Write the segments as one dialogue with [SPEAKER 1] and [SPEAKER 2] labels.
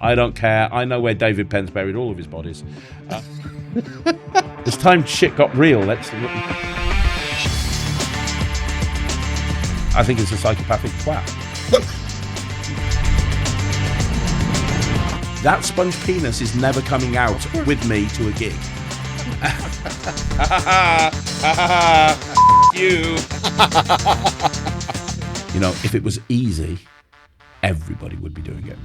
[SPEAKER 1] I don't care. I know where David Penn's buried all of his bodies. It's time shit got real. I think it's a psychopathic twat. That sponge penis is never coming out with me to a gig. You. You know, if it was easy, everybody would be doing it.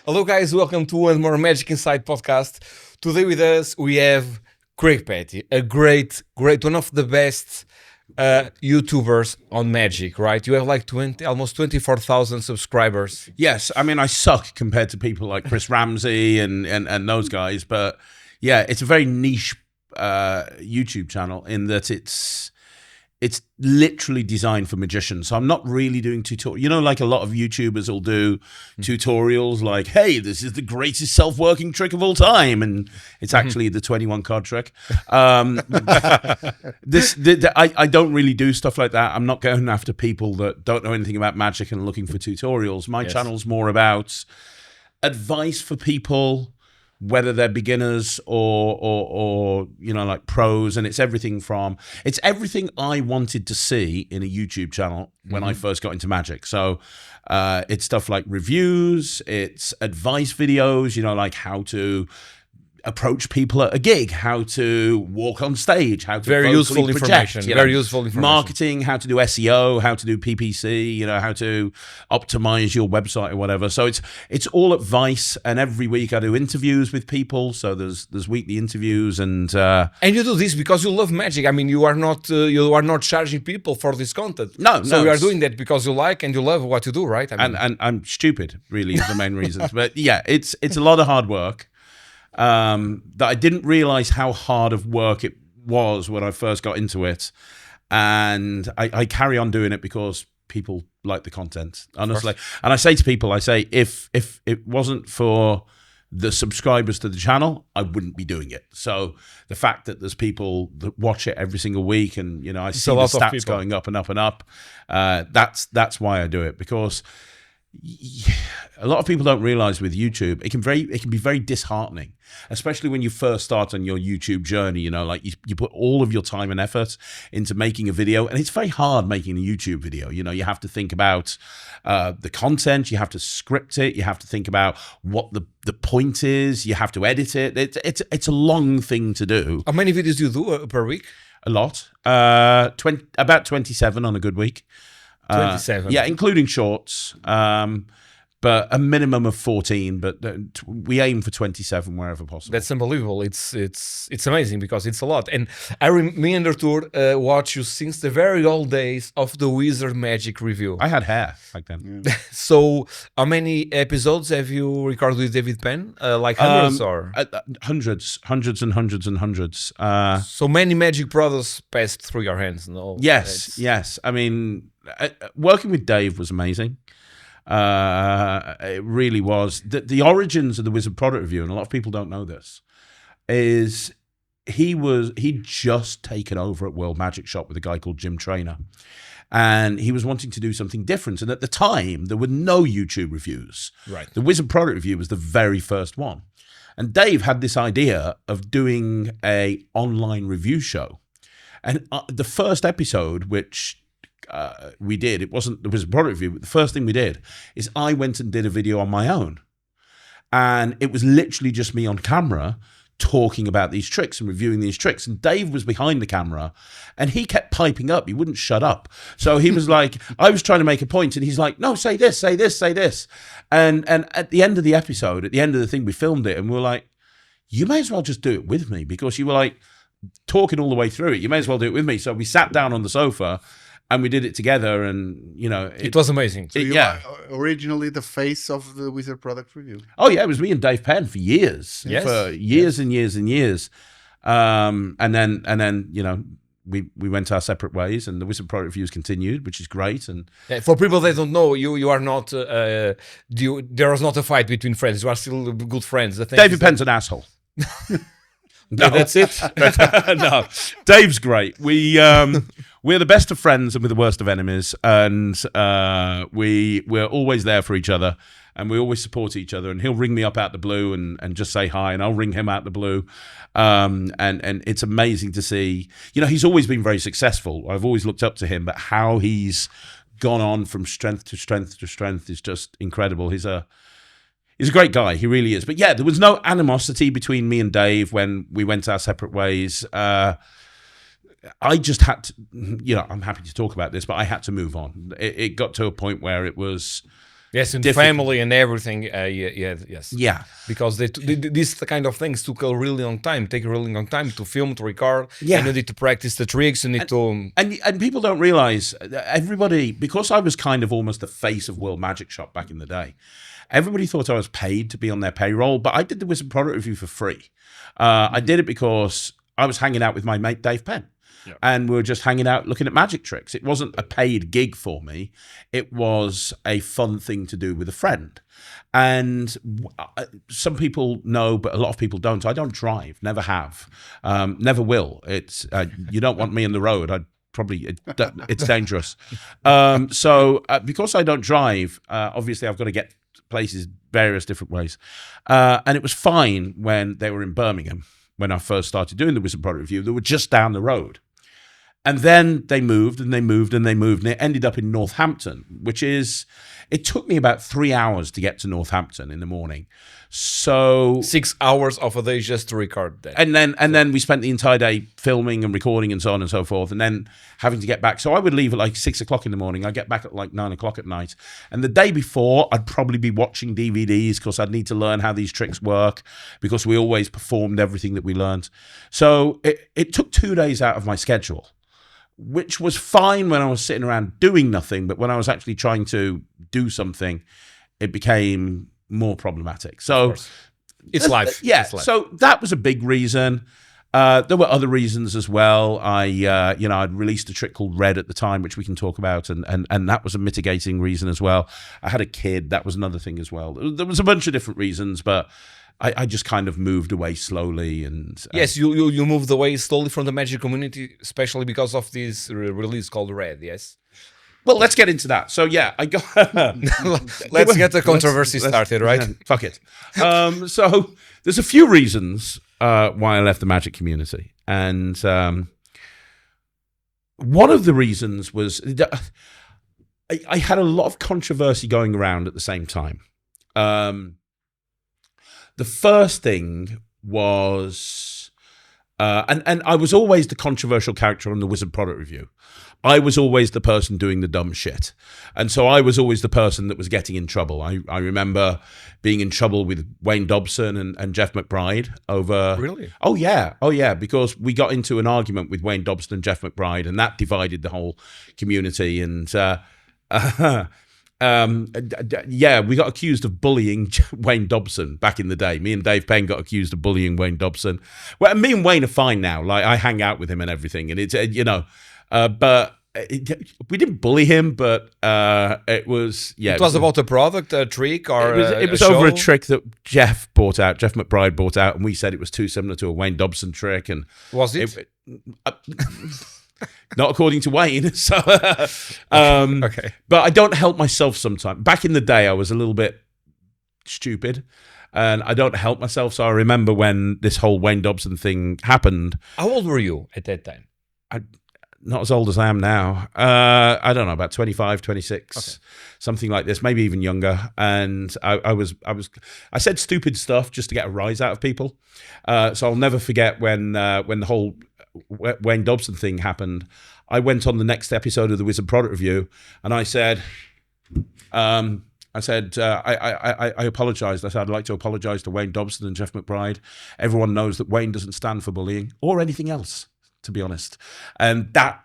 [SPEAKER 2] Hello guys, welcome to one more Magic Inside podcast. Today with us we have Craig Petty, a great, one of the best YouTubers on Magic, right? You have like almost 24,000 subscribers.
[SPEAKER 1] Yes, I mean I suck compared to people like Chris Ramsey and those guys, but yeah, it's a very niche YouTube channel in that it's literally designed for magicians. So I'm not really doing tutorials. You know, like a lot of YouTubers will do tutorials like, hey, this is the greatest self-working trick of all time. And it's actually the 21 card trick. I don't really do stuff like that. I'm not going after people that don't know anything about magic and looking for tutorials. My channel's more about advice for people, whether they're beginners or you know, like pros, and it's everything I wanted to see in a YouTube channel when I first got into magic. So it's stuff like reviews, it's advice videos, you know, like how to approach people at a gig, how to walk on stage, how to
[SPEAKER 2] very useful information, very useful information.
[SPEAKER 1] Marketing, how to do SEO, how to do PPC, you know, how to optimize your website or whatever. So it's all advice, and every week I do interviews with people. So there's weekly interviews, and
[SPEAKER 2] you do this because you love magic. I mean, you are not charging people for this content.
[SPEAKER 1] So
[SPEAKER 2] you are doing that because you like and you love what you do, right? I mean,
[SPEAKER 1] and I'm stupid, really, is the main reasons. But yeah, it's a lot of hard work. That I didn't realize how hard of work it was when I first got into it, and I carry on doing it because people like the content, honestly. And I say to people, if it wasn't for the subscribers to the channel, I wouldn't be doing it. So the fact that there's people that watch it every single week, and you know, I see the stats going up and up and up, that's why I do it, because a lot of people don't realize with YouTube, it can be very disheartening, especially when you first start on your YouTube journey. You know, like you put all of your time and effort into making a video, and it's very hard making a YouTube video. You know, you have to think about the content, you have to script it, you have to think about what the point is, you have to edit it. It's a long thing to do.
[SPEAKER 2] How many videos do you do per week?
[SPEAKER 1] A lot. About 27 on a good week.
[SPEAKER 2] 27.
[SPEAKER 1] Yeah, including shorts, but a minimum of 14. But we aim for 27 wherever possible.
[SPEAKER 2] That's unbelievable. It's amazing because it's a lot. And me and Arthur watch you since the very old days of the Wizard Magic review.
[SPEAKER 1] I had hair back then.
[SPEAKER 2] Yeah. So, how many episodes have you recorded with David Penn? Like hundreds or
[SPEAKER 1] hundreds and hundreds and hundreds.
[SPEAKER 2] So many magic products passed through your hands. No.
[SPEAKER 1] Yes. I mean, working with Dave was amazing. It really was. The origins of the Wizard product review, and a lot of people don't know this, is he'd just taken over at World Magic Shop with a guy called Jim Trainer, and he was wanting to do something different. And at the time, there were no YouTube reviews.
[SPEAKER 2] Right.
[SPEAKER 1] The Wizard product review was the very first one, and Dave had this idea of doing a online review show, and the first episode, which we did, it wasn't the Wizard product review, but the first thing we did is I went and did a video on my own, and it was literally just me on camera talking about these tricks and reviewing these tricks, and Dave was behind the camera, and he kept piping up. He wouldn't shut up. So he was like, I was trying to make a point, and he's like, no, say this, say this, say this. And at the end of the episode, at the end of the thing, we filmed it, and we were like, you may as well just do it with me, because you were like talking all the way through it. You may as well do it with me. So we sat down on the sofa and we did it together, and you know,
[SPEAKER 2] it was amazing.
[SPEAKER 3] So you are originally the face of the Wizard product review.
[SPEAKER 1] Oh yeah, it was me and Dave Penn for years,
[SPEAKER 2] yes.
[SPEAKER 1] for years and years and years. And then you know, we went our separate ways, and the Wizard Product Reviews continued, which is great. And
[SPEAKER 2] For people that don't know, you are not. There is not a fight between friends. You are still good friends. The thing
[SPEAKER 1] David
[SPEAKER 2] is that-
[SPEAKER 1] Penn's an asshole.
[SPEAKER 2] No, that's it.
[SPEAKER 1] No, Dave's great. We're the best of friends and we're the worst of enemies, and we're always there for each other, and we always support each other. And he'll ring me up out the blue and just say hi, and I'll ring him out the blue. And it's amazing to see. He's always been very successful. I've always looked up to him, but how he's gone on from strength to strength to strength is just incredible. He's a great guy. He really is. But yeah, there was no animosity between me and Dave when we went our separate ways. I just had to, I'm happy to talk about this, but I had to move on. It got to a point where it was...
[SPEAKER 2] Yes, and
[SPEAKER 1] difficult.
[SPEAKER 2] family and everything. Yes.
[SPEAKER 1] Yeah.
[SPEAKER 2] Because these kind of things took a really long time. Take a really long time to film, to record.
[SPEAKER 1] Yeah.
[SPEAKER 2] And you need to practice the tricks. You need to.
[SPEAKER 1] And people don't realize, everybody, because I was kind of almost the face of World Magic Shop back in the day, everybody thought I was paid to be on their payroll, but I did the Wizard Product Review for free. I did it because I was hanging out with my mate Dave Penn. Yep. And we were just hanging out looking at magic tricks. It wasn't a paid gig for me. It was a fun thing to do with a friend. And some people know, but a lot of people don't. I don't drive, never have, never will. It's you don't want me on the road. It's dangerous. So because I don't drive, obviously I've got to get places various different ways. And it was fine when they were in Birmingham. When I first started doing the Wizard Product Review, they were just down the road. And then they moved and they moved and they moved, and it ended up in Northampton, it took me about 3 hours to get to Northampton in the morning. So
[SPEAKER 2] 6 hours of a day just to record that.
[SPEAKER 1] And then we spent the entire day filming and recording and so on and so forth, and then having to get back. So I would leave at like 6 o'clock in the morning. I'd get back at like 9 o'clock at night. And the day before, I'd probably be watching DVDs because I'd need to learn how these tricks work, because we always performed everything that we learned. So it took 2 days out of my schedule, which was fine when I was sitting around doing nothing. But when I was actually trying to do something, it became more problematic. So
[SPEAKER 2] it's life.
[SPEAKER 1] Yeah.
[SPEAKER 2] It's life.
[SPEAKER 1] So that was a big reason. There were other reasons as well. I'd released a trick called Red at the time, which we can talk about, and that was a mitigating reason as well. I had a kid. That was another thing as well. There was a bunch of different reasons, but I just kind of moved away slowly. And
[SPEAKER 2] yes, you moved away slowly from the magic community, especially because of this release called Red. Yes.
[SPEAKER 1] Well, let's get into that. So yeah, I got.
[SPEAKER 2] Let's get the controversy started, right?
[SPEAKER 1] Yeah, fuck it. So there's a few reasons why I left the magic community, and one of the reasons was I had a lot of controversy going around at the same time. The first thing was, and I was always the controversial character on the Wizard Product Review. I was always the person doing the dumb shit. And so I was always the person that was getting in trouble. I remember being in trouble with Wayne Dobson and Jeff McBride over...
[SPEAKER 2] Really?
[SPEAKER 1] Oh, yeah. Because we got into an argument with Wayne Dobson and Jeff McBride, and that divided the whole community. And we got accused of bullying Wayne Dobson back in the day. Me and Dave Penn got accused of bullying Wayne Dobson. Well, me and Wayne are fine now. Like, I hang out with him and everything. And it's, but we didn't bully him, but it was, yeah.
[SPEAKER 2] It was about a product, a trick, or
[SPEAKER 1] it was over a trick that Jeff McBride bought out, and we said it was too similar to a Wayne Dobson trick. And
[SPEAKER 2] was it?
[SPEAKER 1] Not according to Wayne. So,
[SPEAKER 2] okay.
[SPEAKER 1] But I don't help myself sometimes. Back in the day, I was a little bit stupid, and I don't help myself. So I remember when this whole Wayne Dobson thing happened.
[SPEAKER 2] How old were you at that time?
[SPEAKER 1] Not as old as I am now. I don't know, about 25, 26,
[SPEAKER 2] okay.
[SPEAKER 1] Something like this, maybe even younger. And I said stupid stuff just to get a rise out of people. So I'll never forget when the whole Wayne Dobson thing happened. I went on the next episode of the Wizard Product Review, and I said, I apologized. I said, I'd like to apologize to Wayne Dobson and Jeff McBride. Everyone knows that Wayne doesn't stand for bullying or anything else, to be honest. And that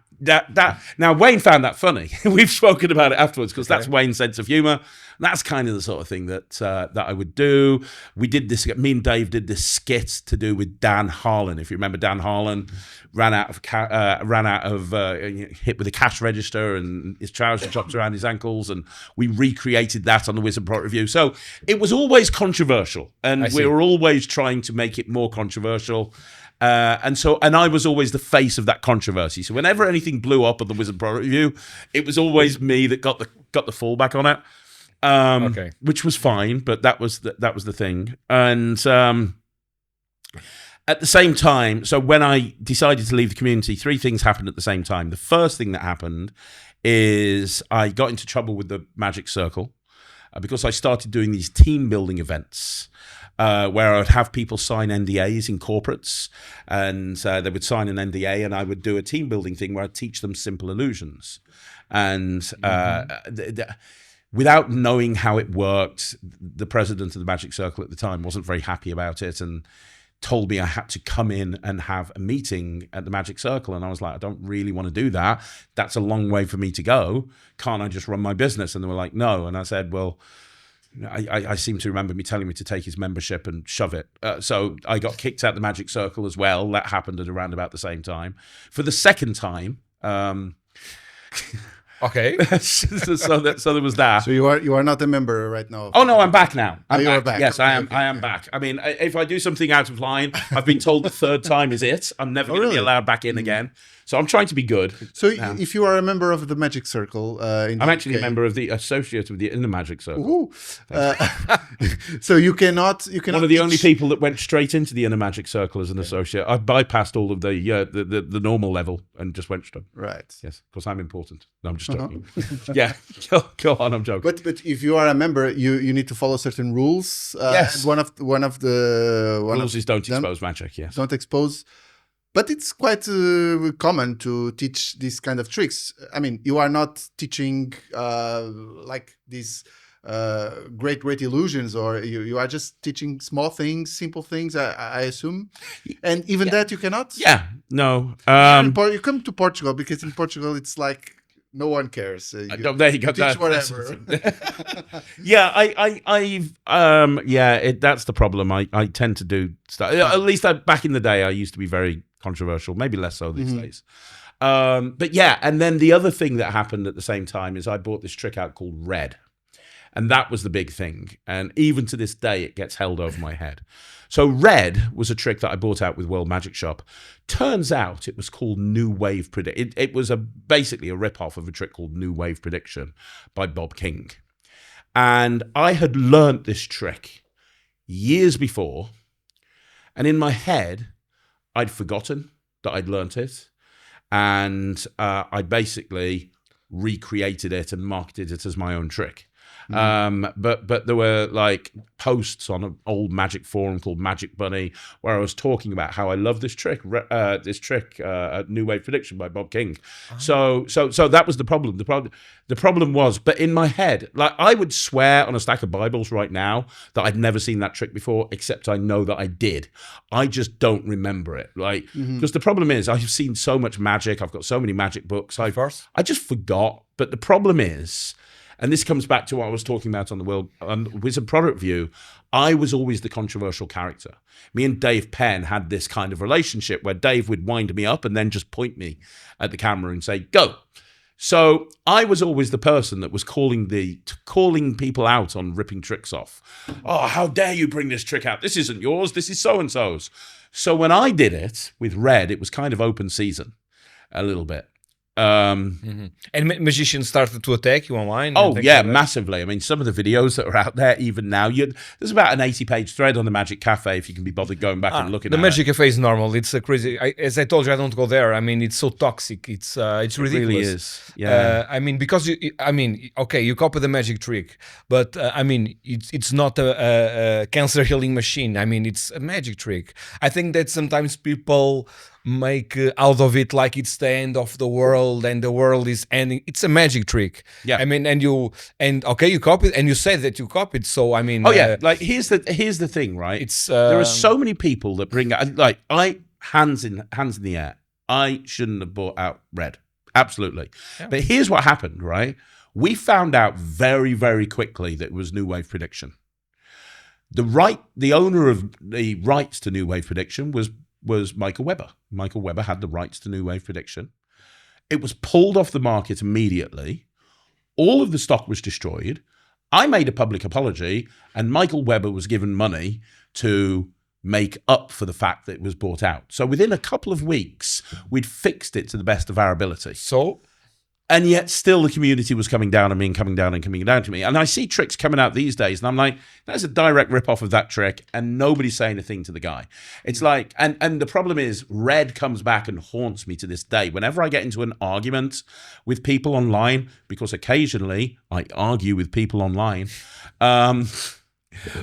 [SPEAKER 1] now Wayne found that funny. We've spoken about it afterwards because that's Wayne's sense of humor. That's kind of the sort of thing that I would do. We did this. Me and Dave did this skit to do with Dan Harlan. If you remember, Dan Harlan ran out of hit with a cash register and his trousers dropped around his ankles, and we recreated that on the Wizard Product Review. So it was always controversial, and we were always trying to make it more controversial. And I was always the face of that controversy. So whenever anything blew up on the Wizard Product Review, it was always me that got the fallback on it, which was fine. But that was the thing. And at the same time, so when I decided to leave the community, 3 things happened at the same time. The first thing that happened is I got into trouble with the Magic Circle because I started doing these team building events. Where I would have people sign NDAs in corporates, and they would sign an NDA, and I would do a team building thing where I'd teach them simple illusions. And without knowing how it worked, the president of the Magic Circle at the time wasn't very happy about it and told me I had to come in and have a meeting at the Magic Circle. And I was like, I don't really want to do that. That's a long way for me to go. Can't I just run my business? And they were like, no. And I said, well, I seem to remember me telling me to take his membership and shove it. So I got kicked out the Magic Circle as well. That happened at around about the same time. For the second time,
[SPEAKER 2] okay.
[SPEAKER 1] so there was that.
[SPEAKER 3] So you are not a member right now.
[SPEAKER 1] Oh no, I'm back now.
[SPEAKER 3] You are back.
[SPEAKER 1] Yes,
[SPEAKER 3] Okay,
[SPEAKER 1] I am back. I mean, if I do something out of line, I've been told the third time is it. I'm never going to be allowed back in again. So I'm trying to be good.
[SPEAKER 3] So if you are a member of the Magic Circle,
[SPEAKER 1] I'm actually a member of the associate in the Magic Circle.
[SPEAKER 3] So you cannot.
[SPEAKER 1] One of the only people that went straight into the inner Magic Circle as an associate. I bypassed all of the normal level and just went straight.
[SPEAKER 3] Right.
[SPEAKER 1] Yes, because I'm important. No, I'm just joking. Yeah, go on. I'm joking.
[SPEAKER 3] But if you are a member, you need to follow certain rules.
[SPEAKER 1] Yes.
[SPEAKER 3] And one of the
[SPEAKER 1] rules is don't expose magic. Yes.
[SPEAKER 3] Don't expose. But it's quite common to teach these kind of tricks. I mean, you are not teaching like these great illusions, or you are just teaching small things, simple things, I assume. And even that you cannot?
[SPEAKER 1] Yeah, no.
[SPEAKER 3] You come to Portugal, because in Portugal it's like no one cares.
[SPEAKER 1] There you go.
[SPEAKER 3] Teach whatever.
[SPEAKER 1] That's the problem. I tend to do stuff. At least back in the day, I used to be very controversial, maybe less so these days. But yeah, and then the other thing that happened at the same time is I bought this trick out called Red. And that was the big thing. And even to this day, it gets held over my head. So Red was a trick that I bought out with World Magic Shop. Turns out it was called New Wave Prediction. It was basically a rip-off of a trick called New Wave Prediction by Bob King. And I had learnt this trick years before. And in my head, I'd forgotten that I'd learnt it. And I basically recreated it and marketed it as my own trick. But there were like posts on an old magic forum called Magic Bunny where I was talking about how I love this trick, New Wave Prediction by Bob King. So that was the problem. The problem was, but in my head, like I would swear on a stack of Bibles right now that I'd never seen that trick before, except I know that I did. I just don't remember it. Like, because the problem is I've seen so much magic. I've got so many magic books. I just forgot. But the problem is, and this comes back to what I was talking about on the Wizard Product Review, I was always the controversial character. Me and Dave Penn had this kind of relationship where Dave would wind me up and then just point me at the camera and say, go. So I was always the person that was calling people out on ripping tricks off. Oh, how dare you bring this trick out? This isn't yours. This is so-and-so's. So when I did it with Red, it was kind of open season a little bit.
[SPEAKER 2] And magicians started to attack you online?
[SPEAKER 1] Oh, yeah, massively. I mean, some of the videos that are out there, even now, there's about an 80-page thread on the Magic Cafe if you can be bothered going back and looking at it.
[SPEAKER 2] The Magic Cafe is normal. It's a crazy... as I told you, I don't go there. I mean, it's so toxic. It's ridiculous. It
[SPEAKER 1] really is. Yeah.
[SPEAKER 2] I mean, because you copy the magic trick, but it's not a cancer healing machine. I mean, it's a magic trick. I think that sometimes people make out of it like it's the end of the world and the world is ending. It's a magic trick.
[SPEAKER 1] Yeah.
[SPEAKER 2] I mean, you copied and you said that you copied. So I mean,
[SPEAKER 1] like here's the thing, right?
[SPEAKER 2] It's
[SPEAKER 1] there are so many people that bring like hands in the air. I shouldn't have bought out Red. Absolutely. Yeah. But here's what happened, right? We found out very, very quickly that it was New Wave Prediction. The owner of the rights to New Wave Prediction was Michael Webber. Michael Webber had the rights to New Wave Prediction. It was pulled off the market immediately. All of the stock was destroyed. I made a public apology, and Michael Webber was given money to make up for the fact that it was bought out. So within a couple of weeks, we'd fixed it to the best of our ability.
[SPEAKER 2] So,
[SPEAKER 1] and yet still the community was coming down on me and coming down to me. And I see tricks coming out these days, and I'm like, that's a direct rip-off of that trick, and nobody's saying a thing to the guy. It's like, and the problem is, Red comes back and haunts me to this day. Whenever I get into an argument with people online, because occasionally I argue with people online,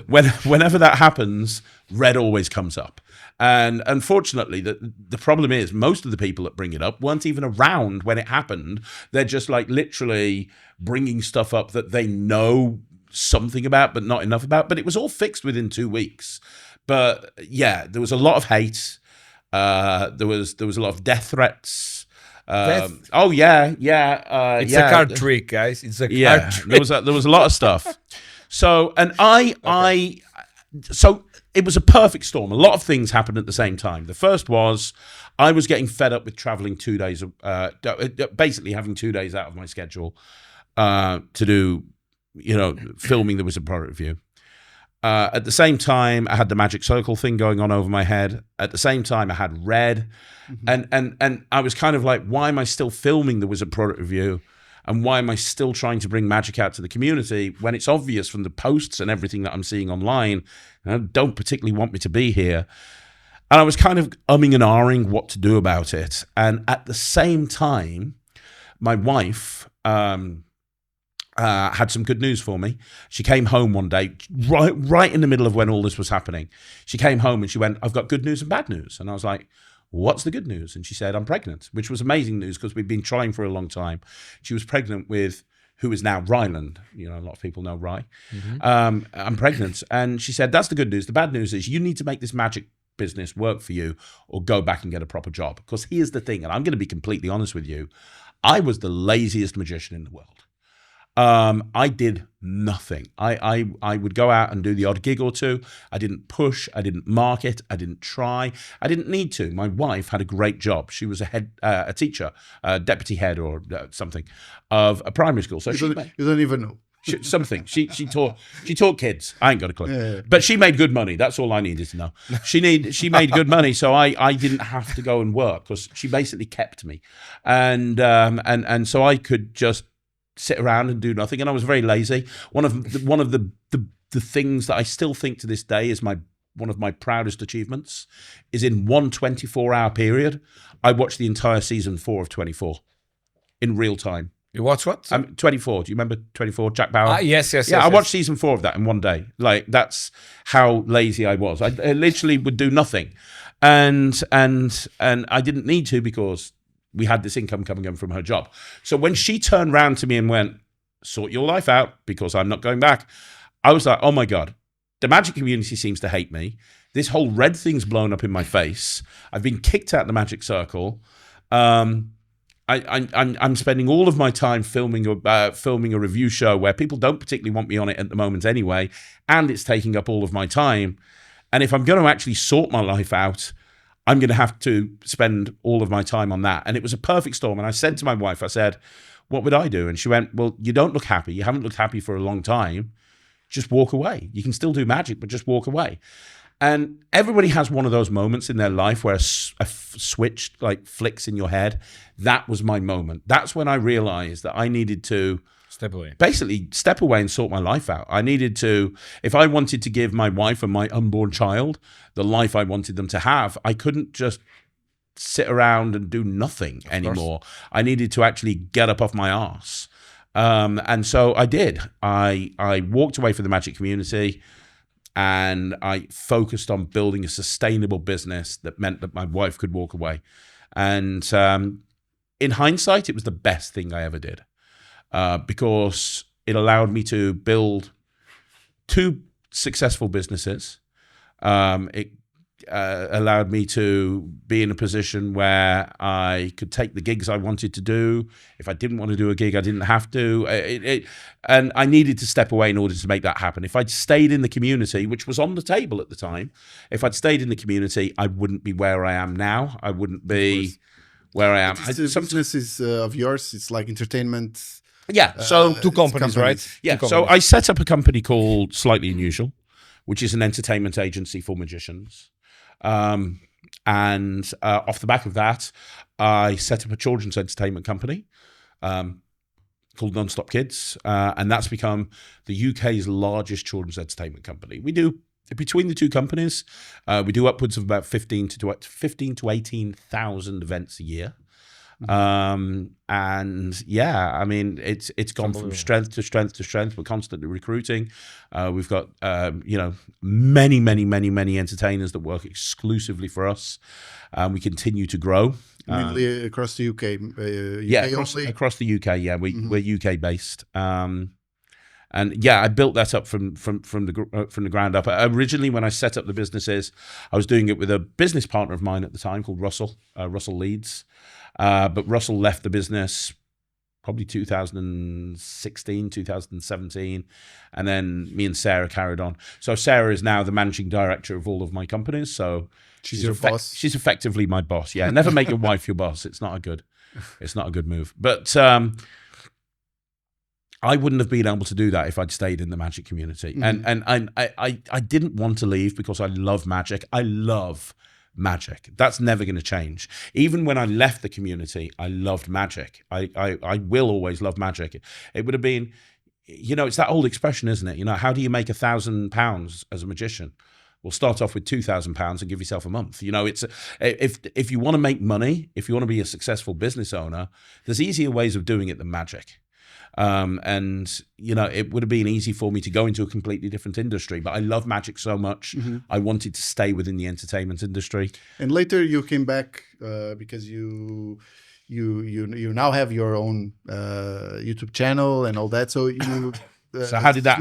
[SPEAKER 1] whenever that happens, Red always comes up. And unfortunately, the problem is most of the people that bring it up weren't even around when it happened. They're just like literally bringing stuff up that they know something about, but not enough about. But it was all fixed within 2 weeks. But yeah, there was a lot of hate. There was a lot of death threats. Oh yeah.
[SPEAKER 2] it's a card trick, guys. It's a card trick.
[SPEAKER 1] There was a lot of stuff. So, and so it was a perfect storm. A lot of things happened at the same time. The first was I was getting fed up with traveling 2 days, basically having 2 days out of my schedule to do, filming the Wizard Product Review. At the same time, I had the Magic Circle thing going on over my head. At the same time, I had Red. Mm-hmm. And I was kind of like, why am I still filming the Wizard Product Review? And why am I still trying to bring magic out to the community when it's obvious from the posts and everything that I'm seeing online, don't particularly want me to be here? And I was kind of umming and ahhing what to do about it. And at the same time, my wife had some good news for me. She came home one day, right in the middle of when all this was happening. She came home and she went, I've got good news and bad news. And I was like, what's the good news? And she said, I'm pregnant, which was amazing news because we've been trying for a long time. She was pregnant with who is now Ryland. A lot of people know Ry. Mm-hmm. I'm pregnant. And she said, that's the good news. The bad news is you need to make this magic business work for you or go back and get a proper job. Because here's the thing, and I'm going to be completely honest with you. I was the laziest magician in the world. I did nothing. I would go out and do the odd gig or two. I didn't push. I didn't market. I didn't try. I didn't need to. My wife had a great job. She was a teacher, deputy head or something of a primary school. So
[SPEAKER 3] you don't even know.
[SPEAKER 1] She taught kids. I ain't got a clue. Yeah. But she made good money. That's all I needed to know. She made good money, so I didn't have to go and work because she basically kept me, and so I could just sit around and do nothing. And I was very lazy. One of the things that I still think to this day is one of my proudest achievements is in one 24-hour period, I watched the entire season 4 of 24 in real time.
[SPEAKER 2] You watch what?
[SPEAKER 1] 24. Do you remember 24? Jack Bauer?
[SPEAKER 2] Yes.
[SPEAKER 1] Yeah, I watched season 4 of that in one day. Like, that's how lazy I was. I literally would do nothing. And I didn't need to because we had this income coming in from her job. So when she turned around to me and went, sort your life out because I'm not going back, I was like, oh my God, the magic community seems to hate me. This whole Red thing's blown up in my face. I've been kicked out of the Magic Circle. I'm spending all of my time filming a review show where people don't particularly want me on it at the moment anyway, and it's taking up all of my time. And if I'm going to actually sort my life out, I'm going to have to spend all of my time on that. And it was a perfect storm. And I said to my wife, I said, what would I do? And she went, well, you don't look happy. You haven't looked happy for a long time. Just walk away. You can still do magic, but just walk away. And everybody has one of those moments in their life where a switch like flicks in your head. That was my moment. That's when I realized that I needed to basically step away and sort my life out. I needed to, if I wanted to give my wife and my unborn child the life I wanted them to have, I couldn't just sit around and do nothing anymore. I needed to actually get up off my arse. And so I did. I walked away from the magic community and I focused on building a sustainable business that meant that my wife could walk away. And in hindsight, it was the best thing I ever did. Because it allowed me to build 2 successful businesses. It allowed me to be in a position where I could take the gigs I wanted to do. If I didn't want to do a gig, I didn't have to. And I needed to step away in order to make that happen. If I'd stayed in the community, which was on the table at the time, if I'd stayed in the community, I wouldn't be where I am now. I wouldn't be where I am.
[SPEAKER 3] The businesses of yours, it's like entertainment.
[SPEAKER 1] Yeah. So
[SPEAKER 2] Two companies, right?
[SPEAKER 1] yeah.
[SPEAKER 2] Two
[SPEAKER 1] So
[SPEAKER 2] companies.
[SPEAKER 1] I set up a company called Slightly Unusual, which is an entertainment agency for magicians. And off the back of that, I set up a children's entertainment company called Nonstop Kids. And that's become the UK's largest children's entertainment company. We do, between the two companies, we do upwards of about 15 to 18,000 events a year. And yeah, I mean, it's gone from strength to strength to strength. We're constantly recruiting. We've got, many entertainers that work exclusively for us. We continue to grow.
[SPEAKER 3] Mainly across the UK.
[SPEAKER 1] Yeah,
[SPEAKER 3] UK
[SPEAKER 1] across the UK. Yeah, we're UK based. And yeah, I built that up from the ground up. Originally, when I set up the businesses, I was doing it with a business partner of mine at the time called Russell Leeds. But Russell left the business probably 2016, 2017. And then me and Sarah carried on. So Sarah is now the managing director of all of my companies. So
[SPEAKER 3] She's your boss.
[SPEAKER 1] She's effectively my boss. Yeah. Never make your wife your boss. It's not a good move. But I wouldn't have been able to do that if I'd stayed in the magic community. And I didn't want to leave because I love magic. I love magic. That's never going to change. Even when I left the community, I loved magic. I will always love magic. It would have been, it's that old expression, isn't it? How do you make £1,000 as a magician? Well, start off with £2,000 and give yourself a month. It's if you want to make money, if you want to be a successful business owner, there's easier ways of doing it than magic. And it would have been easy for me to go into a completely different industry, but I love magic so much. I wanted to stay within the entertainment industry.
[SPEAKER 3] And later you came back because you now have your own YouTube channel and all that. So you
[SPEAKER 1] so how did that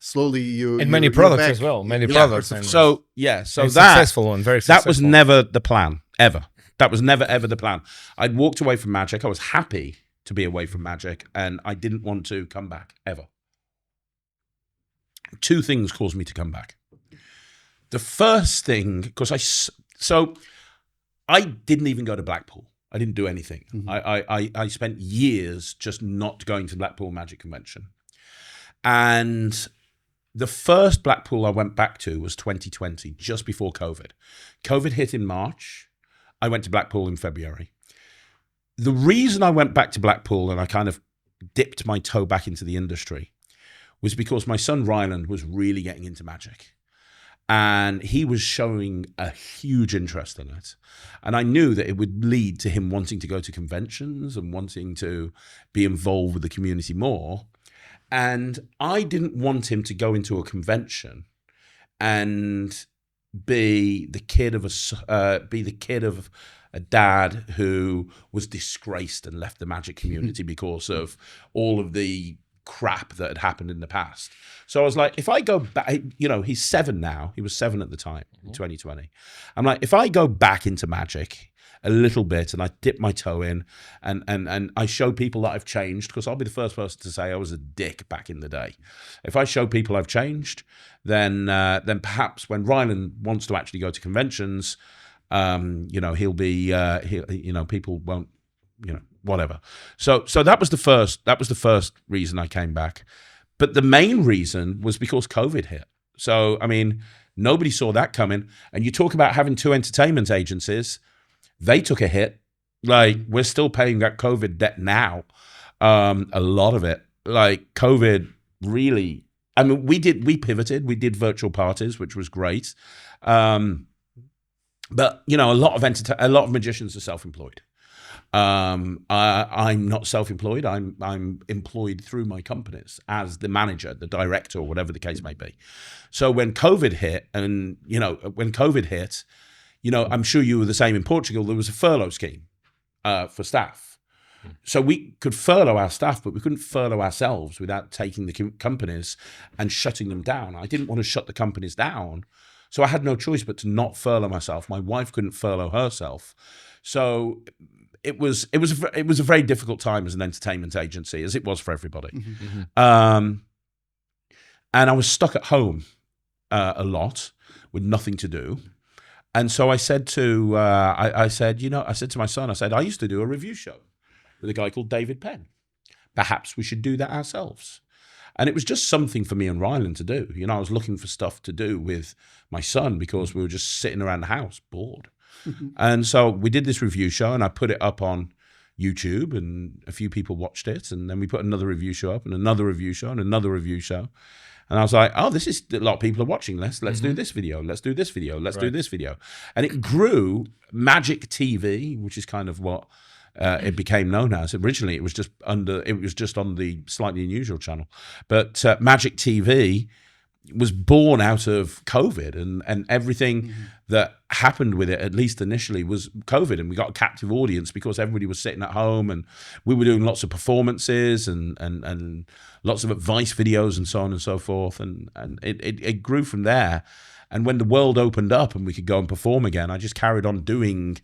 [SPEAKER 3] slowly you
[SPEAKER 2] and many products as well, many products. And
[SPEAKER 1] so that
[SPEAKER 2] successful one, very successful.
[SPEAKER 1] That was never the plan ever. That was never ever the plan. I'd walked away from magic. I was happy to be away from magic, and I didn't want to come back ever. Two things caused me to come back. The first thing, because I didn't even go to Blackpool. I didn't do anything. I spent years just not going to Blackpool Magic Convention. And the first Blackpool I went back to was 2020, just before COVID. COVID hit in March. I went to Blackpool in February. The reason I went back to Blackpool and I kind of dipped my toe back into the industry was because my son Ryland was really getting into magic. And he was showing a huge interest in it. And I knew that it would lead to him wanting to go to conventions and wanting to be involved with the community more. And I didn't want him to go into a convention and be the kid of a dad who was disgraced and left the magic community because of all of the crap that had happened in the past. So I was like, if I go back, he's 7 now. He was 7 at the time, in 2020. I'm like, if I go back into magic a little bit and I dip my toe in and I show people that I've changed, because I'll be the first person to say I was a dick back in the day. If I show people I've changed, then perhaps when Ryland wants to actually go to conventions, he'll be, people won't, whatever. So that was the first reason I came back. But the main reason was because COVID hit. So, I mean, nobody saw that coming. And you talk about having 2 entertainment agencies, they took a hit. Like, we're still paying that COVID debt now. A lot of it. Like, COVID really, I mean, we pivoted, we did virtual parties, which was great. But a lot of magicians are self-employed. I'm not self-employed. I'm employed through my companies as the manager, the director, or whatever the case may be. So when COVID hit, I'm sure you were the same in Portugal. There was a furlough scheme for staff. So we could furlough our staff, but we couldn't furlough ourselves without taking the companies and shutting them down. I didn't want to shut the companies down. So I had no choice but to not furlough myself. My wife couldn't furlough herself. So it was a very difficult time as an entertainment agency, as it was for everybody. And I was stuck at home a lot with nothing to do. And so I said to I said to my son, I said, I used to do a review show with a guy called David Penn. Perhaps we should do that ourselves. And it was just something for me and Ryland to do. I was looking for stuff to do with my son because we were just sitting around the house bored. And so we did this review show, and I put it up on YouTube, and a few people watched it. And then we put another review show up, and another review show, and another review show. And I was like, oh, this is a lot of people are watching. Let's do this video. Let's do this video. Let's do this video. And it grew. Magic TV, which is kind of what it became known as. Originally, it was just on the Slightly Unusual channel. But Magic TV was born out of COVID, and everything that happened with it, at least initially, was COVID. And we got a captive audience because everybody was sitting at home, and we were doing lots of performances and lots of advice videos and so on and so forth. And it grew from there. And when the world opened up and we could go and perform again, I just carried on doing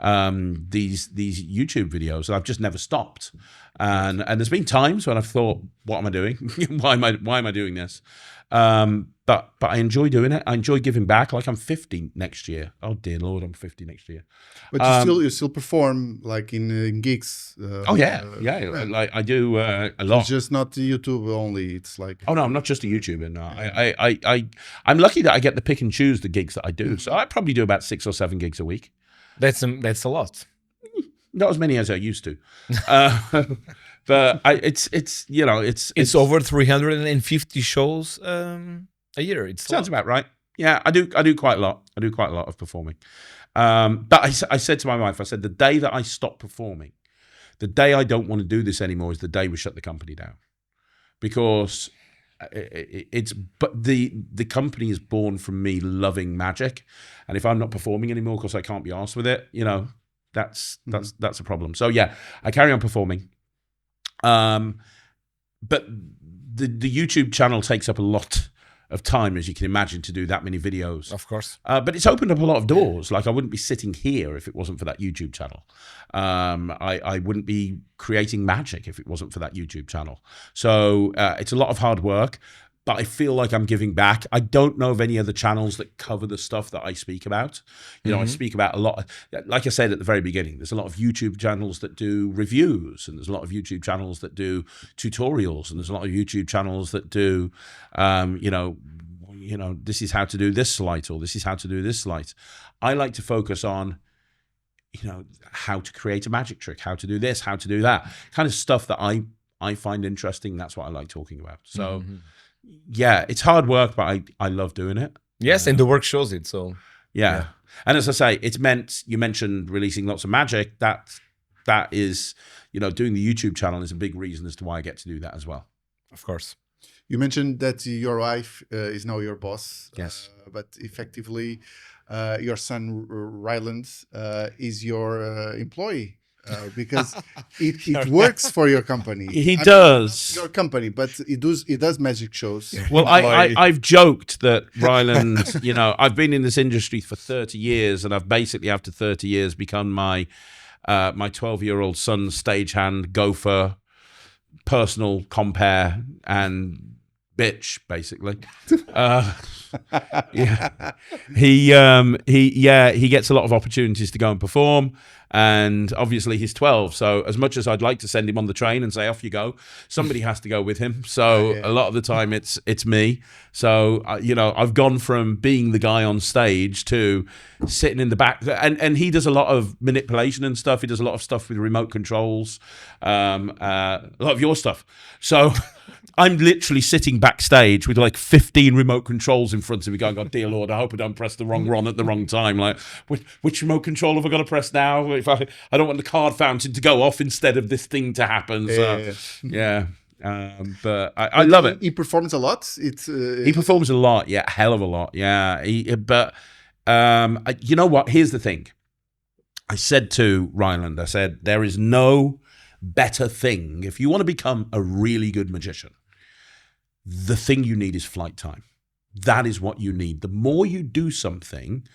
[SPEAKER 1] these YouTube videos, and I've just never stopped. And there's been times when I've thought, what am I doing? why am I doing this? But I enjoy doing it. I enjoy giving back. Like, I'm 50 next year. Oh dear Lord, I'm 50 next year.
[SPEAKER 3] But you still perform like in gigs.
[SPEAKER 1] Like I do a lot.
[SPEAKER 3] It's just not YouTube only. It's like,
[SPEAKER 1] oh no, I'm not just a YouTuber. No, I'm lucky that I get to pick and choose the gigs that I do. So I probably do about 6 or 7 gigs a week.
[SPEAKER 2] That's a lot.
[SPEAKER 1] Not as many as I used to. But it's
[SPEAKER 2] over 350 shows a year. It
[SPEAKER 1] sounds about right. Yeah, I do quite a lot. I do quite a lot of performing. But I said to my wife, I said, the day that I stop performing, the day I don't want to do this anymore is the day we shut the company down. Because the company is born from me loving magic. And if I'm not performing anymore because I can't be arsed with it, that's a problem. So yeah, I carry on performing. But the YouTube channel takes up a lot of time, as you can imagine, to do that many videos.
[SPEAKER 2] Of course.
[SPEAKER 1] But it's opened up a lot of doors. Like, I wouldn't be sitting here if it wasn't for that YouTube channel. I wouldn't be creating magic if it wasn't for that YouTube channel. So it's a lot of hard work, but I feel like I'm giving back. I don't know of any other channels that cover the stuff that I speak about. I speak about a lot. Like I said at the very beginning, there's a lot of YouTube channels that do reviews, and there's a lot of YouTube channels that do tutorials, and there's a lot of YouTube channels that do, this is how to do this slide, or this is how to do this slide. I like to focus on, how to create a magic trick, how to do this, how to do that, kind of stuff that I find interesting. That's what I like talking about. So. Yeah, it's hard work, but I love doing it.
[SPEAKER 2] Yes, and the work shows it. So
[SPEAKER 1] yeah. And as I say, you mentioned releasing lots of magic. That is, doing the YouTube channel is a big reason as to why I get to do that as well.
[SPEAKER 2] Of course.
[SPEAKER 3] You mentioned that your wife is now your boss.
[SPEAKER 1] Yes.
[SPEAKER 3] But effectively, your son Ryland is your employee. Because it works for your company.
[SPEAKER 1] He does.
[SPEAKER 3] Not your company, but he does magic shows.
[SPEAKER 1] Well, I've joked that Ryland, I've been in this industry for 30 years, and I've basically, after 30 years, become my 12-year-old son's stagehand, gopher, personal compare, and bitch, basically. He gets a lot of opportunities to go and perform, and obviously he's 12, so as much as I'd like to send him on the train and say off you go, somebody has to go with him. So a lot of the time it's me. So I've gone from being the guy on stage to sitting in the back, and he does a lot of manipulation and stuff. He does a lot of stuff with remote controls, a lot of your stuff. So I'm literally sitting backstage with like 15 remote controls in front of me going, oh, dear Lord, I hope I don't press the wrong one at the wrong time. Like, which remote control have I got to press now? If I don't want the card fountain to go off instead of this thing to happen. So, but I love it.
[SPEAKER 3] He performs a lot.
[SPEAKER 1] He performs a lot. Yeah, a hell of a lot. Yeah. But you know what? Here's the thing. I said to Ryland, I said, there is no better thing. If you want to become a really good magician, the thing you need is flight time. that is what you need. The more you do something,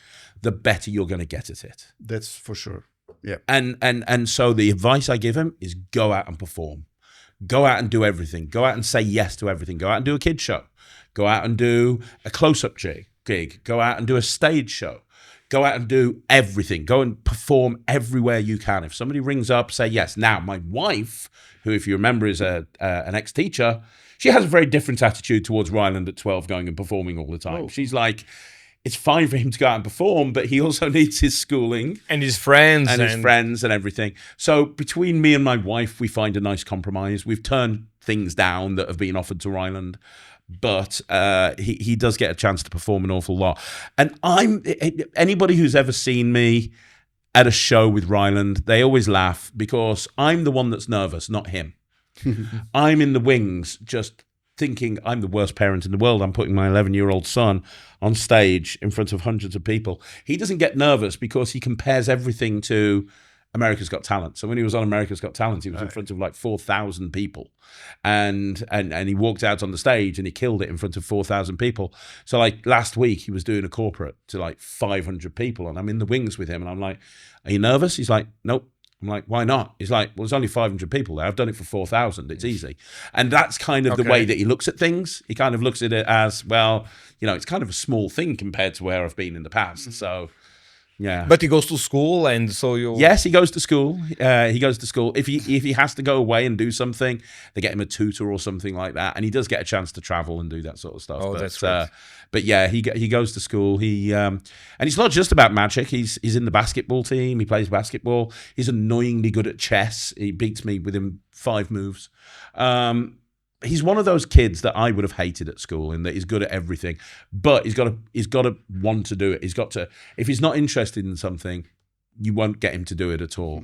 [SPEAKER 1] the better you're going to get at it.
[SPEAKER 3] That's for sure. Yeah.
[SPEAKER 1] And so the advice I give him is go out and perform. Go out and do everything. Go out and say yes to everything. Go out and do a kid show. Go out and do a close-up gig. Go out and do a stage show. Go out and do everything. Go and perform everywhere you can. If somebody rings up, say yes. Now, my wife, who, if you remember, is an ex-teacher, she has a very different attitude towards Ryland at 12 going and performing all the time. Oh. She's like, it's fine for him to go out and perform, but he also needs his schooling.
[SPEAKER 2] And his friends.
[SPEAKER 1] And his friends and everything. So between me and my wife, we find a nice compromise. We've turned things down that have been offered to Ryland. But he does get a chance to perform an awful lot. And anybody who's ever seen me at a show with Ryland, they always laugh because I'm the one that's nervous, not him. I'm in the wings just thinking I'm the worst parent in the world. I'm putting my 11-year-old son on stage in front of hundreds of people. He doesn't get nervous because he compares everything to America's Got Talent. So when he was on America's Got Talent, he was in front of like 4,000 people, and he walked out on the stage and he killed it in front of 4,000 people. So like last week, he was doing a corporate to like 500 people, and I'm in the wings with him, and I'm like, "Are you nervous?" He's like, "Nope." I'm like, "Why not?" He's like, "Well, there's only 500 people there. I've done it for 4,000. It's easy." And that's kind of the way that he looks at things. He kind of looks at it as, well, it's kind of a small thing compared to where I've been in the past. So. Yeah,
[SPEAKER 2] but he goes to school, and so you.
[SPEAKER 1] Yes, he goes to school. He goes to school. If he has to go away and do something, they get him a tutor or something like that, and he does get a chance to travel and do that sort of stuff.
[SPEAKER 2] Oh, that's great.
[SPEAKER 1] But yeah, he goes to school. And it's not just about magic. He's in the basketball team. He plays basketball. He's annoyingly good at chess. He beats me within 5 moves. He's one of those kids that I would have hated at school, in that he's good at everything, but he's got to want to do it. He's got to. If he's not interested in something, you won't get him to do it at all.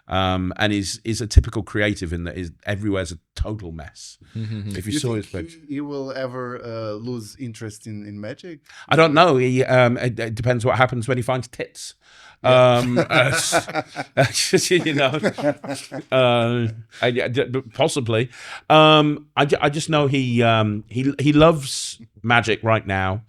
[SPEAKER 1] And he's a typical creative in that everywhere's a total mess. If you saw his picture,
[SPEAKER 3] he will ever lose interest in magic?
[SPEAKER 1] I don't know. It depends what happens when he finds tits. Possibly. I just know he loves magic right now.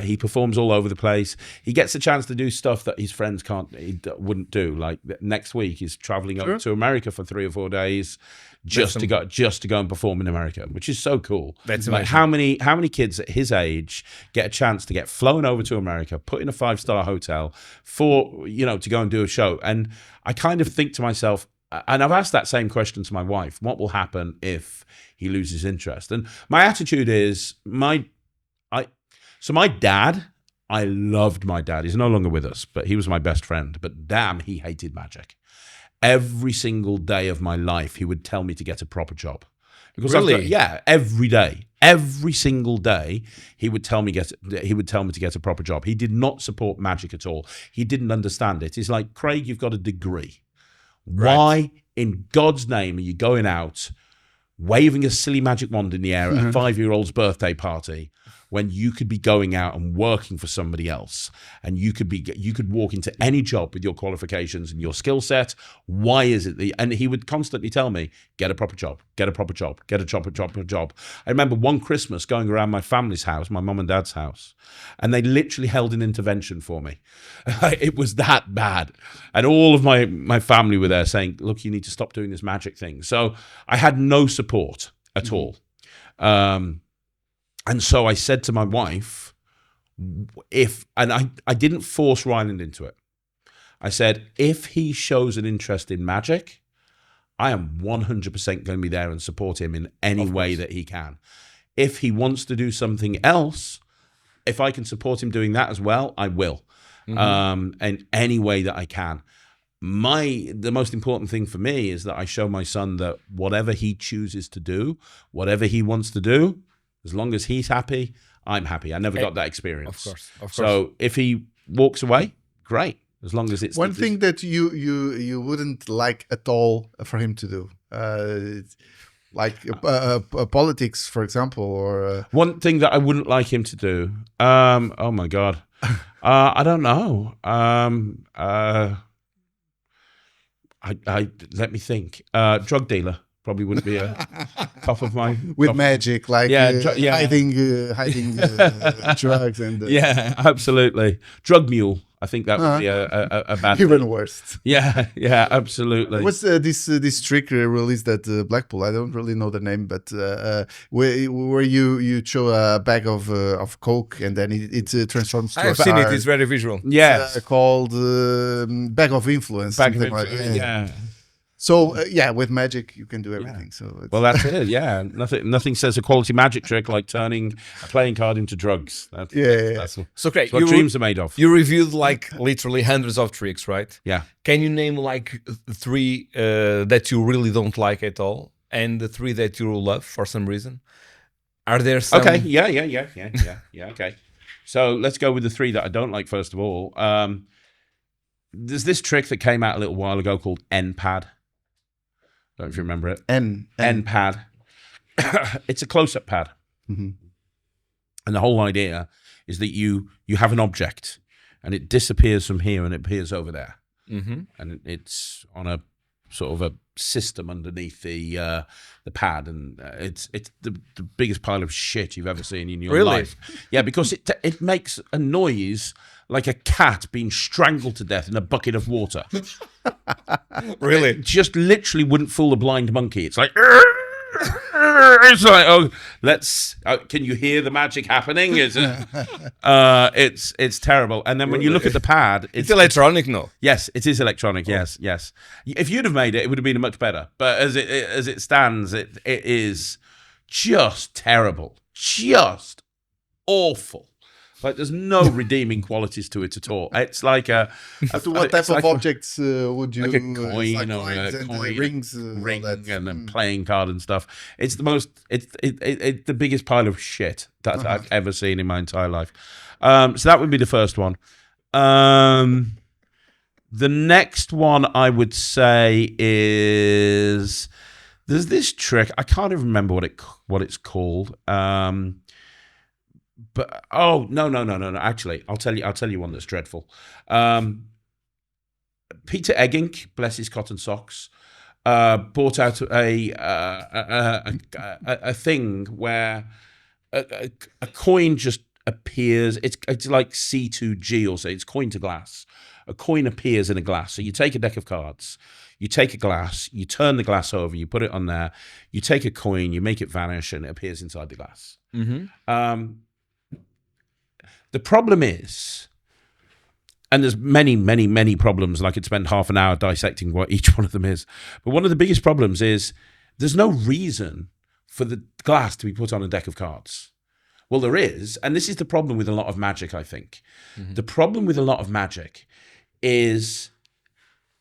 [SPEAKER 1] He performs all over the place. He gets a chance to do stuff that his friends wouldn't do. Like next week, he's traveling up to America for 3 or 4 days just to go and perform in America, which is so cool.
[SPEAKER 2] That's
[SPEAKER 1] like how many kids at his age get a chance to get flown over to America, put in a 5-star hotel to go and do a show. And I kind of think to myself, and I've asked that same question to my wife, what will happen if he loses interest? And my attitude is So my dad, I loved my dad. He's no longer with us, but he was my best friend. But damn, he hated magic. Every single day of my life, he would tell me to get a proper job. Because
[SPEAKER 2] really?
[SPEAKER 1] Every day. Every single day, he would tell me to get a proper job. He did not support magic at all. He didn't understand it. He's like, "Craig, you've got a degree. Why in God's name are you going out waving a silly magic wand in the air at a 5-year-old's birthday party when you could be going out and working for somebody else, and you could walk into any job with your qualifications and your skill set? Why is it and he would constantly tell me, get a proper job, get a proper job, get a proper job. I remember one Christmas going around my family's house, my mum and dad's house, and they literally held an intervention for me. It was that bad. And all of my family were there saying, "Look, you need to stop doing this magic thing." So I had no support at all. And so I said to my wife, I didn't force Ryland into it. I said, if he shows an interest in magic, I am 100% going to be there and support him in any way that he can. If he wants to do something else, if I can support him doing that as well, I will. In any way that I can. The most important thing for me is that I show my son that whatever he chooses to do, whatever he wants to do, as long as he's happy, I'm happy. I never got that experience.
[SPEAKER 2] Of course.
[SPEAKER 1] So if he walks away, great. As long as it's
[SPEAKER 3] one thing that you wouldn't like at all for him to do, like politics, for example, or
[SPEAKER 1] one thing that I wouldn't like him to do. Oh my God, I don't know. Let me think. Drug dealer. probably wouldn't be a top of my
[SPEAKER 3] with
[SPEAKER 1] top-
[SPEAKER 3] magic, like hiding drugs and
[SPEAKER 1] Yeah, absolutely. Drug mule. I think that would be a bad
[SPEAKER 3] even
[SPEAKER 1] thing.
[SPEAKER 3] worse.
[SPEAKER 1] Yeah, absolutely.
[SPEAKER 3] What's this trick released at Blackpool? I don't really know the name, but where you show a bag of coke and then it transforms to
[SPEAKER 2] I've
[SPEAKER 3] a
[SPEAKER 2] seen it.
[SPEAKER 3] card.
[SPEAKER 2] It's very visual.
[SPEAKER 1] Yes.
[SPEAKER 3] Called bag of influence.
[SPEAKER 1] Back of
[SPEAKER 3] something like
[SPEAKER 1] it, yeah.
[SPEAKER 3] So with magic you can do everything. So it's,
[SPEAKER 1] Well, that's it. Yeah, nothing says a quality magic trick like turning a playing card into drugs. That's,
[SPEAKER 3] Yeah.
[SPEAKER 1] that's
[SPEAKER 2] So great.
[SPEAKER 1] what dreams are made of.
[SPEAKER 2] You reviewed like literally hundreds of tricks, right?
[SPEAKER 1] Yeah.
[SPEAKER 2] Can you name like 3 that you really don't like at all, and the 3 that you love for some reason? Are there some?
[SPEAKER 1] Okay. Yeah. Okay. So let's go with the 3 that I don't like first of all. There's this trick that came out a little while ago called N-pad. I don't know if you remember it. N-pad. It's a close-up pad.
[SPEAKER 3] Mm-hmm.
[SPEAKER 1] And the whole idea is that you have an object and it disappears from here and it appears over there.
[SPEAKER 2] Mm-hmm.
[SPEAKER 1] And it's on a sort of a system underneath the pad, and it's the biggest pile of shit you've ever seen in your life. Yeah, because it makes a noise like a cat being strangled to death in a bucket of water.
[SPEAKER 2] Really?
[SPEAKER 1] It just literally wouldn't fool a blind monkey. It's like it's like, oh, let's. Can you hear the magic happening? It's terrible. And then when you look at the pad,
[SPEAKER 2] It's electronic, no?
[SPEAKER 1] yes, it is electronic. Yes. If you'd have made it, it would have been much better. But as it stands, it is just terrible, just awful. Like there's no redeeming qualities to it at all. It's like a.
[SPEAKER 3] So what type of objects would you
[SPEAKER 1] like a coin or
[SPEAKER 3] coins
[SPEAKER 1] a
[SPEAKER 3] and
[SPEAKER 1] coin,
[SPEAKER 3] rings,
[SPEAKER 1] ring
[SPEAKER 3] all that.
[SPEAKER 1] and a playing card and stuff. It's the most. It's the biggest pile of shit that I've ever seen in my entire life. So that would be the first one. The next one I would say is there's this trick. I can't even remember what it's called. But no. Actually, I'll tell you one that's dreadful. Peter Eggink, bless his cotton socks, brought out a thing where a coin just appears. It's like C2G or so. It's coin to glass. A coin appears in a glass. So you take a deck of cards, you take a glass, you turn the glass over, you put it on there, you take a coin, you make it vanish, and it appears inside the glass.
[SPEAKER 2] Mm-hmm.
[SPEAKER 1] The problem is, and there's many problems, and I could spend half an hour dissecting what each one of them is, but one of the biggest problems is there's no reason for the glass to be put on a deck of cards. Well, there is, and this is the problem with a lot of magic, I think. Mm-hmm. The problem with a lot of magic is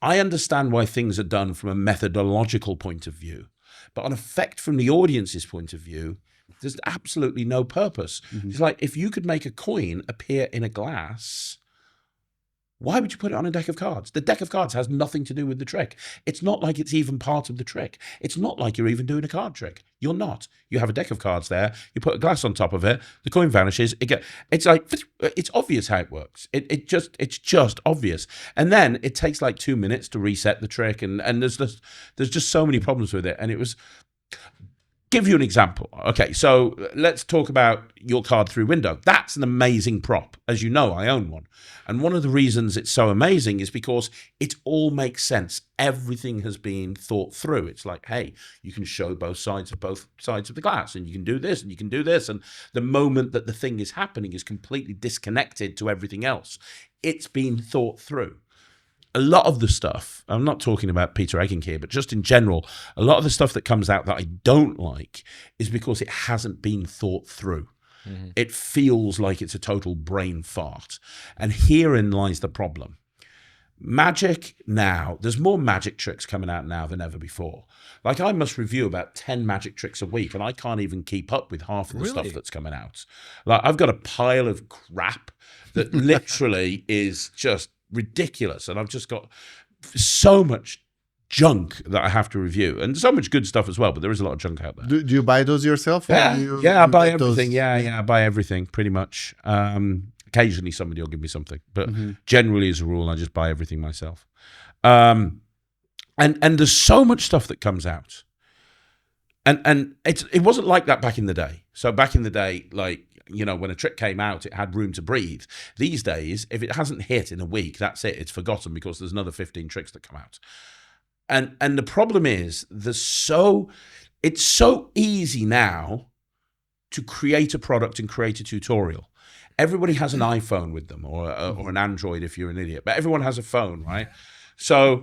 [SPEAKER 1] I understand why things are done from a methodological point of view, but on effect from the audience's point of view, there's absolutely no purpose. Mm-hmm. It's like if you could make a coin appear in a glass, why would you put it on a deck of cards? The deck of cards has nothing to do with the trick. It's not like it's even part of the trick. It's not like you're even doing a card trick. You're not. You have a deck of cards there. You put a glass on top of it. The coin vanishes. It's like it's obvious how it works. It's just obvious. And then it takes like 2 minutes to reset the trick. And there's just so many problems with it. And it was. Give you an example. Okay, so let's talk about your card through window. That's an amazing prop. As you know, I own one. And one of the reasons it's so amazing is because it all makes sense. Everything has been thought through. It's like, hey, you can show both sides of the glass, and you can do this, and you can do this. And the moment that the thing is happening is completely disconnected to everything else. It's been thought through. A lot of the stuff, I'm not talking about Peter Eggink here, but just in general, a lot of the stuff that comes out that I don't like is because it hasn't been thought through. Mm-hmm. It feels like it's a total brain fart. And herein lies the problem. Magic now, there's more magic tricks coming out now than ever before. Like I must review about 10 magic tricks a week, and I can't even keep up with half of the stuff that's coming out. Like I've got a pile of crap that literally is just ridiculous, and I've just got so much junk that I have to review, and so much good stuff as well, but there is a lot of junk out there.
[SPEAKER 3] Do you buy those yourself?
[SPEAKER 1] Yeah, I buy everything. I buy everything pretty much. Occasionally somebody will give me something, but generally as a rule I just buy everything myself. And there's so much stuff that comes out And it wasn't like that back in the day. So back in the day, like, you know, when a trick came out, it had room to breathe. These days, if it hasn't hit in a week, that's it. It's forgotten because there's another 15 tricks that come out. And the problem is, it's so easy now to create a product and create a tutorial. Everybody has an iPhone with them, or an Android if you're an idiot. But everyone has a phone, right? So,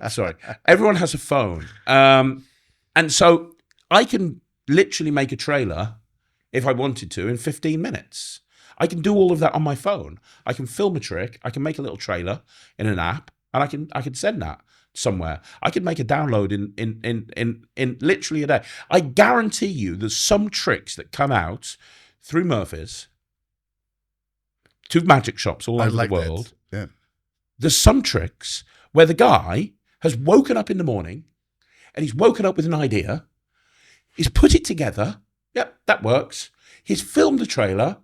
[SPEAKER 1] sorry, everyone has a phone. And so I can literally make a trailer if I wanted to in 15 minutes. I can do all of that on my phone. I can film a trick. I can make a little trailer in an app, and I can send that somewhere. I can make a download in literally a day. I guarantee you there's some tricks that come out through Murphy's to magic shops all over the world.
[SPEAKER 3] That. Yeah.
[SPEAKER 1] There's some tricks where the guy has woken up in the morning and he's woken up with an idea. He's put it together. Yep, that works. He's filmed the trailer,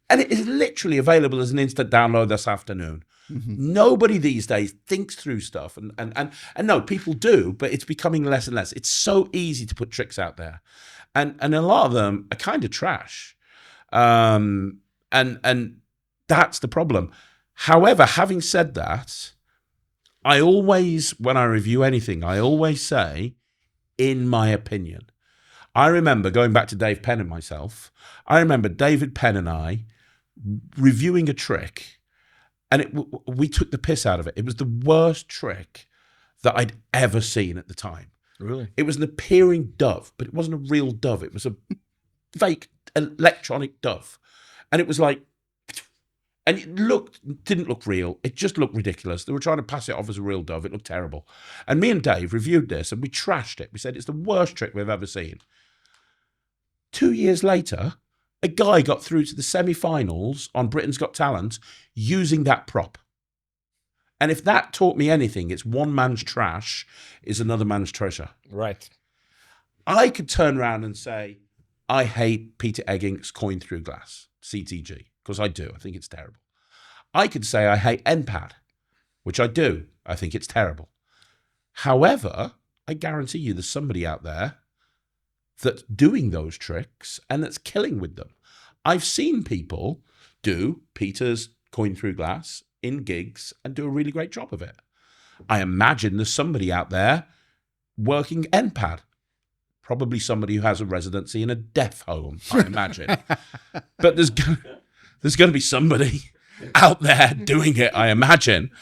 [SPEAKER 1] and it is literally available as an instant download this afternoon. Mm-hmm. Nobody these days thinks through stuff, and no, people do, but it's becoming less and less. It's so easy to put tricks out there, and a lot of them are kind of trash, and that's the problem. However, having said that, I always, when I review anything, I always say, in my opinion. I remember going back to Dave Penn and myself. I remember David Penn and I reviewing a trick, and we took the piss out of it. It was the worst trick that I'd ever seen at the time.
[SPEAKER 2] Really?
[SPEAKER 1] It was an appearing dove, but it wasn't a real dove. It was a fake electronic dove. And it was like, and it didn't look real. It just looked ridiculous. They were trying to pass it off as a real dove. It looked terrible. And me and Dave reviewed this, and we trashed it. We said, it's the worst trick we've ever seen. 2 years later, a guy got through to the semi-finals on Britain's Got Talent using that prop. And if that taught me anything, it's one man's trash is another man's treasure.
[SPEAKER 2] Right.
[SPEAKER 1] I could turn around and say, I hate Peter Eggink's Coin Through Glass, CTG, because I do. I think it's terrible. I could say I hate NPAD, which I do. I think it's terrible. However, I guarantee you there's somebody out there that's doing those tricks and that's killing with them. I've seen people do Peter's Coin Through Glass in gigs and do a really great job of it. I imagine there's somebody out there working NPAD. Probably somebody who has a residency in a deaf home, I imagine. But there's going to be somebody out there doing it, I imagine.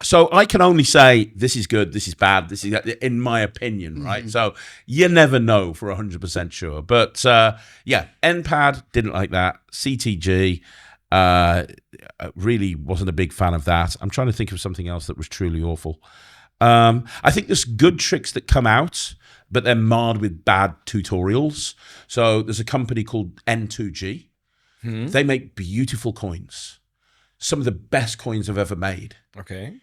[SPEAKER 1] So I can only say this is good, this is bad, this is in my opinion, right? Mm-hmm. So you never know for 100% sure. But yeah, NPAD, didn't like that. CTG, really wasn't a big fan of that. I'm trying to think of something else that was truly awful. I think there's good tricks that come out, but they're marred with bad tutorials. So there's a company called N2G. Mm-hmm. They make beautiful coins. Some of the best coins I've ever made.
[SPEAKER 2] Okay.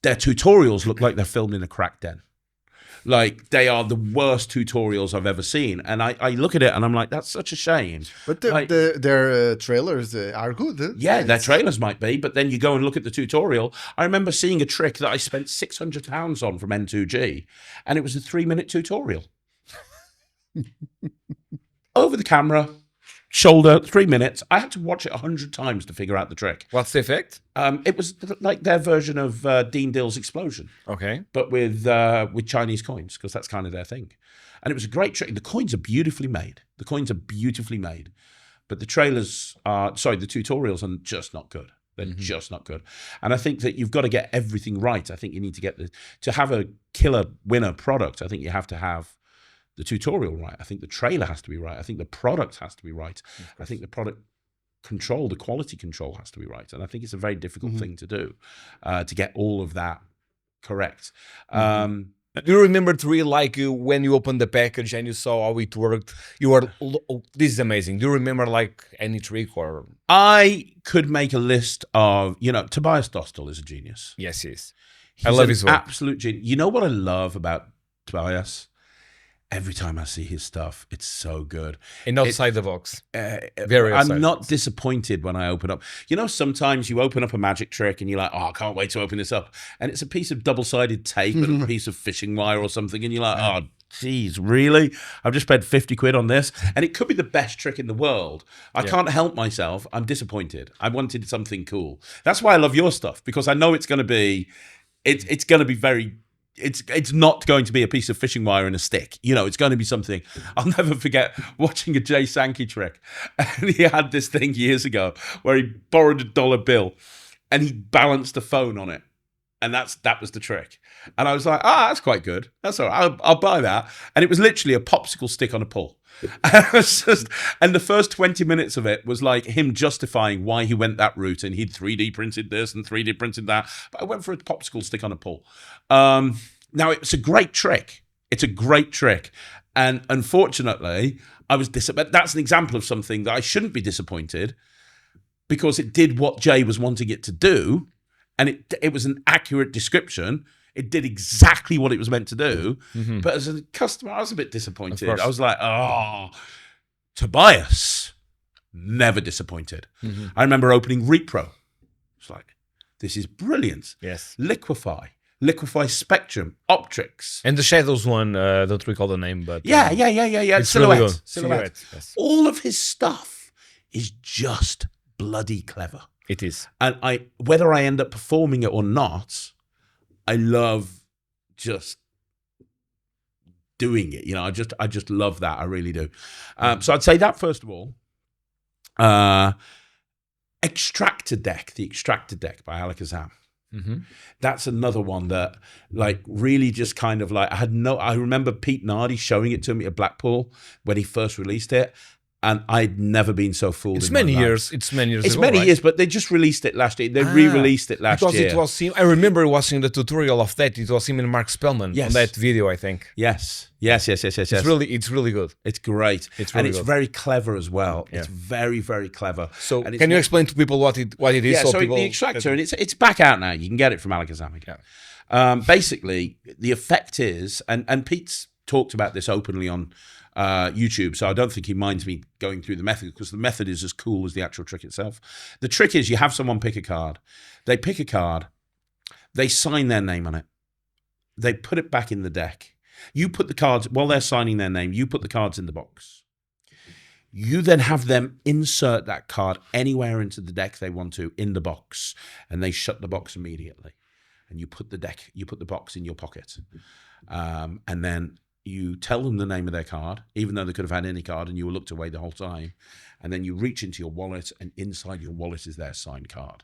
[SPEAKER 1] Their tutorials look like they're filmed in a crack den. Like, they are the worst tutorials I've ever seen. And I look at it and I'm like, that's such a shame.
[SPEAKER 3] But their trailers are good. Huh?
[SPEAKER 1] Yeah, their trailers might be, but then you go and look at the tutorial. I remember seeing a trick that I spent £600 on from N2G, and it was a 3-minute tutorial. Over the camera, shoulder, 3 minutes. I had to watch it 100 times to figure out the trick.
[SPEAKER 2] What's the effect?
[SPEAKER 1] It was like their version of Dean Dill's Explosion.
[SPEAKER 2] Okay.
[SPEAKER 1] But with Chinese coins, because that's kind of their thing. And it was a great trick. The coins are beautifully made. But the trailers are, the tutorials are just not good. They're just not good. And I think that you've got to get everything right. I think you need to to have a killer winner product, I think you have to have the tutorial right. I think the trailer has to be right. I think the product has to be right. I think the product control, the quality control has to be right. And I think it's a very difficult thing to do, to get all of that correct.
[SPEAKER 2] Do you remember to really like when you opened the package and you saw how it worked? You were, oh, this is amazing. Do you remember like any trick or?
[SPEAKER 1] I could make a list of, Tobias Dostal is a genius.
[SPEAKER 2] Yes, he is.
[SPEAKER 1] I love his work. Absolute genius. You know what I love about Tobias? every time I see his stuff, it's so good.
[SPEAKER 2] And outside the box.
[SPEAKER 1] I'm
[SPEAKER 2] outside
[SPEAKER 1] not
[SPEAKER 2] the box.
[SPEAKER 1] disappointed when I open up. You know, sometimes you open up a magic trick and you're like, oh, I can't wait to open this up. And it's a piece of double-sided tape and a piece of fishing wire or something. And you're like, oh, geez, really? I've just spent 50 quid on this. And it could be the best trick in the world. I can't help myself. I'm disappointed. I wanted something cool. That's why I love your stuff, because I know it's going to be, it's going to be very... It's not going to be a piece of fishing wire and a stick. You know, it's going to be something. I'll never forget watching a Jay Sankey trick. And he had this thing years ago where he borrowed a dollar bill and he balanced a phone on it. And that was the trick. And I was like, that's quite good. That's all right. I'll buy that. And it was literally a popsicle stick on a pull. And the first 20 minutes of it was like him justifying why he went that route, and he'd 3D printed this and 3D printed that. But I went for a popsicle stick on a pull. Now, it's a great trick. It's a great trick. And unfortunately, I was disappointed. That's an example of something that I shouldn't be disappointed, because it did what Jay was wanting it to do. And it was an accurate description. It did exactly what it was meant to do. Mm-hmm. But as a customer, I was a bit disappointed. I was like, Tobias, never disappointed. Mm-hmm. I remember opening Repro. It's like, this is brilliant.
[SPEAKER 2] Yes.
[SPEAKER 1] Liquify Spectrum, Optrix.
[SPEAKER 2] And the Shadows one, don't recall the name, but...
[SPEAKER 1] Yeah.
[SPEAKER 2] It's
[SPEAKER 1] Silhouette.
[SPEAKER 2] Really good.
[SPEAKER 1] Silhouette.
[SPEAKER 2] Yes.
[SPEAKER 1] All of his stuff is just bloody clever.
[SPEAKER 2] It is.
[SPEAKER 1] And whether I end up performing it or not, I love just doing it. You know, I just love that. I really do. So I'd say that first of all. Extractor Deck, the Extractor Deck by Alakazam. Mm-hmm. That's another one that, like, really just kind of like, I remember Pete Nardi showing it to me at Blackpool when he first released it. And I'd never been so fooled.
[SPEAKER 2] It's many years. It's many years.
[SPEAKER 1] It's
[SPEAKER 2] ago,
[SPEAKER 1] many
[SPEAKER 2] right?
[SPEAKER 1] years, but they just released it last year. They re-released it last year.
[SPEAKER 2] Because it was him. I remember watching the tutorial of that. It was him and Mark Spellman on that video, I think.
[SPEAKER 1] Yes.
[SPEAKER 2] It's really good.
[SPEAKER 1] It's great. It's very clever as well. Yeah. It's very, very clever.
[SPEAKER 2] So can you explain to people what it is?
[SPEAKER 1] Yeah, so the Extractor, and it's back out now. You can get it from Alakazam again. Yeah. Basically, the effect is, and Pete's talked about this openly on YouTube, so I don't think he minds me going through the method, because the method is as cool as the actual trick itself. The trick is you have someone pick a card. They pick a card. They sign their name on it. They put it back in the deck. You put the cards, while they're signing their name, you put the cards in the box. You then have them insert that card anywhere into the deck they want to in the box, and they shut the box immediately. And you put the box in your pocket. And then you tell them the name of their card, even though they could have had any card and you were looked away the whole time. And then you reach into your wallet, and inside your wallet is their signed card.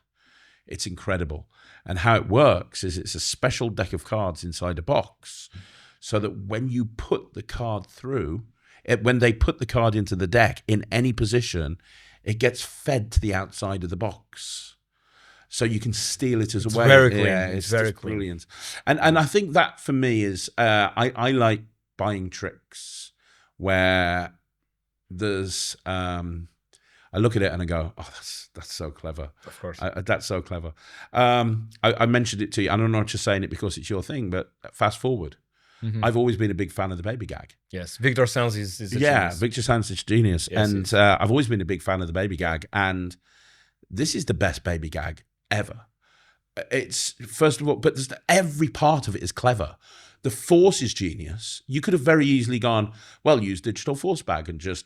[SPEAKER 1] It's incredible. And how it works is it's a special deck of cards inside a box, so that when you put the card through, when they put the card into the deck in any position, it gets fed to the outside of the box. So you can steal it as a way.
[SPEAKER 2] Very clean.
[SPEAKER 1] Yeah, it's very clean. Brilliant. And I think that for me is, I like buying tricks where there's I look at it and I go, oh, that's so clever.
[SPEAKER 2] Of course.
[SPEAKER 1] That's so clever. I mentioned it to you. I don't know, just saying it because it's your thing, but fast forward. Mm-hmm. I've always been a big fan of the baby gag.
[SPEAKER 2] Yes, Victor Sands is a genius.
[SPEAKER 1] Victor Sands is a genius. Yes, and I've always been a big fan of the baby gag, and this is the best baby gag ever. It's, first of all, but every part of it is clever. The force is genius. You could have very easily gone, well, use digital force bag and just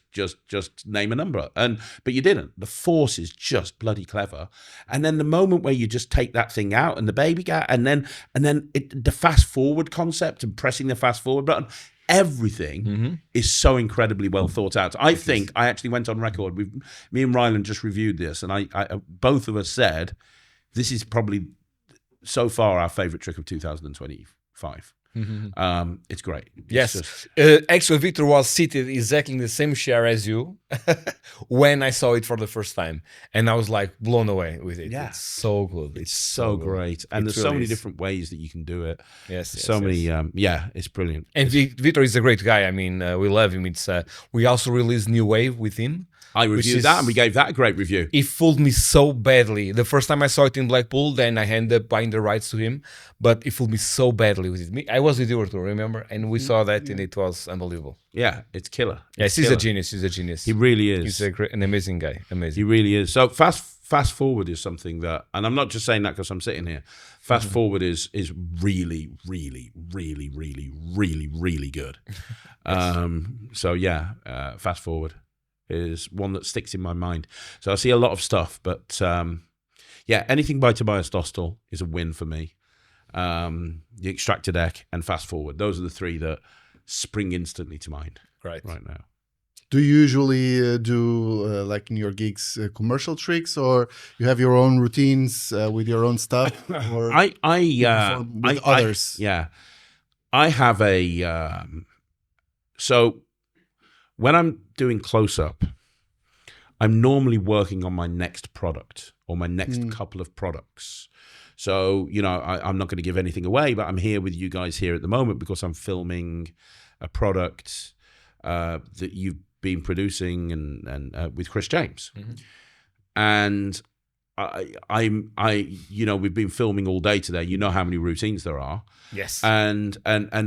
[SPEAKER 1] name a number, but you didn't. The force is just bloody clever. And then the moment where you just take that thing out and the baby gag, and then the fast forward concept and pressing the fast forward button, everything is so incredibly well thought out. I think I actually went on record. Me and Ryland just reviewed this, and I both of us said this is probably so far our favorite trick of 2025. Mm-hmm. It's great.
[SPEAKER 2] Yes. Actually, Victor was seated exactly in the same chair as you when I saw it for the first time. And I was like blown away with it.
[SPEAKER 1] Yeah.
[SPEAKER 2] It's so good.
[SPEAKER 1] It's so great. And there's so many different ways that you can do it.
[SPEAKER 2] Yes.
[SPEAKER 1] So many, it's brilliant.
[SPEAKER 2] And Victor is a great guy. I mean, we love him. We also released New Wave with him.
[SPEAKER 1] I
[SPEAKER 2] which
[SPEAKER 1] reviewed
[SPEAKER 2] is-
[SPEAKER 1] that, and we gave that a great review.
[SPEAKER 2] He fooled me so badly. The first time I saw it in Blackpool, then I ended up buying the rights to him. But he fooled me so badly with it. I was with you too, remember? And we saw that, and it was unbelievable.
[SPEAKER 1] Yeah, it's killer.
[SPEAKER 2] Yes,
[SPEAKER 1] It's
[SPEAKER 2] he's a
[SPEAKER 1] killer.
[SPEAKER 2] genius. He's a genius.
[SPEAKER 1] He really is.
[SPEAKER 2] He's an amazing guy. Amazing.
[SPEAKER 1] He really is. So fast forward is something that, and I'm not just saying that because I'm sitting here. Fast forward is really, really, really, really, really, really good. So yeah, fast forward is one that sticks in my mind. So I see a lot of stuff, but yeah, anything by Tobias Dostal is a win for me. The Extractor Deck and Fast Forward, those are the three that spring instantly to mind
[SPEAKER 2] Right.
[SPEAKER 1] right now.
[SPEAKER 3] Do you usually do like in your gigs commercial tricks, or you have your own routines with your own stuff? Or
[SPEAKER 1] I
[SPEAKER 3] perform with others?
[SPEAKER 1] Yeah, I have a so when I'm doing close up, I'm normally working on my next product or my next couple of products. So, you know, I'm not going to give anything away, but I'm here with you guys here at the moment because I'm filming a product that you've been producing and with Chris James. And I you know, we've been filming all day today. You know how many routines there are.
[SPEAKER 2] Yes.
[SPEAKER 1] And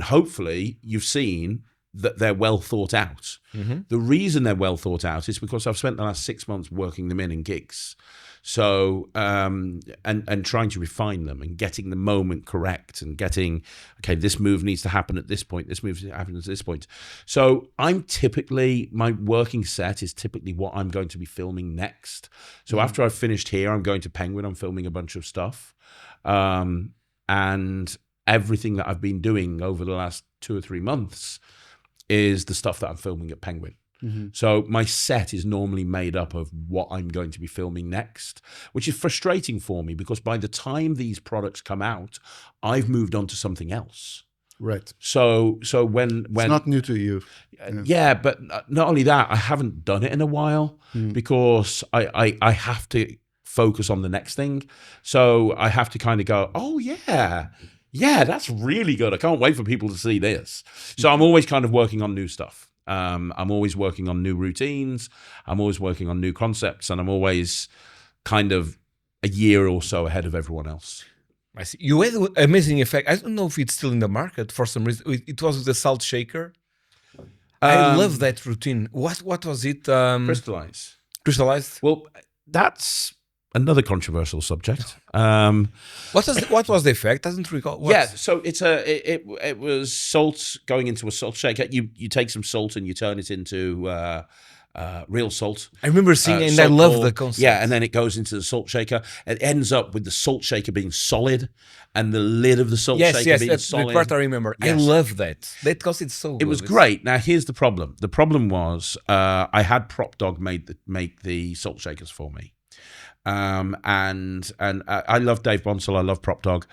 [SPEAKER 1] hopefully you've seen that they're well thought out. The reason they're well thought out is because I've spent the last 6 months working them in gigs. So, and trying to refine them and getting the moment correct and getting, okay, this move needs to happen at this point. This move happens at this point. So I'm typically, my working set is typically what I'm going to be filming next. So after I've finished here, I'm going to Penguin. I'm filming a bunch of stuff. And everything that I've been doing over the last 2 or 3 months is the stuff that I'm filming at Penguin. So my set is normally made up of what I'm going to be filming next, which is frustrating for me because by the time these products come out, I've moved on to something else.
[SPEAKER 3] Right.
[SPEAKER 1] So when
[SPEAKER 3] It's not new to you.
[SPEAKER 1] yeah, but not only that, I haven't done it in a while because I have to focus on the next thing. So I have to kind of go, oh yeah, that's really good. I can't wait for people to see this. So I'm always kind of working on new stuff. I'm always working on new routines. I'm always working on new concepts, and I'm always kind of a year or so ahead of everyone else.
[SPEAKER 2] I see. You had an amazing effect. I don't know if it's still in the market for some reason. It was with the salt shaker. I love that routine. What was it?
[SPEAKER 1] Crystallize.
[SPEAKER 2] Crystallized.
[SPEAKER 1] Well, that's another controversial subject.
[SPEAKER 2] What was the effect? Doesn't recall.
[SPEAKER 1] Yeah, so it was salt going into a salt shaker. You take some salt and you turn it into real salt.
[SPEAKER 2] I remember seeing it and I
[SPEAKER 1] salt
[SPEAKER 2] love
[SPEAKER 1] ball.
[SPEAKER 2] the concept.
[SPEAKER 1] Yeah, and then it goes into the salt shaker. It ends up with the salt shaker being solid and the lid of the salt shaker being
[SPEAKER 2] that's
[SPEAKER 1] solid.
[SPEAKER 2] the part I remember. I
[SPEAKER 1] Yes.
[SPEAKER 2] love that. That because it's so good.
[SPEAKER 1] It was great. Now here's the problem. The problem was I had Prop Dog make the salt shakers for me. And I love Dave Bonsall, I love Prop Dog,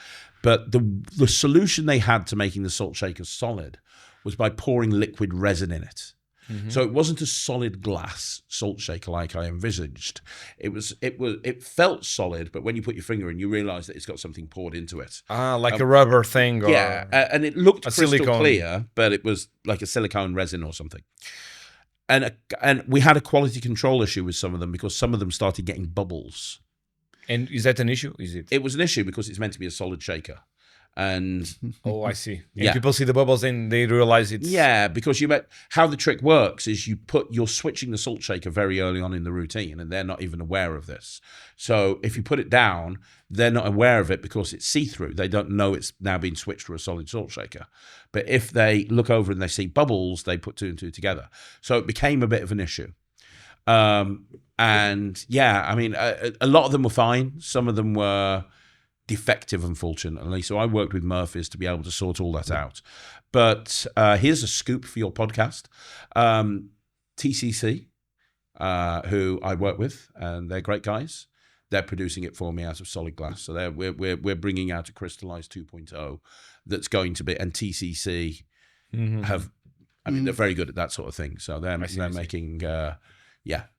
[SPEAKER 1] but the solution they had to making the salt shakers solid was by pouring liquid resin in it. So it wasn't a solid glass salt shaker like I envisaged. It felt solid, but when you put your finger in, you realize that it's got something poured into it.
[SPEAKER 2] Like a rubber thing. Or
[SPEAKER 1] Yeah, and it looked
[SPEAKER 2] a
[SPEAKER 1] crystal
[SPEAKER 2] silicone.
[SPEAKER 1] clear, but it was like a silicone resin or something. And we had a quality control issue with some of them because some of them started getting bubbles.
[SPEAKER 2] And is that an issue? Is it?
[SPEAKER 1] It was an issue because it's meant to be a solid shaker. And
[SPEAKER 2] Oh, I see. And
[SPEAKER 1] Yeah.
[SPEAKER 2] people see the bubbles and they realize it's...
[SPEAKER 1] yeah, because how the trick works is you're switching the salt shaker very early on in the routine and they're not even aware of this. So if you put it down, they're not aware of it because it's see-through. They don't know it's now been switched to a solid salt shaker. But if they look over and they see bubbles, they put 2 and 2 together. So it became a bit of an issue. And yeah, I mean, a lot of them were fine. Some of them were defective, unfortunately. So I worked with Murphy's to be able to sort all that out. But here's a scoop for your podcast. TCC, who I work with, and they're great guys. They're producing it for me out of solid glass. So we're bringing out a crystallized 2.0 that's going to be, and TCC have, I mean, they're very good at that sort of thing. So they're making,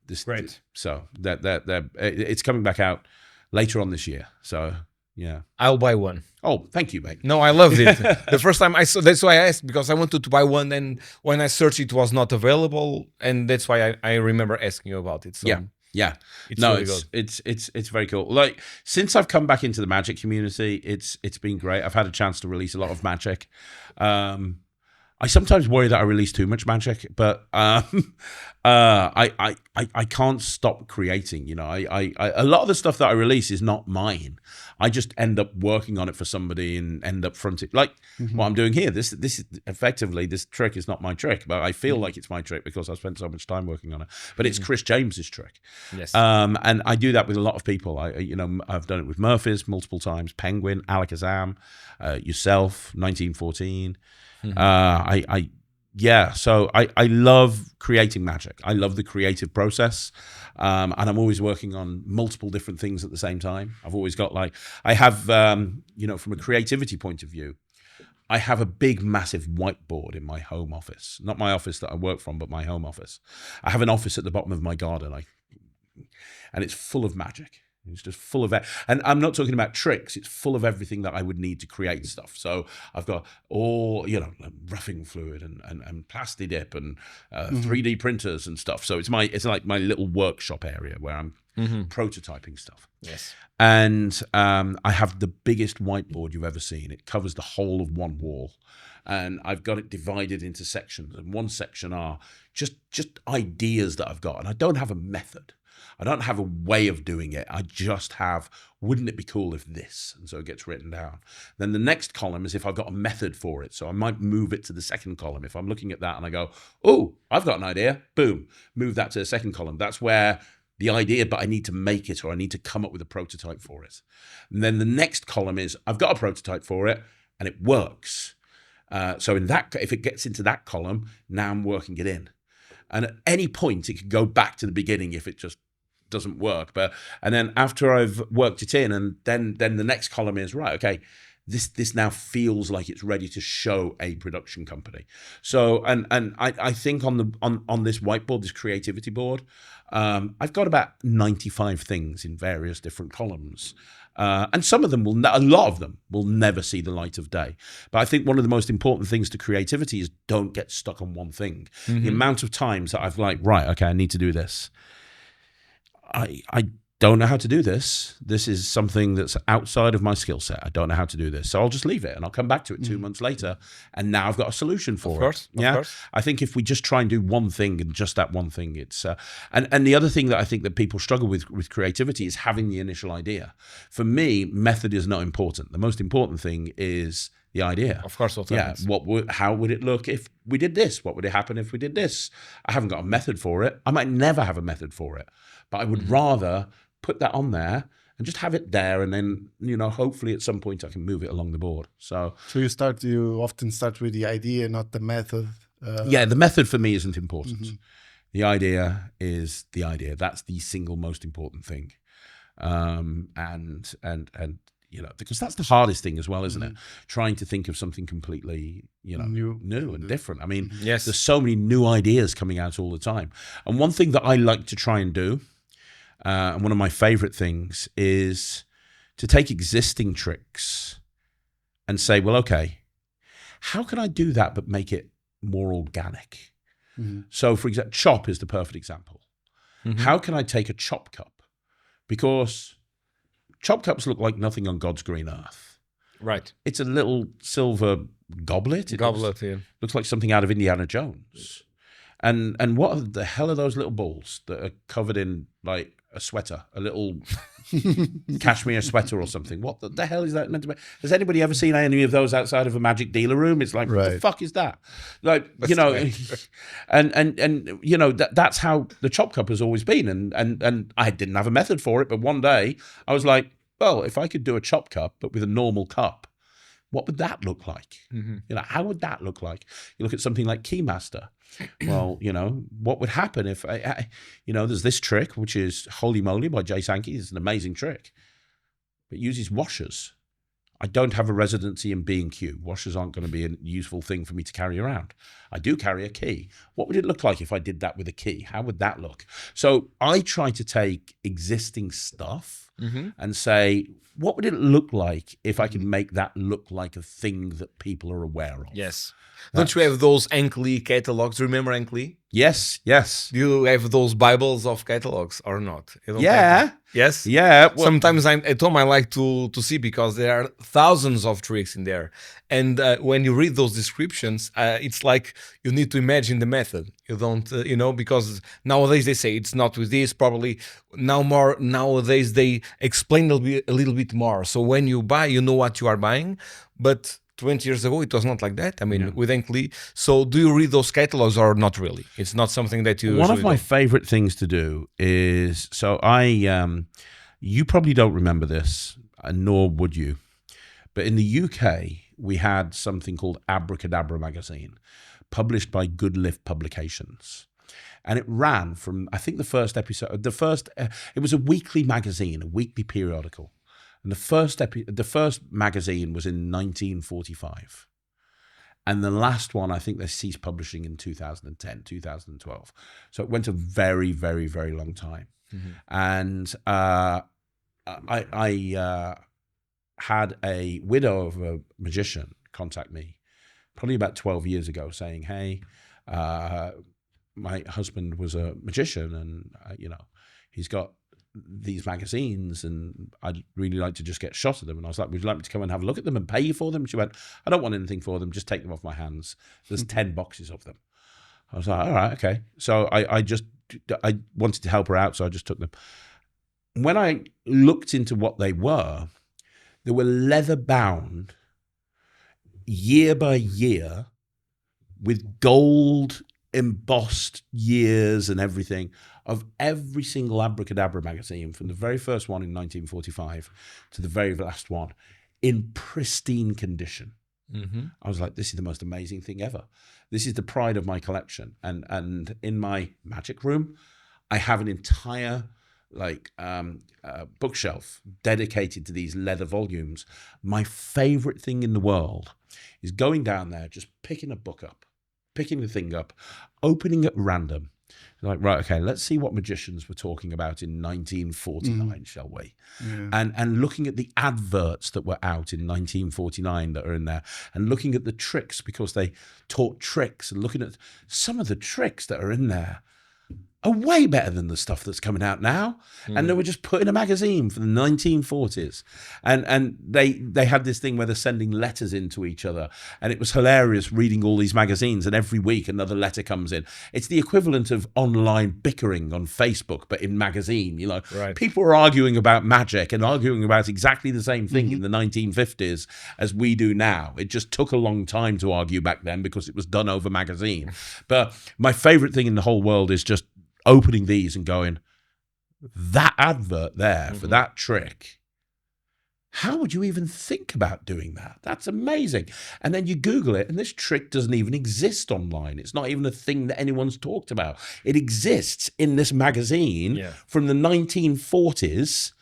[SPEAKER 1] this
[SPEAKER 2] Great.
[SPEAKER 1] So that it's coming back out later on this year. So Yeah.
[SPEAKER 2] I'll buy one.
[SPEAKER 1] Oh, thank you, mate.
[SPEAKER 2] No, I loved it. The first time I saw, that's why I asked, because I wanted to buy one, and when I searched, it was not available, and that's why I remember asking you about it. So
[SPEAKER 1] Yeah. Yeah.
[SPEAKER 2] it's
[SPEAKER 1] No,
[SPEAKER 2] really good.
[SPEAKER 1] it's very cool. Like, since I've come back into the Magic community, it's been great. I've had a chance to release a lot of Magic. I sometimes worry that I release too much Magic, but I can't stop creating. You know, I a lot of the stuff that I release is not mine. I just end up working on it for somebody and end up fronting. Like what I'm doing here. This is effectively, this trick is not my trick, but I feel like it's my trick because I spent so much time working on it. But it's Chris James's trick.
[SPEAKER 2] Yes.
[SPEAKER 1] And I do that with a lot of people. I've done it with Murphy's multiple times, Penguin, Alakazam, yourself, 1914. So I love creating Magic. I love the creative process. And I'm always working on multiple different things at the same time. I've always got I have, from a creativity point of view, I have a big, massive whiteboard in my home office. Not my office that I work from, but my home office. I have an office at the bottom of my garden, and it's full of Magic. It's just full of it. And I'm not talking about tricks. It's full of everything that I would need to create stuff. So I've got all, roughing fluid and plasti dip and 3D printers and stuff. So it's like my little workshop area where I'm prototyping stuff.
[SPEAKER 2] Yes.
[SPEAKER 1] And I have the biggest whiteboard you've ever seen. It covers the whole of one wall. And I've got it divided into sections. And one section are just ideas that I've got. And I don't have a method. I don't have a way of doing it. I just have, wouldn't it be cool if this? And so it gets written down. Then the next column is if I've got a method for it. So I might move it to the second column. If I'm looking at that and I go, oh, I've got an idea, boom, move that to the second column. That's where the idea, but I need to make it, or I need to come up with a prototype for it. And then the next column is I've got a prototype for it and it works. So if it gets into that column, now I'm working it in. And at any point, it could go back to the beginning if it just doesn't work. And then after I've worked it in, and then the next column is, right, okay, this now feels like it's ready to show a production company. So and I think on this whiteboard, this creativity board, I've got about 95 things in various different columns. And some of them a lot of them will never see the light of day. But I think one of the most important things to creativity is don't get stuck on one thing. The amount of times that I've right, okay, I need to do this. I don't know how to do this. This is something that's outside of my skill set. I don't know how to do this. So I'll just leave it and I'll come back to it 2 months later. And now I've got a solution for it.
[SPEAKER 2] Of course.
[SPEAKER 1] I think if we just try and do one thing and just that one thing, it's and the other thing that I think that people struggle with creativity is having the initial idea. For me, method is not important. The most important thing is the idea.
[SPEAKER 2] Of course.
[SPEAKER 1] How would it look if we did this? What would it happen if we did this? I haven't got a method for it. I might never have a method for it, but I would rather put that on there and just have it there, and then hopefully at some point I can move it along the board. So
[SPEAKER 3] you often start with the idea, not the method.
[SPEAKER 1] The method for me isn't important. The idea is the idea. That's the single most important thing. Because that's the hardest thing as well, isn't it? Trying to think of something completely, new and different. I mean,
[SPEAKER 2] yes,
[SPEAKER 1] there's so many new ideas coming out all the time. And one thing that I like to try and do, and one of my favorite things, is to take existing tricks and say, well, okay, how can I do that but make it more organic? So, for example, chop is the perfect example. How can I take a chop cup? Because chop cups look like nothing on God's green earth.
[SPEAKER 2] Right.
[SPEAKER 1] It's a little silver goblet. It looks like something out of Indiana Jones. And what the hell are those little balls that are covered in like a sweater, a little cashmere sweater or something? What the hell is that meant to be? Has anybody ever seen any of those outside of a magic dealer room? It's like, what the fuck is that? Like, that's how the chop cup has always been. And I didn't have a method for it, but one day I was like, well, if I could do a chop cup, but with a normal cup, what would that look like? How would that look like? You look at something like Keymaster. Well, what would happen if there's this trick, which is Holy Moly by Jay Sankey. It's an amazing trick, but uses washers. I don't have a residency in B&Q. Washers aren't going to be a useful thing for me to carry around. I do carry a key. What would it look like if I did that with a key? How would that look? So I try to take existing stuff and say, what would it look like if I could make that look like a thing that people are aware of?
[SPEAKER 2] Yes. Don't you have those Ankli catalogs? Remember Ankli?
[SPEAKER 1] Yes, yes.
[SPEAKER 2] Do you have those Bibles of catalogs or not? You don't
[SPEAKER 1] Yeah.
[SPEAKER 2] have them? Yes?
[SPEAKER 1] Yeah. Well,
[SPEAKER 2] Sometimes at home I like to see, because there are thousands of tricks in there. And when you read those descriptions, it's like you need to imagine the method. You don't, because nowadays they say it's not with this, probably nowadays they explain a little bit more. So when you buy, you know what you are buying. But 20 years ago, it was not like that. I mean, with Ankli. So do you read those catalogs or not really? It's not something that you
[SPEAKER 1] one of
[SPEAKER 2] usually
[SPEAKER 1] my
[SPEAKER 2] do.
[SPEAKER 1] favorite things to do is, you probably don't remember this, nor would you, but in the UK, we had something called Abracadabra magazine, published by Good Lift Publications. And it ran from, I think, it was a weekly magazine, a weekly periodical. And the first magazine was in 1945. And the last one, I think they ceased publishing in 2010, 2012. So it went a very, very, very long time. And I had a widow of a magician contact me probably about 12 years ago saying, hey, my husband was a magician and, he's got these magazines and I'd really like to just get a shot at them. And I was like, would you like me to come and have a look at them and pay you for them? She went, I don't want anything for them. Just take them off my hands. There's 10 boxes of them. I was like, all right, okay. So I wanted to help her out. So I just took them. When I looked into what they were leather bound year by year with gold embossed years and everything of every single Abracadabra magazine, from the very first one in 1945 to the very last one, in pristine condition. I was like, this is the most amazing thing ever. This is the pride of my collection. And in my magic room, I have an entire bookshelf dedicated to these leather volumes. My favorite thing in the world is going down there, just picking the thing up, opening at random. Like, right, okay, let's see what magicians were talking about in 1949, shall we? Yeah. And looking at the adverts that were out in 1949 that are in there, and looking at the tricks, because they taught tricks, and looking at some of the tricks that are in there are way better than the stuff that's coming out now. And they were just put in a magazine for the 1940s. And they had this thing where they're sending letters into each other. And it was hilarious reading all these magazines, and every week another letter comes in. It's the equivalent of online bickering on Facebook, but in magazine.
[SPEAKER 2] Right.
[SPEAKER 1] People are arguing about magic and arguing about exactly the same thing in the 1950s as we do now. It just took a long time to argue back then because it was done over magazine. But my favorite thing in the whole world is just opening these and going, that advert there for that trick, how would you even think about doing that? That's amazing. And then you Google it, and this trick doesn't even exist online. It's not even a thing that anyone's talked about. It exists in this magazine from the 1940s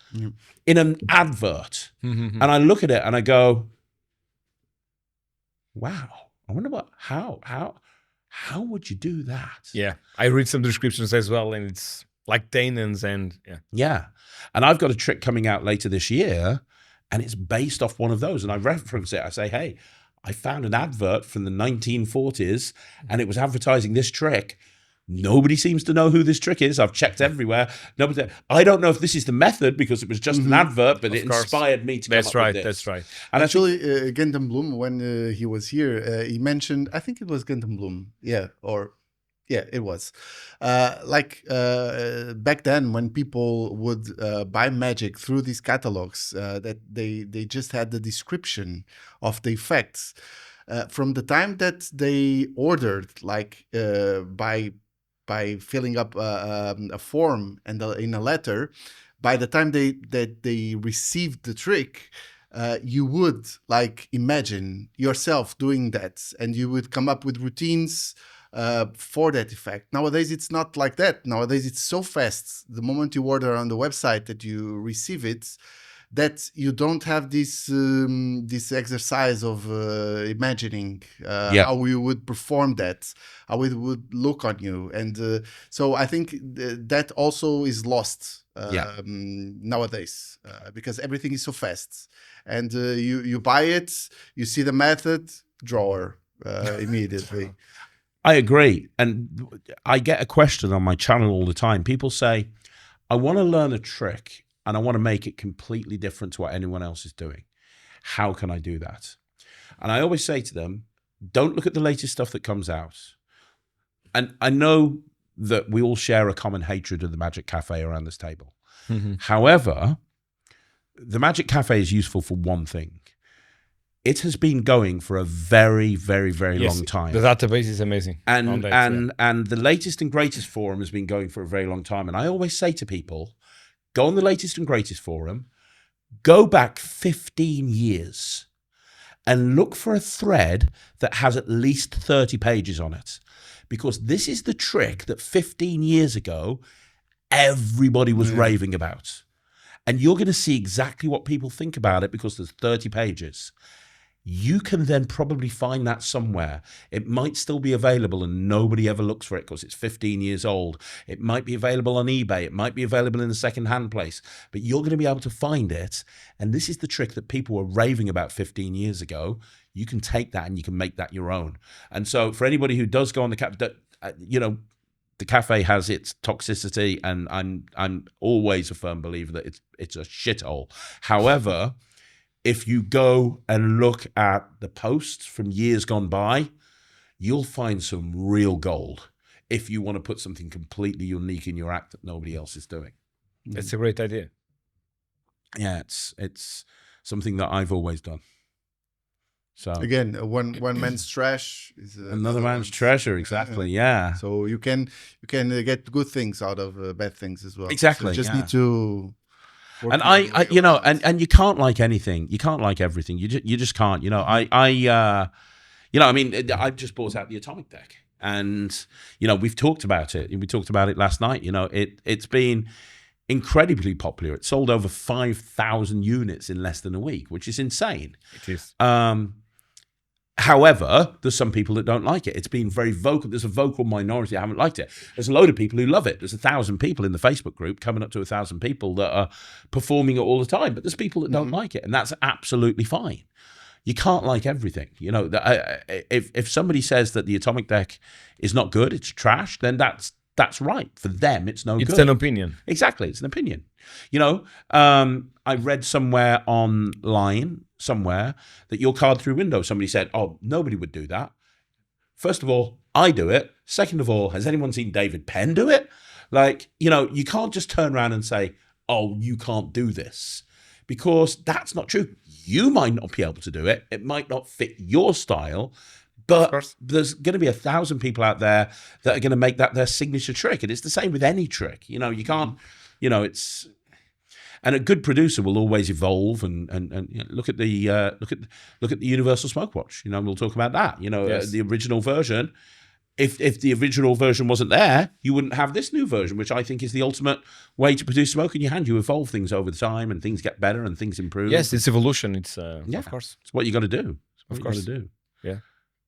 [SPEAKER 1] in an advert. And I look at it and I go, wow, I wonder how would you do that?
[SPEAKER 2] Yeah, I read some descriptions as well, and it's like Tanens and
[SPEAKER 1] yeah. And I've got a trick coming out later this year, and it's based off one of those. And I reference it. I say, hey, I found an advert from the 1940s, and it was advertising this trick. Nobody seems to know who this trick is. I've checked everywhere. I don't know if this is the method because it was just an advert, but it inspired me to come up with this.
[SPEAKER 2] That's right.
[SPEAKER 3] And actually, Gundam Bloom, when he was here, he mentioned, I think it was Gundam Bloom. Yeah, it was. Back then, when people would buy magic through these catalogs, that they just had the description of the effects. From the time that they ordered, by filling up a form and in a letter, by the time they received the trick, you would imagine yourself doing that, and you would come up with routines for that effect. Nowadays, it's not like that. Nowadays, it's so fast. The moment you order on the website that you receive it, that you don't have this this exercise of imagining how you would perform that, how it would look on you, and so I think that also is lost nowadays because everything is so fast, and you buy it, you see the method, drawer immediately.
[SPEAKER 1] I agree. And I get a question on my channel all the time. People say, I want to learn a trick and I want to make it completely different to what anyone else is doing. How can I do that? And I always say to them, don't look at the latest stuff that comes out. And I know that we all share a common hatred of the Magic Cafe around this table.
[SPEAKER 2] Mm-hmm.
[SPEAKER 1] However, the Magic Cafe is useful for one thing. It has been going for a very, very, very long time.
[SPEAKER 2] The database is amazing.
[SPEAKER 1] And the latest and greatest forum has been going for a very long time. And I always say to people, go on the latest and greatest forum, go back 15 years and look for a thread that has at least 30 pages on it. Because this is the trick that 15 years ago, everybody was raving about. And you're going to see exactly what people think about it because there's 30 pages. You can then probably find that somewhere. It might still be available and nobody ever looks for it because it's 15 years old. It might be available on eBay. It might be available in a second-hand place. But you're going to be able to find it. And this is the trick that people were raving about 15 years ago. You can take that and you can make that your own. And so for anybody who does go on the cafe, you know, the cafe has its toxicity, and I'm always a firm believer that it's a shithole. However, if you go and look at the posts from years gone by, you'll find some real gold if you want to put something completely unique in your act that nobody else is doing.
[SPEAKER 2] That's a great idea.
[SPEAKER 1] Yeah, it's something that I've always done. So
[SPEAKER 3] again, one man's trash is
[SPEAKER 1] another man's treasure. Exactly. Yeah.
[SPEAKER 3] So you can get good things out of bad things as well.
[SPEAKER 1] Exactly.
[SPEAKER 3] So you just need to.
[SPEAKER 1] And I you know, and you can't like anything. You can't like everything. You just can't. You know, you know, I mean, I just bought out the Atomic Deck, and you know, we've talked about it. We talked about it last night. You know, it's been incredibly popular. It sold over 5,000 units in less than a week, which is insane.
[SPEAKER 2] It is.
[SPEAKER 1] However, there's some people that don't like it. It's been very vocal. There's a vocal minority that haven't liked it. There's a load of people who love it. There's 1,000 people in the Facebook group, coming up to 1,000 people that are performing it all the time. But there's people that don't like it, and that's absolutely fine. You can't like everything. You know, if somebody says that the Atomic Deck is not good, it's trash, then that's right. For them, it's no good.
[SPEAKER 2] It's an opinion.
[SPEAKER 1] Exactly. It's an opinion. You know, I read somewhere online, that your card through window, somebody said, oh, nobody would do that. First of all, I do it. Second of all, has anyone seen David Penn do it? Like, you know, you can't just turn around and say, oh, you can't do this, because that's not true. You might not be able to do it. It might not fit your style, but there's going to be 1,000 people out there that are going to make that their signature trick. And it's the same with any trick. You know, you can't, you know, it's, and a good producer will always evolve and you know, look at the Universal Smoke Watch. You know, we'll talk about that. You know, the original version. If the original version wasn't there, you wouldn't have this new version, which I think is the ultimate way to produce smoke in your hand. You evolve things over time, and things get better, and things improve.
[SPEAKER 2] Yes, it's evolution. It's of course,
[SPEAKER 1] it's what you got to do. It's what you got to do.
[SPEAKER 2] Yeah.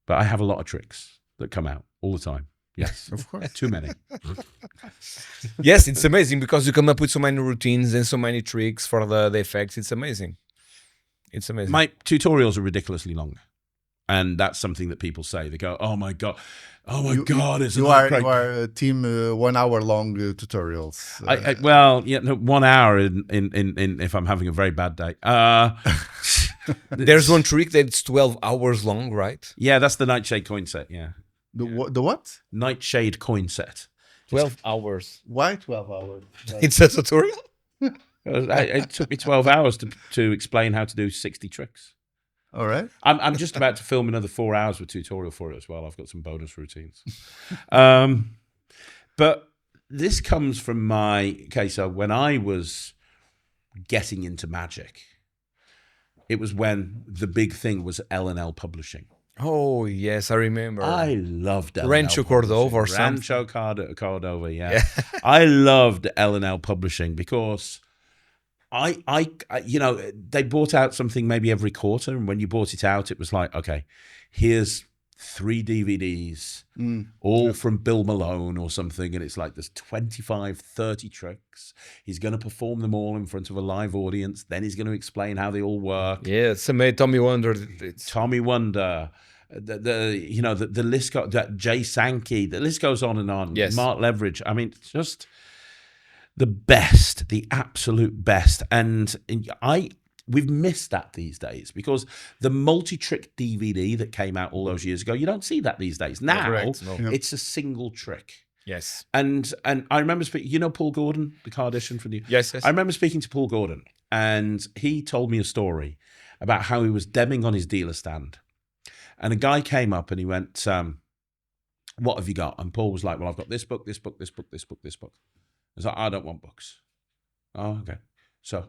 [SPEAKER 1] But I have a lot of tricks that come out all the time. Yes,
[SPEAKER 3] of course.
[SPEAKER 1] Too many.
[SPEAKER 2] Yes, it's amazing because you come up with so many routines and so many tricks for the effects. It's amazing. It's amazing.
[SPEAKER 1] My tutorials are ridiculously long. And that's something that people say. They go, "Oh my god, it's
[SPEAKER 3] you are a team 1 hour long tutorials."
[SPEAKER 1] Well, yeah, no, 1 hour in if I'm having a very bad day.
[SPEAKER 2] There's one trick that's 12 hours long, right?
[SPEAKER 1] Yeah, that's the Nightshade coin set. Yeah,
[SPEAKER 3] the what?
[SPEAKER 1] Nightshade coin set.
[SPEAKER 2] 12 hours.
[SPEAKER 3] Why 12 hours?
[SPEAKER 2] It's a tutorial.
[SPEAKER 1] It took me 12 hours to explain how to do 60 tricks.
[SPEAKER 3] All right.
[SPEAKER 1] I'm just about to film another 4 hours with tutorial for it as well. I've got some bonus routines. But this comes from so when I was getting into magic, it was when the big thing was L&L Publishing.
[SPEAKER 2] Oh, yes, I remember.
[SPEAKER 1] I loved L&L
[SPEAKER 2] Rancho Cordova or something.
[SPEAKER 1] Rancho Cordova, yeah. I loved L&L Publishing because you know, they bought out something maybe every quarter, and when you bought it out, it was like, okay, here's 3 DVDs, all from Bill Malone or something, and it's like there's 25, 30 tricks. He's going to perform them all in front of a live audience. Then he's going to explain how they all work.
[SPEAKER 2] Yeah, some Tommy Wonder.
[SPEAKER 1] Tommy Wonder, the list got Jay Sankey. The list goes on and on.
[SPEAKER 2] Yes.
[SPEAKER 1] Mark Leverage. I mean, it's just the best, the absolute best. And we've missed that these days because the multi-trick DVD that came out all those years ago, you don't see that these days. Now it's a single trick.
[SPEAKER 2] Yes.
[SPEAKER 1] And I remember speaking, you know Paul Gordon, the Kardashian from the...
[SPEAKER 2] Yes.
[SPEAKER 1] I remember speaking to Paul Gordon, and he told me a story about how he was demming on his dealer stand. And a guy came up and he went, what have you got? And Paul was like, well, I've got this book, this book, this book, this book, this book. I was like, I don't want books. Oh, okay. So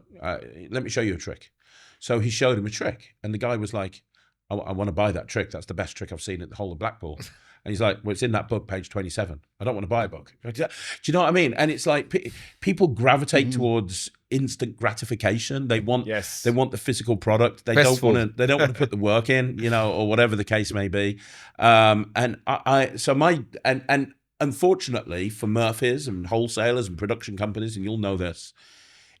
[SPEAKER 1] let me show you a trick. So he showed him a trick, and the guy was like, I want to buy that trick. That's the best trick I've seen at the whole of Blackpool. And he's like, well, it's in that book, page 27. I don't want to buy a book. Do you know what I mean? And it's like people gravitate towards instant gratification. They want the physical product. They don't want to put the work in, you know, or whatever the case may be. And unfortunately for Murphys and wholesalers and production companies, and you'll know this,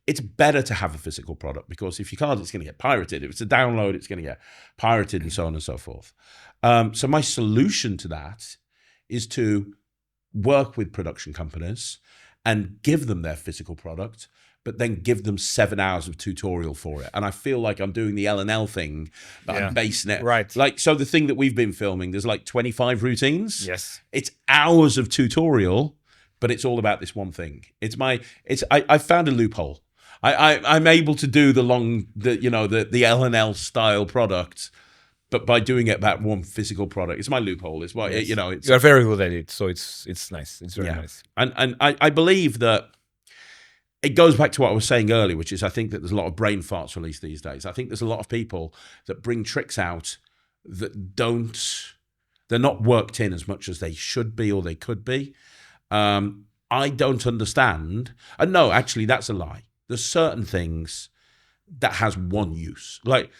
[SPEAKER 1] it's better to have a physical product, because if you can't, it's going to get pirated. If it's a download, it's going to get pirated, and so on and so forth. So my solution to that is to work with production companies and give them their physical product, but then give them 7 hours of tutorial for it. And I feel like I'm doing the L&L thing, but I'm basing it.
[SPEAKER 2] Right.
[SPEAKER 1] Like, so the thing that we've been filming, there's like 25 routines.
[SPEAKER 2] Yes.
[SPEAKER 1] It's hours of tutorial, but it's all about this one thing. I found a loophole. I'm able to do the L&L style product, but by doing it about one physical product. It's my loophole. It's why, you know,
[SPEAKER 2] you are very good at it. So it's nice. It's very nice.
[SPEAKER 1] And I believe that it goes back to what I was saying earlier, which is I think that there's a lot of brain farts released these days. I think there's a lot of people that bring tricks out that they're not worked in as much as they should be or they could be. I don't understand. And no, actually, that's a lie. There's certain things that has one use. Like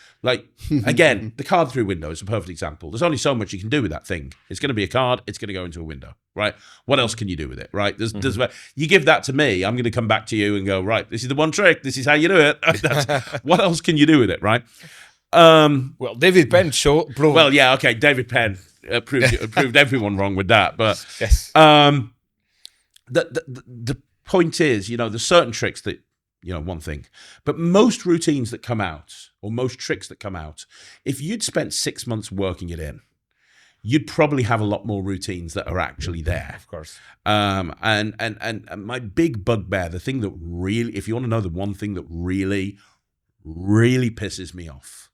[SPEAKER 1] again, the card through window is a perfect example. There's only so much you can do with that thing. It's going to be a card. It's going to go into a window, right? What else can you do with it, right? You give that to me, I'm going to come back to you and go, right, this is the one trick. This is how you do it. What else can you do with it, right?
[SPEAKER 2] Well, David Penn proved.
[SPEAKER 1] Well, yeah, okay. David Penn proved everyone wrong with that. But
[SPEAKER 2] yes.
[SPEAKER 1] The point is, you know, there's certain tricks that, you know, one thing, but most routines that come out, or most tricks that come out, if you'd spent 6 months working it in, you'd probably have a lot more routines that are actually there.
[SPEAKER 2] Of course.
[SPEAKER 1] And my big bugbear, the thing that really, if you want to know the one thing that really, really pisses me off,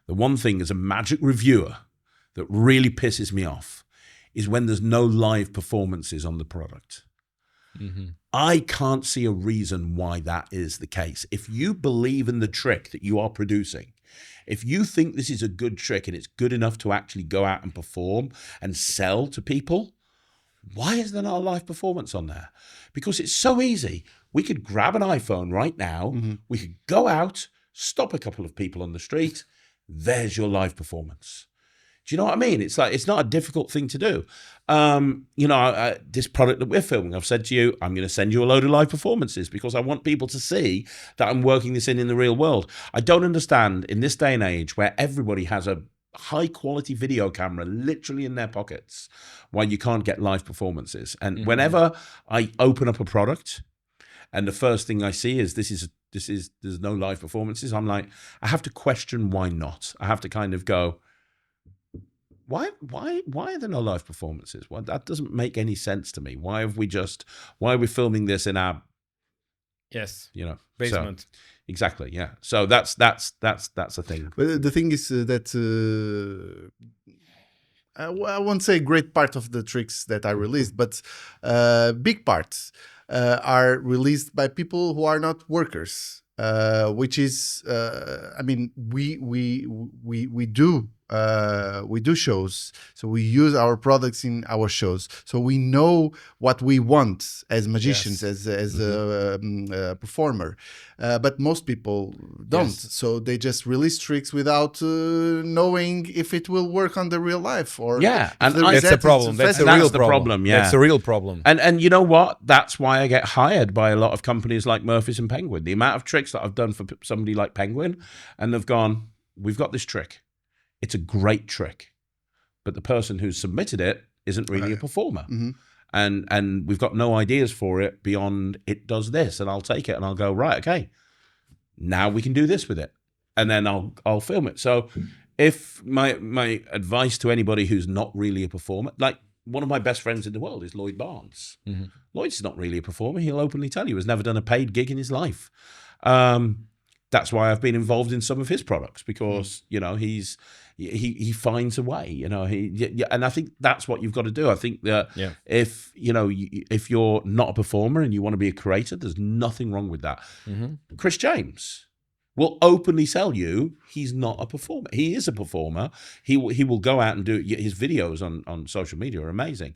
[SPEAKER 1] the one thing as a magic reviewer that really pisses me off is when there's no live performances on the product. Mm-hmm. I can't see a reason why that is the case. If you believe in the trick that you are producing, if you think this is a good trick and it's good enough to actually go out and perform and sell to people, why is there not a live performance on there? Because it's so easy. We could grab an iPhone right now. Mm-hmm. We could go out, stop a couple of people on the street. There's your live performance. Do you know what I mean? It's like, it's not a difficult thing to do. You know, this product that we're filming, I've said to you, I'm going to send you a load of live performances because I want people to see that I'm working this in the real world. I don't understand in this day and age where everybody has a high quality video camera literally in their pockets why you can't get live performances. And whenever I open up a product and the first thing I see is there's no live performances, I'm like, I have to question why not. I have to kind of go, why are there no live performances? Well, that doesn't make any sense to me. Why are we filming this in our basement? So, exactly, yeah. So that's a thing.
[SPEAKER 3] But the thing is that I won't say great part of the tricks that I released, but big parts are released by people who are not workers. Which is, I mean, we do we do shows, so we use our products in our shows, so we know what we want as magicians, as a performer. But most people don't, so they just release tricks without knowing if it will work on the real life or
[SPEAKER 1] Yeah, and
[SPEAKER 2] That's a problem. That's a
[SPEAKER 1] That's
[SPEAKER 2] real
[SPEAKER 1] the
[SPEAKER 2] problem.
[SPEAKER 1] problem, yeah.
[SPEAKER 2] That's a real problem.
[SPEAKER 1] And you know what? That's why I get hired by a lot of companies like Murphy's and Penguin. The amount of tricks that I've done for somebody like Penguin, and they've gone, we've got this trick. It's a great trick. But the person who's submitted it isn't really a performer. And we've got no ideas for it beyond it does this. And I'll take it and I'll go, right, okay, now we can do this with it. And then I'll film it. So if my advice to anybody who's not really a performer, like one of my best friends in the world is Lloyd Barnes. Lloyd's not really a performer. He'll openly tell you he's never done a paid gig in his life. That's why I've been involved in some of his products, because you know he finds a way. You know and I think that's what you've got to do. I think that if you're not a performer and you want to be a creator, there's nothing wrong with that. Chris James will openly tell you he's not a performer. He is a performer. He will go out and do his videos on social media are amazing.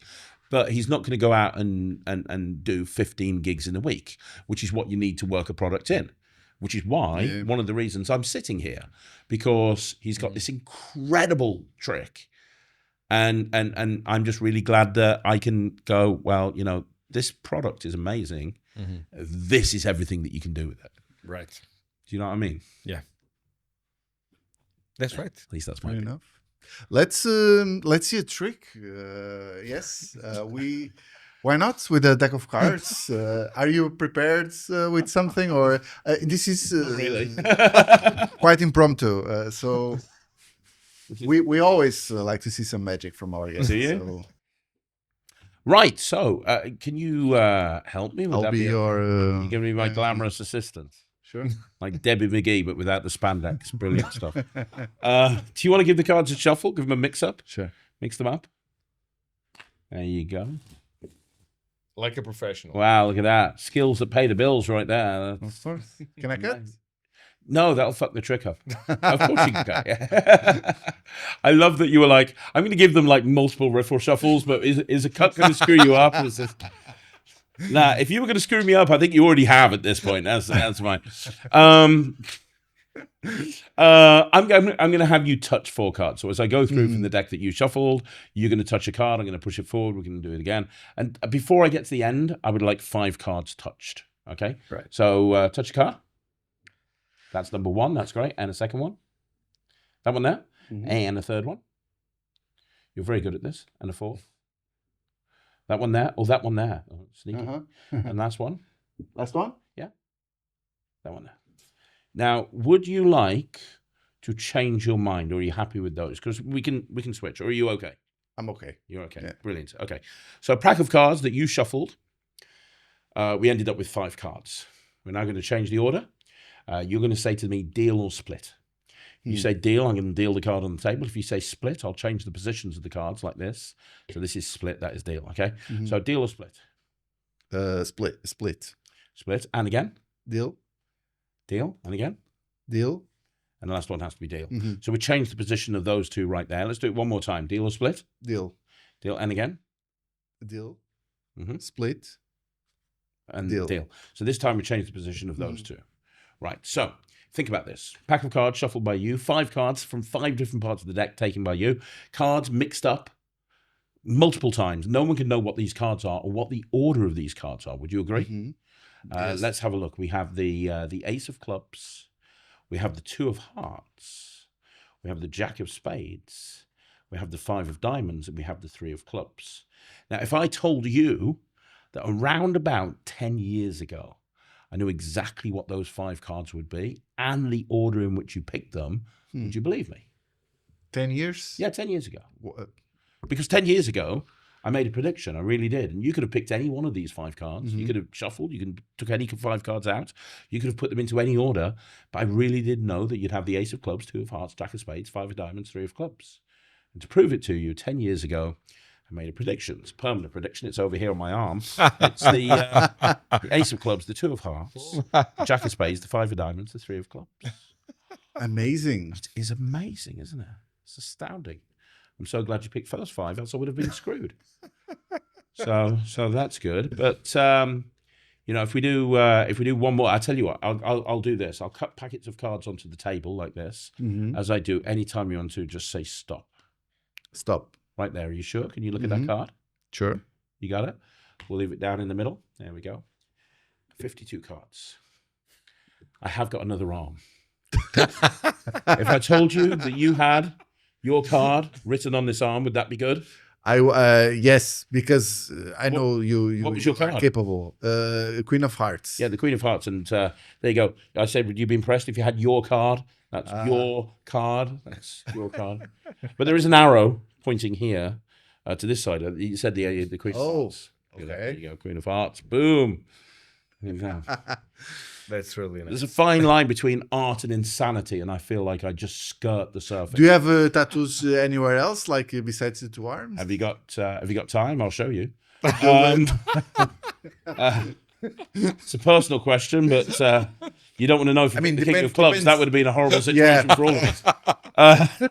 [SPEAKER 1] But he's not going to go out and do 15 gigs in a week, which is what you need to work a product in, which is why one of the reasons I'm sitting here, because he's got this incredible trick. And I'm just really glad that I can go, well, this product is amazing. This is everything that you can do with it.
[SPEAKER 2] Right.
[SPEAKER 1] Do you know what I mean?
[SPEAKER 2] Yeah. That's right.
[SPEAKER 1] At least that's my
[SPEAKER 3] Fair
[SPEAKER 1] opinion.
[SPEAKER 3] enough. Let's see a trick. Yes, why not with a deck of cards? Are you prepared with something, or this is
[SPEAKER 1] Really?
[SPEAKER 3] quite impromptu? So we always like to see some magic from our guests.
[SPEAKER 1] Do you?
[SPEAKER 3] So
[SPEAKER 1] Right. So can you help me? Would
[SPEAKER 3] I'll
[SPEAKER 1] that
[SPEAKER 3] be your.
[SPEAKER 1] you give me my glamorous assistant,
[SPEAKER 3] Sure.
[SPEAKER 1] like Debbie McGee, but without the spandex. Brilliant stuff. Do you want to give the cards a shuffle? Give them a mix up.
[SPEAKER 3] Sure.
[SPEAKER 1] Mix them up. There you go.
[SPEAKER 2] Like a professional.
[SPEAKER 1] Wow, look at that. Skills that pay the bills right there.
[SPEAKER 3] Of course. Can I cut?
[SPEAKER 1] No, that'll fuck the trick up. Of course you can cut. Yeah. I love that you were like, I'm going to give them like multiple riffle shuffles, but is a cut going to screw you up? Is this... Nah, if you were going to screw me up, I think you already have at this point. That's fine. I'm going to have you touch 4 cards. So as I go through from the deck that you shuffled, you're going to touch a card. I'm going to push it forward. We're going to do it again. And before I get to the end, I would like 5 cards touched. Okay?
[SPEAKER 3] Right.
[SPEAKER 1] So touch a card. That's number 1. That's great. And a second one. That one there. And a third one. You're very good at this. And a 4th. That one there. Oh, that one there. Oh, sneaky. And last one.
[SPEAKER 3] Last one.
[SPEAKER 1] Yeah. That one there. Now, would you like to change your mind, or are you happy with those? Because we can switch. Or are you okay?
[SPEAKER 3] I'm okay.
[SPEAKER 1] You're okay.
[SPEAKER 3] Yeah.
[SPEAKER 1] Brilliant. Okay. So a pack of cards that you shuffled. We ended up with 5 cards. We're now going to change the order. You're going to say to me, deal or split. If you say deal, I'm going to deal the card on the table. If you say split, I'll change the positions of the cards like this. So this is split, that is deal, okay? So deal or split?
[SPEAKER 3] Split.
[SPEAKER 1] Split, and again?
[SPEAKER 3] Deal.
[SPEAKER 1] Deal, and again?
[SPEAKER 3] Deal.
[SPEAKER 1] And the last one has to be deal. So we change the position of those 2 right there. Let's do it one more time. Deal or split?
[SPEAKER 3] Deal.
[SPEAKER 1] Deal, and again?
[SPEAKER 3] Deal. Split.
[SPEAKER 1] And
[SPEAKER 3] Deal.
[SPEAKER 1] deal. So this time we change the position of those 2. Right, so think about this. Pack of cards shuffled by you. 5 cards from 5 different parts of the deck taken by you. Cards mixed up multiple times. No one can know what these cards are or what the order of these cards are. Would you agree?
[SPEAKER 3] Yes.
[SPEAKER 1] Let's have a look. We have the Ace of Clubs. We have the 2 of Hearts. We have the Jack of Spades. We have the 5 of Diamonds, and we have the 3 of Clubs. Now, if I told you that around about 10 years ago, I knew exactly what those 5 cards would be and the order in which you picked them, would you believe me?
[SPEAKER 3] 10 years?
[SPEAKER 1] Yeah, 10 years ago. Because 10 years ago, I made a prediction. I really did. And you could have picked any one of these 5 cards. You could have shuffled. You took any 5 cards out. You could have put them into any order. But I really did know that you'd have the Ace of Clubs, 2 of Hearts, Jack of Spades, 5 of Diamonds, 3 of Clubs. And to prove it to you, 10 years ago, I made a prediction. It's a permanent prediction. It's over here on my arm. It's the Ace of Clubs, the 2 of Hearts, the Jack of Spades, the 5 of Diamonds, the 3 of Clubs.
[SPEAKER 3] Amazing.
[SPEAKER 1] It is amazing, isn't it? It's astounding. I'm so glad you picked first 5, else I would have been screwed. So that's good. But you know, if we do one more, I tell you what, I'll do this. I'll cut packets of cards onto the table like this, as I do. Anytime you want to, just say stop.
[SPEAKER 3] Stop.
[SPEAKER 1] Right there. Are you sure? Can you look at that card?
[SPEAKER 3] Sure.
[SPEAKER 1] You got it? We'll leave it down in the middle. There we go. 52 cards. I have got another arm. If I told you that you had your card written on this arm, would that be good?
[SPEAKER 3] Yes, because I know you.
[SPEAKER 1] What was your
[SPEAKER 3] are
[SPEAKER 1] card?
[SPEAKER 3] capable. Queen of Hearts.
[SPEAKER 1] Yeah, the Queen of Hearts. And there you go. I said, would you be impressed if you had your card? That's your card. That's your card. But there is an arrow pointing here to this side. You said the Queen of Hearts.
[SPEAKER 3] Okay.
[SPEAKER 1] There you go, Queen of Hearts. Boom.
[SPEAKER 2] That's really nice.
[SPEAKER 1] There's a fine line between art and insanity, and I feel like I just skirt the surface.
[SPEAKER 3] Do you have tattoos anywhere else, like besides the 2 arms?
[SPEAKER 1] Have you got time? I'll show you. It's a personal question, but you don't want to know if you're the king of clubs. That would have been a horrible situation for all of us.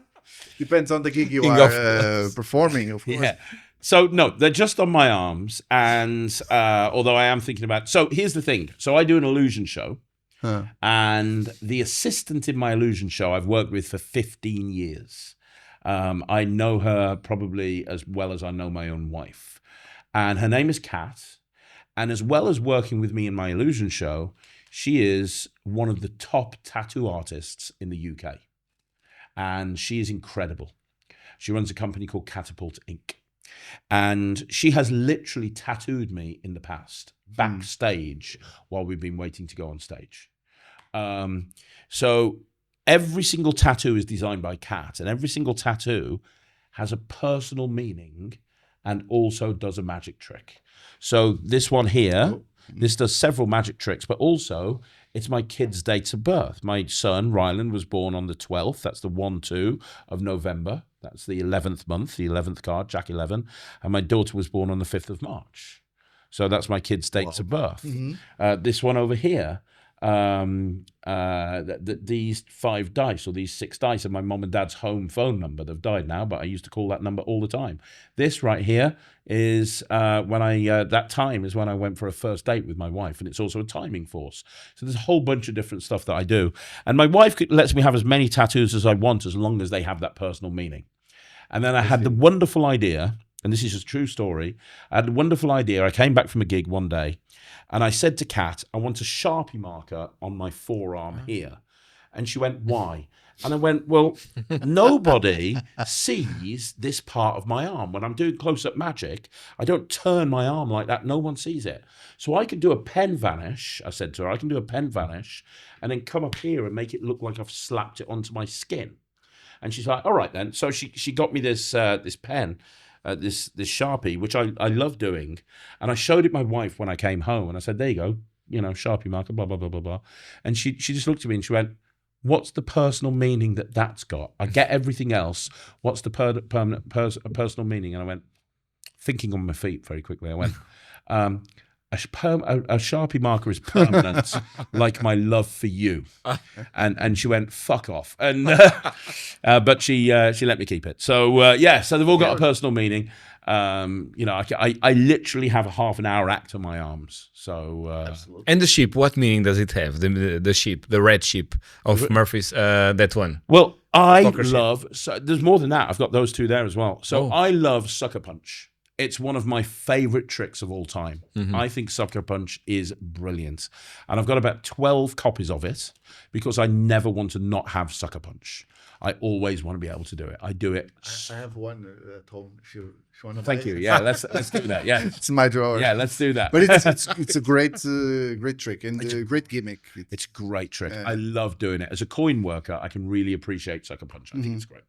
[SPEAKER 3] Depends on the gig you are performing, of course.
[SPEAKER 1] Yeah. So, no, they're just on my arms. And although I am thinking about... So, here's the thing. So, I do an illusion show. And the assistant in my illusion show I've worked with for 15 years. I know her probably as well as I know my own wife. And her name is Kat. And as well as working with me in my illusion show, she is one of the top tattoo artists in the UK. And she is incredible. She runs a company called Catapult Inc. And she has literally tattooed me in the past, backstage, while we've been waiting to go on stage. So every single tattoo is designed by Kat, and every single tattoo has a personal meaning and also does a magic trick. So this one here, this does several magic tricks, but also it's my kids' dates of birth. My son, Ryland, was born on the 12th. That's the 1-2 of November. That's the 11th month, the 11th card, Jack 11. And my daughter was born on the 5th of March. So that's my kids' dates of birth. This one over here, these 5 dice or these 6 dice are my mom and dad's home phone number. They've died now, but I used to call that number all the time. This right here is that time is when I went for a first date with my wife, and it's also a timing force. So there's a whole bunch of different stuff that I do. And my wife lets me have as many tattoos as I want as long as they have that personal meaning. And then I had the wonderful idea, and this is a true story, I had the wonderful idea. I came back from a gig one day, and I said to Kat, I want a Sharpie marker on my forearm here. And she went, why? And I went, well, nobody sees this part of my arm. When I'm doing close-up magic, I don't turn my arm like that. No one sees it. So I can do a pen vanish, I said to her, I can do a pen vanish and then come up here and make it look like I've slapped it onto my skin. And she's like, all right then. So she got me this pen, this Sharpie, which I love doing. And I showed it my wife when I came home. And I said, there you go, Sharpie marker, blah, blah, blah, blah, blah. And she just looked at me and she went, what's the personal meaning that's got? I get everything else. What's the permanent personal meaning? And I went, thinking on my feet very quickly, I went, a Sharpie marker is permanent, like my love for you. And she went, fuck off. And but she let me keep it. So so they've all got a personal meaning. I literally have a half an hour act on my arms. So
[SPEAKER 2] and the sheep, what meaning does it have? The sheep, the red sheep of Murphy's, that one.
[SPEAKER 1] Well, I love. So there's more than that. I've got those 2 there as well. So I love sucker punch. It's one of my favorite tricks of all time. I think Sucker Punch is brilliant. And I've got about 12 copies of it because I never want to not have Sucker Punch. I always want to be able to do it. I do it.
[SPEAKER 3] I have one at home if you want to buy
[SPEAKER 1] Thank you. Yeah, let's do that. Yeah.
[SPEAKER 3] It's in my drawer.
[SPEAKER 1] Yeah, let's do that.
[SPEAKER 3] But it's a great trick and a great gimmick.
[SPEAKER 1] It's a great trick. I love doing it. As a coin worker, I can really appreciate Sucker Punch. I think it's great.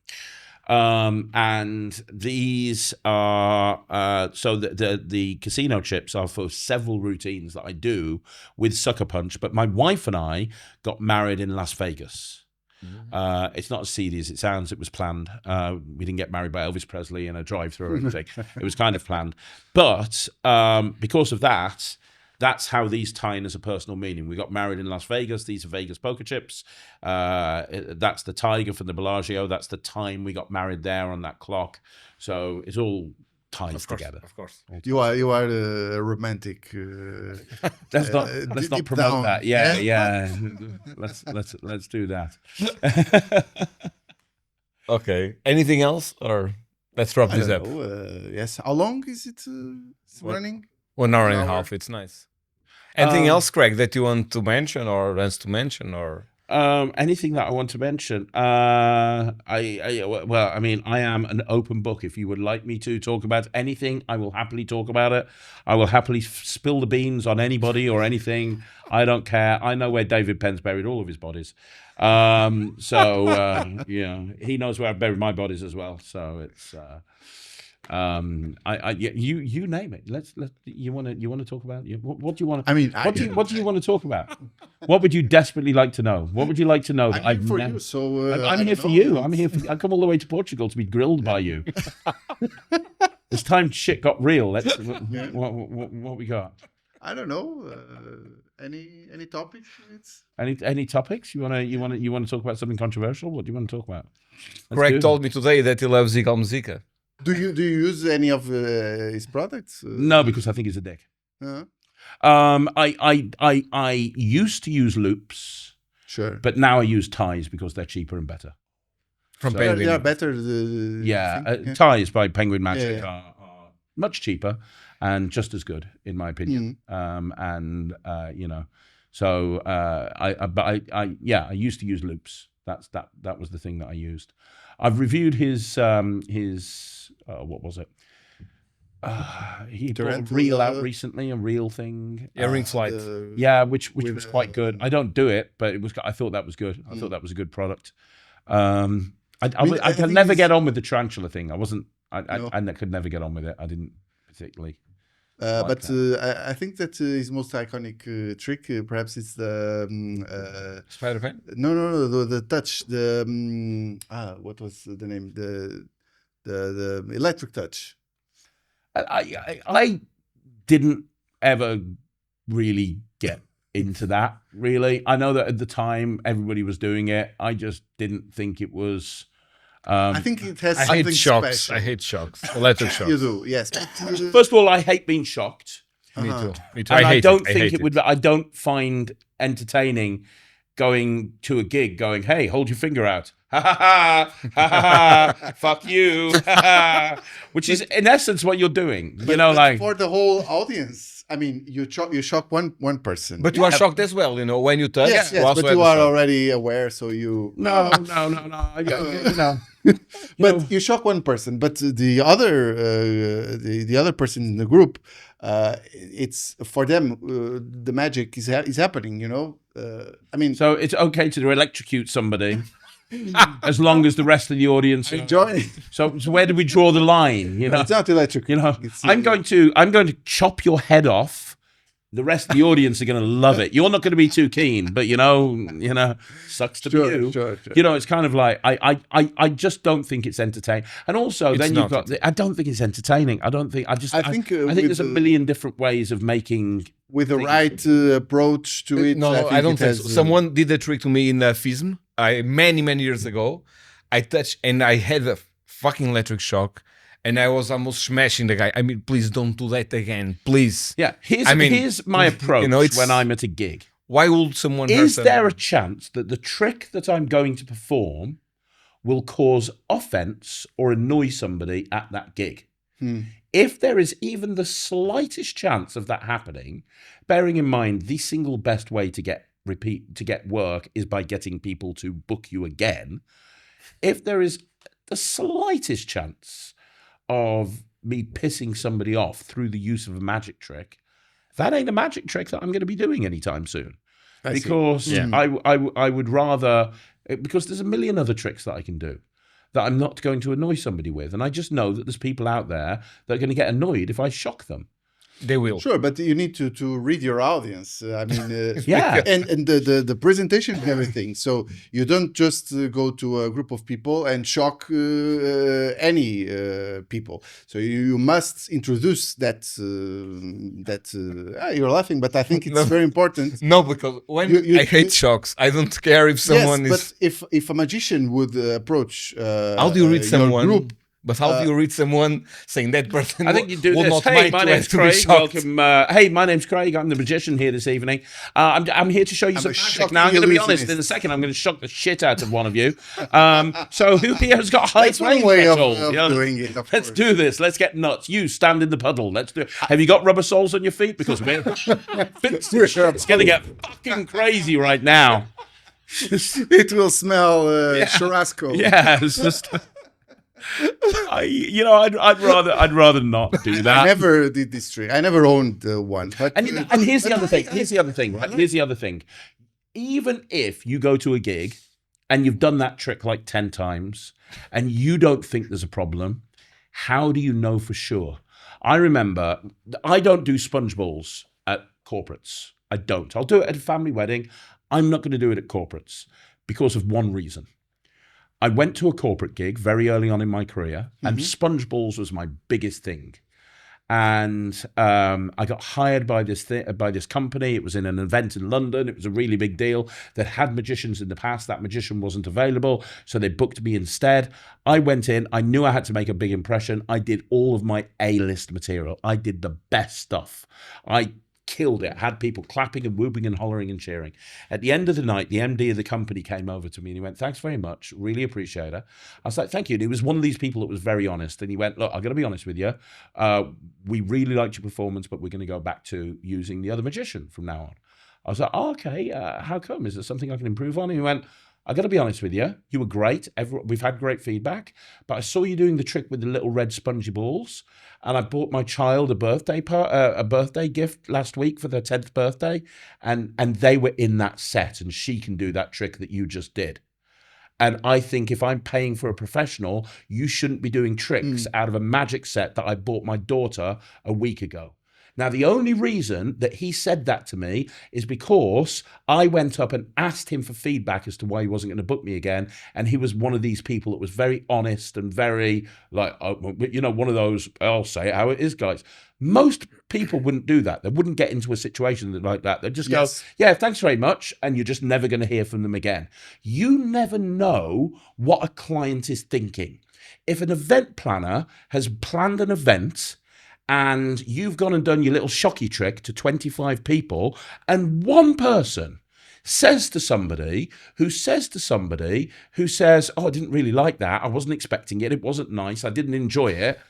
[SPEAKER 1] And these are so the casino chips are for several routines that I do with Sucker Punch. But my wife and I got married in Las Vegas. It's not as seedy as it sounds. It was planned. We didn't get married by Elvis Presley in a drive-through or anything. It was kind of planned. But because of that, that's how these tie in as a personal meaning. We got married in Las Vegas. These are Vegas poker chips. That's the tiger from the Bellagio. That's the time we got married there on that clock. So it's all ties together.
[SPEAKER 2] Of course.
[SPEAKER 3] You are a romantic.
[SPEAKER 1] Let's not
[SPEAKER 3] deep
[SPEAKER 1] promote
[SPEAKER 3] down.
[SPEAKER 1] that. Yeah. let's do that.
[SPEAKER 2] Okay. Anything else, or let's wrap
[SPEAKER 3] I
[SPEAKER 2] this
[SPEAKER 3] don't
[SPEAKER 2] up?
[SPEAKER 3] know. Yes. How long is it running?
[SPEAKER 2] 1 hour and a
[SPEAKER 3] An hour.
[SPEAKER 2] half. It's nice. Anything else, Craig, that you want to mention or wants to mention, or?
[SPEAKER 1] Anything that I want to mention? I am an open book. If you would like me to talk about anything, I will happily talk about it. I will happily spill the beans on anybody or anything. I don't care. I know where David Penn's buried all of his bodies. He knows where I've buried my bodies as well. So it's you name it. You want to talk about? What do you want?
[SPEAKER 3] I mean,
[SPEAKER 1] what do you want to talk about? What would you desperately like to know? What would you like to know that
[SPEAKER 3] I'm here for you. So
[SPEAKER 1] I'm here for you. I'm here for. I come all the way to Portugal to be grilled by you. It's time shit got real. Let's. What we got?
[SPEAKER 3] I don't know. Any topics?
[SPEAKER 1] Any topics you want to talk about? Something controversial? What do you want to talk about?
[SPEAKER 2] Craig told me today that he loves Eagle Musica.
[SPEAKER 3] Do you use any of his products?
[SPEAKER 1] No, because I think he's a dick.
[SPEAKER 3] Uh,
[SPEAKER 1] I used to use loops,
[SPEAKER 3] sure.
[SPEAKER 1] but now I use ties because they're cheaper and better.
[SPEAKER 2] From
[SPEAKER 1] So-
[SPEAKER 2] Penguin.
[SPEAKER 3] They are better.
[SPEAKER 1] Ties by Penguin Magic
[SPEAKER 3] Yeah.
[SPEAKER 1] are much cheaper and just as good, in my opinion.
[SPEAKER 3] Mm.
[SPEAKER 1] So I used to use loops. That was the thing that I used. I've reviewed his what was it? He brought a
[SPEAKER 3] Tarantula.
[SPEAKER 1] reel out recently, a reel thing.
[SPEAKER 2] Yeah, Ring Flight.
[SPEAKER 1] Which
[SPEAKER 3] with,
[SPEAKER 1] was quite good. I don't do it, but I thought that was good. I thought that was a good product. I could
[SPEAKER 3] think
[SPEAKER 1] never
[SPEAKER 3] it's-
[SPEAKER 1] get on with the tarantula thing. I wasn't.
[SPEAKER 3] No.
[SPEAKER 1] I could never get on with it. I didn't particularly.
[SPEAKER 3] But I think that his most iconic trick, perhaps it's the
[SPEAKER 2] Spider-Man?
[SPEAKER 3] no, the touch, what was the name? The electric touch.
[SPEAKER 1] I didn't ever really get into that. Really, I know that at the time everybody was doing it. I just didn't think it was.
[SPEAKER 3] I think it has
[SPEAKER 2] I
[SPEAKER 3] something
[SPEAKER 2] hate shocks.
[SPEAKER 3] special.
[SPEAKER 2] I hate shocks. Electric shocks.
[SPEAKER 3] You do, yes.
[SPEAKER 1] First of all, I hate being shocked.
[SPEAKER 2] Me too. Me too.
[SPEAKER 1] And I
[SPEAKER 2] hate
[SPEAKER 1] don't
[SPEAKER 2] it.
[SPEAKER 1] think
[SPEAKER 2] hate
[SPEAKER 1] it would. I don't find entertaining going to a gig, going, "Hey, hold your finger out." Ha ha ha ha ha! Fuck you! Ha, ha. Which is in essence what you're doing.
[SPEAKER 3] But for the whole audience. I mean, you shock one person.
[SPEAKER 2] But you are shocked as well, when you touch.
[SPEAKER 3] yes,
[SPEAKER 2] you also
[SPEAKER 3] but
[SPEAKER 2] have
[SPEAKER 3] you
[SPEAKER 2] the
[SPEAKER 3] are
[SPEAKER 2] shock.
[SPEAKER 3] already aware, so you.
[SPEAKER 1] No.
[SPEAKER 3] But you shock one person, but the other person in the group, it's for them the magic is happening. I mean,
[SPEAKER 1] So it's okay to electrocute somebody as long as the rest of the audience
[SPEAKER 3] enjoy.
[SPEAKER 1] So where do we draw the line?
[SPEAKER 3] It's not electric. It's,
[SPEAKER 1] I'm going to chop your head off. The rest of the audience are going to love it. You're not going to be too keen, but sucks to be you.
[SPEAKER 3] Sure.
[SPEAKER 1] It's kind of like I just don't think it's entertaining. And also,
[SPEAKER 2] It's
[SPEAKER 1] then
[SPEAKER 2] not
[SPEAKER 1] you've got. I don't think it's entertaining. I think
[SPEAKER 3] with
[SPEAKER 1] there's a million different ways of making.
[SPEAKER 3] with the right approach to it.
[SPEAKER 2] No,
[SPEAKER 3] think
[SPEAKER 2] I don't
[SPEAKER 3] it
[SPEAKER 2] think
[SPEAKER 3] has,
[SPEAKER 2] so. Someone did the trick to me in FISM. Many years ago. I touched and I had a fucking electric shock. And I was almost smashing the guy. I mean, please don't do that again. Please.
[SPEAKER 1] Yeah, here's my approach when I'm at a gig.
[SPEAKER 2] Why would someone
[SPEAKER 1] Is there a chance that the trick that I'm going to perform will cause offense or annoy somebody at that gig? If there is even the slightest chance of that happening, bearing in mind the single best way to get work is by getting people to book you again. If there is the slightest chance of me pissing somebody off through the use of a magic trick, that ain't a magic trick that I'm going to be doing anytime soon. Because I would rather, because there's a million other tricks that I can do that I'm not going to annoy somebody with. And I just know that there's people out there that are going to get annoyed if I shock them.
[SPEAKER 2] They will.
[SPEAKER 3] Sure, but you need to read your audience. I mean,
[SPEAKER 1] Yeah.
[SPEAKER 3] and the presentation and everything. So you don't just go to a group of people and shock any people. So you must introduce that. You're laughing, but I think it's very important.
[SPEAKER 2] No, because when I hate shocks, I don't care if someone
[SPEAKER 3] yes, but if a magician would approach,
[SPEAKER 2] how do you read
[SPEAKER 3] your
[SPEAKER 2] someone?
[SPEAKER 3] group,
[SPEAKER 2] But how do you read someone saying that person?
[SPEAKER 1] I think you do
[SPEAKER 2] will
[SPEAKER 1] this.
[SPEAKER 2] not
[SPEAKER 1] Hey,
[SPEAKER 2] mind
[SPEAKER 1] my
[SPEAKER 2] to
[SPEAKER 1] name's
[SPEAKER 2] have to be
[SPEAKER 1] Craig.
[SPEAKER 2] shocked.
[SPEAKER 1] Welcome. Hey, my name's Craig. I'm the magician here this evening. I'm here to show you
[SPEAKER 3] I'm
[SPEAKER 1] some
[SPEAKER 3] a
[SPEAKER 1] magic.
[SPEAKER 3] shocking
[SPEAKER 1] Now, I'm going to be honest.
[SPEAKER 3] illusionist.
[SPEAKER 1] In a second, I'm going to shock the shit out of one of you. So who here has got high
[SPEAKER 3] that's one
[SPEAKER 1] flame
[SPEAKER 3] way of
[SPEAKER 1] threshold? Yeah.
[SPEAKER 3] doing it. Of
[SPEAKER 1] Let's
[SPEAKER 3] course.
[SPEAKER 1] do this. Let's get nuts. You stand in the puddle. Let's do it. Have you got rubber soles on your feet? Because it's going to get fucking crazy right now.
[SPEAKER 3] It will smell churrasco.
[SPEAKER 1] Yeah, it's just. I'd rather not do that.
[SPEAKER 3] I never did this trick. I never owned one. But
[SPEAKER 1] And here's the other thing. Here's the other thing, right? Here's the other thing. Even if you go to a gig and you've done that trick like 10 times and you don't think there's a problem, how do you know for sure? I remember, I don't do sponge balls at corporates. I don't. I'll do it at a family wedding. I'm not going to do it at corporates because of one reason. I went to a corporate gig very early on in my career, and sponge balls was my biggest thing. And I got hired by this company. It was in an event in London. It was a really big deal that had magicians in the past. That magician wasn't available, so they booked me instead. I went in. I knew I had to make a big impression. I did all of my A-list material. I did the best stuff. I killed it. Had people clapping and whooping and hollering and cheering. At the end of the night, the MD of the company came over to me and he went, "Thanks very much. Really appreciate it." I was like, "Thank you." And he was one of these people that was very honest. And he went, "Look, I'm going to be honest with you. We really liked your performance, but we're going to go back to using the other magician from now on." I was like, "Oh, okay. How come? Is there something I can improve on?" And he went, "I got to be honest with you. You were great. We've had great feedback, but I saw you doing the trick with the little red spongy balls, and I bought my child a birthday gift last week for their 10th birthday, and they were in that set, and she can do that trick that you just did. And I think if I'm paying for a professional, you shouldn't be doing tricks out of a magic set that I bought my daughter a week ago." Now, the only reason that he said that to me is because I went up and asked him for feedback as to why he wasn't going to book me again. And he was one of these people that was very honest and very like, one of those, "I'll say it how it is, guys." Most people wouldn't do that. They wouldn't get into a situation like that. They'd just go, "Yeah, thanks very much." And you're just never going to hear from them again. You never know what a client is thinking. If an event planner has planned an event and you've gone and done your little shocky trick to 25 people, and one person says to somebody who says, "Oh, I didn't really like that. I wasn't expecting it. It wasn't nice. I didn't enjoy it."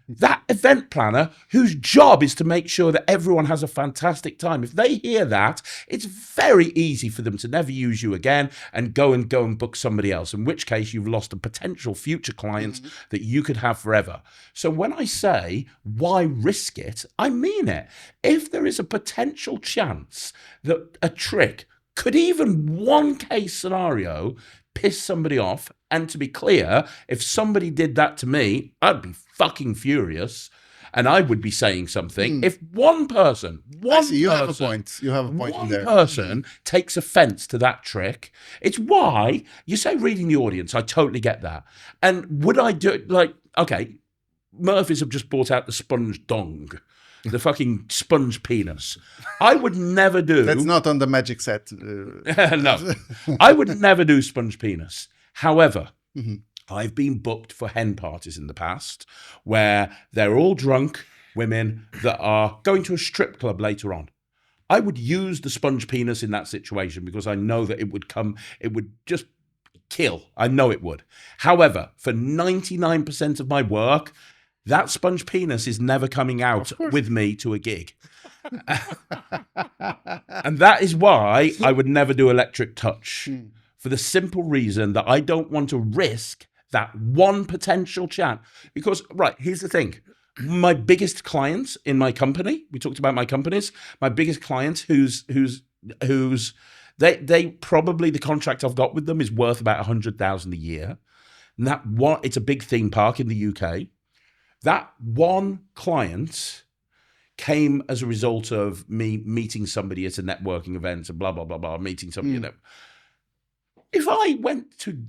[SPEAKER 1] That event planner, whose job is to make sure that everyone has a fantastic time, if they hear that, it's very easy for them to never use you again and go and book somebody else, in which case you've lost a potential future client that you could have forever. So when I say, why risk it, I mean it. If there is a potential chance that a trick could, even one case scenario, piss somebody off, and to be clear, if somebody did that to me, I'd be fucking furious and I would be saying something. If one person,
[SPEAKER 3] you have a point. You have a point in there.
[SPEAKER 1] One person takes offense to that trick. It's why you say reading the audience. I totally get that. And would I do it like, okay, Murphy's have just brought out the sponge dong. The fucking sponge penis. I would never do.
[SPEAKER 3] That's not on the magic set.
[SPEAKER 1] No, I would never do sponge penis. However, I've been booked for hen parties in the past where they're all drunk women that are going to a strip club later on. I would use the sponge penis in that situation because I know that it would just kill. I know it would. However, for 99% of my work, that sponge penis is never coming out with me to a gig. And that is why I would never do electric touch. For the simple reason that I don't want to risk that one potential chance. Because, right, here's the thing. My biggest clients in my company, we talked about my companies, my biggest client they probably, the contract I've got with them is worth about 100,000 a year. And it's a big theme park in the UK. That one client came as a result of me meeting somebody at a networking event and blah, blah, blah, blah, meeting somebody. If I went to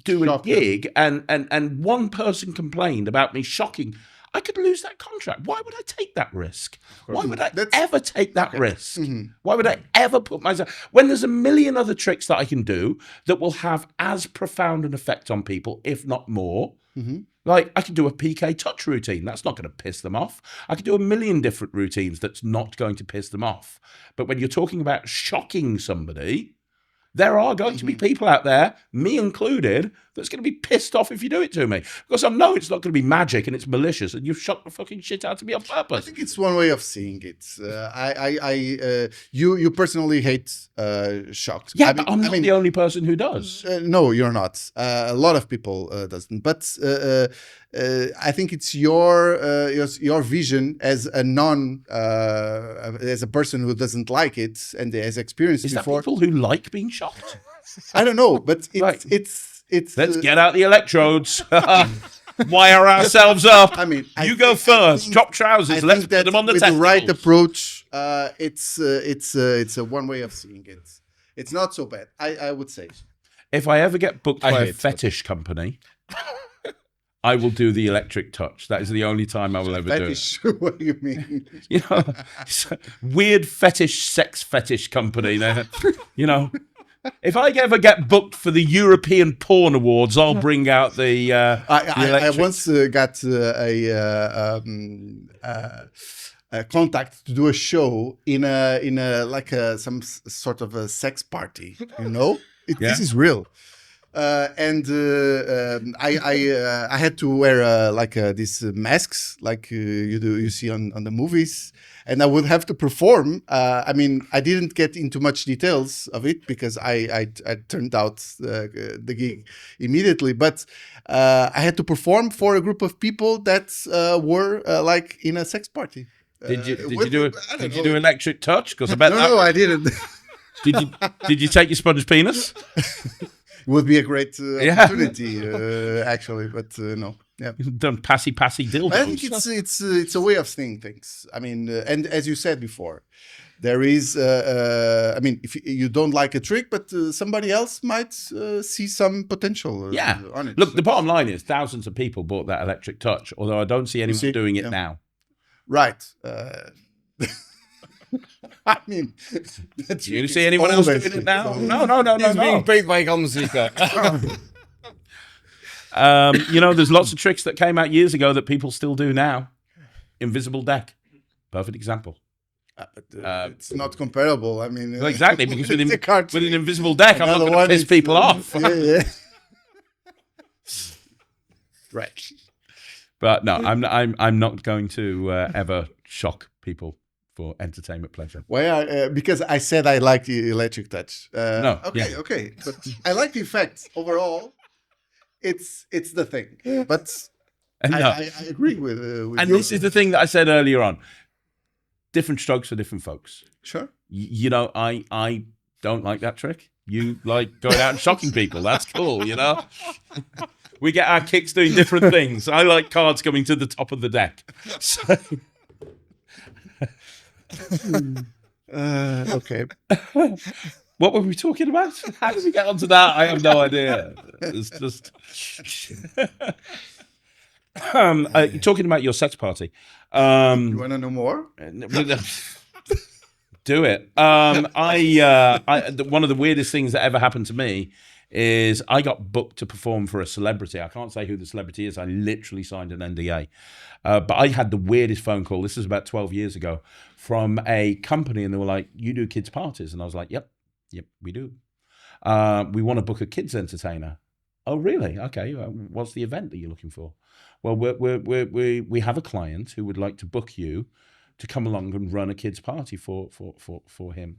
[SPEAKER 1] do a gig and one person complained about me shocking, I could lose that contract. Why would I take that risk? Why would I ever take that risk? Why would I ever put myself... When there's a million other tricks that I can do that will have as profound an effect on people, if not more. Like, I can do a PK touch routine. That's not going to piss them off. I can do a million different routines that's not going to piss them off. But when you're talking about shocking somebody... There are going to be people out there, me included, that's going to be pissed off if you do it to me. Because I know it's not going to be magic and it's malicious and you've shot the fucking shit out of me on purpose.
[SPEAKER 3] I think it's one way of seeing it. You personally hate shocks.
[SPEAKER 1] Yeah, but I'm not the only person who does.
[SPEAKER 3] No, you're not. A lot of people doesn't. But I think it's your vision as a as a person who doesn't like it and has experienced it before.
[SPEAKER 1] Is that people who like being shocked?
[SPEAKER 3] I don't know, but it's
[SPEAKER 1] Let's get out the electrodes. Wire ourselves up.
[SPEAKER 3] I mean,
[SPEAKER 1] you go first. Drop trousers. Let's put them on the
[SPEAKER 3] with
[SPEAKER 1] testicles.
[SPEAKER 3] the right approach, it's a one way of seeing it. It's not so bad, I would say.
[SPEAKER 1] If I ever get booked by a fetish company, I will do the electric touch. That is the only time I will ever
[SPEAKER 3] fetish, do it. What do you mean?
[SPEAKER 1] You know, weird sex fetish company. You know, if I ever get booked for the European Porn Awards, I'll bring out the.
[SPEAKER 3] I once got a contact to do a show in a like some sort of a sex party. You know, this is real. And I had to wear these masks like you see on the movies, and I would have to perform. I mean, I didn't get into much details of it because I turned out the gig immediately. But I had to perform for a group of people that were like in a sex party.
[SPEAKER 1] Did you do electric touch? Because I bet
[SPEAKER 3] no, I didn't.
[SPEAKER 1] Did you take your sponge penis?
[SPEAKER 3] Would be a great opportunity, actually, but no. Yeah,
[SPEAKER 1] you've done passy dildos.
[SPEAKER 3] I think it's a way of seeing things. I mean, and as you said before, there is. I mean, if you don't like a trick, but somebody else might see some potential. On it.
[SPEAKER 1] Look, the bottom line is thousands of people bought that electric touch. Although I don't see anyone doing it now.
[SPEAKER 3] Right. I mean,
[SPEAKER 1] do you see anyone else doing it now? No.
[SPEAKER 2] He's being paid by Musica.
[SPEAKER 1] You know, there's lots of tricks that came out years ago that people still do now. Invisible deck, perfect example.
[SPEAKER 3] But it's not comparable. I mean,
[SPEAKER 1] well, exactly, because with an invisible deck, I'm not going to piss people off.
[SPEAKER 3] Yeah.
[SPEAKER 1] Right. But no, I'm not going to ever shock people for entertainment pleasure.
[SPEAKER 3] Why? Because I said I like the electric touch.
[SPEAKER 1] No.
[SPEAKER 3] Okay. But I like the effect overall. It's the thing. But I agree with
[SPEAKER 1] and this is the thing that I said earlier on. Different strokes for different folks.
[SPEAKER 3] Sure.
[SPEAKER 1] You know, I don't like that trick. You like going out and shocking people. That's cool, you know? We get our kicks doing different things. I like cards coming to the top of the deck. So...
[SPEAKER 3] okay.
[SPEAKER 1] What were we talking about? How did we get onto that? I have no idea. It's just talking about your sex party.
[SPEAKER 3] You want to know more?
[SPEAKER 1] Do it. One of the weirdest things that ever happened to me is I got booked to perform for a celebrity. I can't say who the celebrity is. I literally signed an NDA. But I had the weirdest phone call. This was about 12 years ago from a company, and they were like, "You do kids' parties?" And I was like, Yep, we do. We want to book a kids entertainer. Oh, really? Okay. What's the event that you're looking for? Well, we have a client who would like to book you to come along and run a kids' party for him.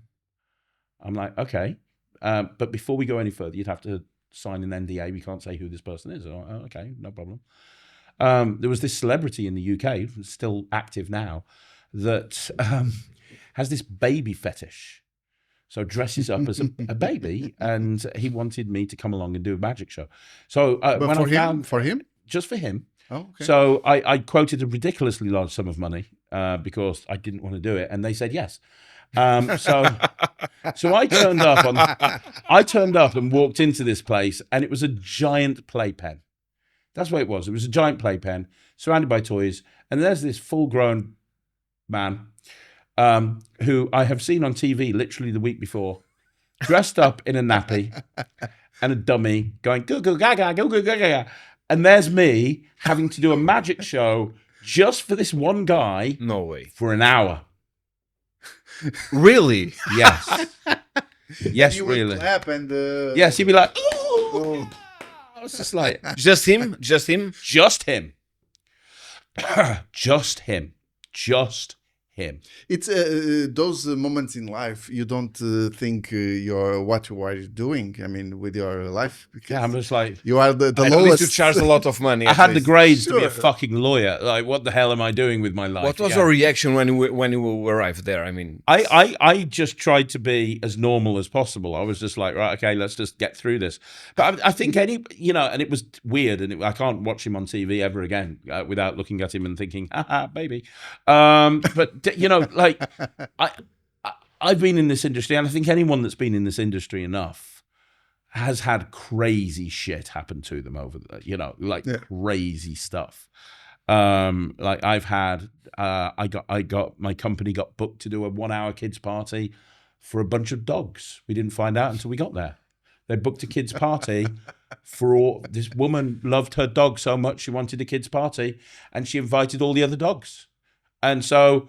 [SPEAKER 1] I'm like, okay. But before we go any further, you'd have to sign an NDA. We can't say who this person is. Oh, okay, no problem. There was this celebrity in the UK, still active now, that has this baby fetish. So dresses up as a baby, and he wanted me to come along and do a magic show. So
[SPEAKER 3] when for him?
[SPEAKER 1] Just for him.
[SPEAKER 3] Oh, okay.
[SPEAKER 1] So I quoted a ridiculously large sum of money because I didn't want to do it, and they said yes. So I turned up and walked into this place, and it was a giant playpen. That's what it was. It was a giant playpen surrounded by toys, and there's this full-grown man who I have seen on TV literally the week before, dressed up in a nappy and a dummy, going goo goo gaga, goo goo gaga, and there's me having to do a magic show just for this one guy.
[SPEAKER 2] No way.
[SPEAKER 1] For an hour.
[SPEAKER 2] Really?
[SPEAKER 1] Yes. Yes,
[SPEAKER 3] You would
[SPEAKER 1] really.
[SPEAKER 3] clap and
[SPEAKER 1] Yes, he'd be like, ooh.
[SPEAKER 3] oh,
[SPEAKER 1] I was just like,
[SPEAKER 2] Just him? Just him?
[SPEAKER 1] just him. Just him. Just him.
[SPEAKER 3] it's those moments in life you don't think you're what you are doing. I mean, with your life, because
[SPEAKER 1] Yeah, I'm just like,
[SPEAKER 3] you are the
[SPEAKER 2] At least
[SPEAKER 3] lowest.
[SPEAKER 2] you charge a lot of money.
[SPEAKER 1] I
[SPEAKER 2] at
[SPEAKER 1] had the
[SPEAKER 2] least.
[SPEAKER 1] grades to be a
[SPEAKER 3] Sure.
[SPEAKER 1] fucking lawyer. Like, what the hell am I doing with my life?
[SPEAKER 2] What was
[SPEAKER 1] Yeah.
[SPEAKER 2] your reaction when you arrived there? I mean,
[SPEAKER 1] I just tried to be as normal as possible. I was just like, right, okay, let's just get through this. But I think and it was weird, and I can't watch him on TV ever again without looking at him and thinking, haha, baby. But like I've been in this industry, and I think anyone that's been in this industry enough has had crazy shit happen to them over crazy stuff. Like I've had, I got my company got booked to do a 1 hour kids party for a bunch of dogs. We didn't find out until we got there. They booked a kids party this woman loved her dog so much she wanted a kids party, and she invited all the other dogs. And so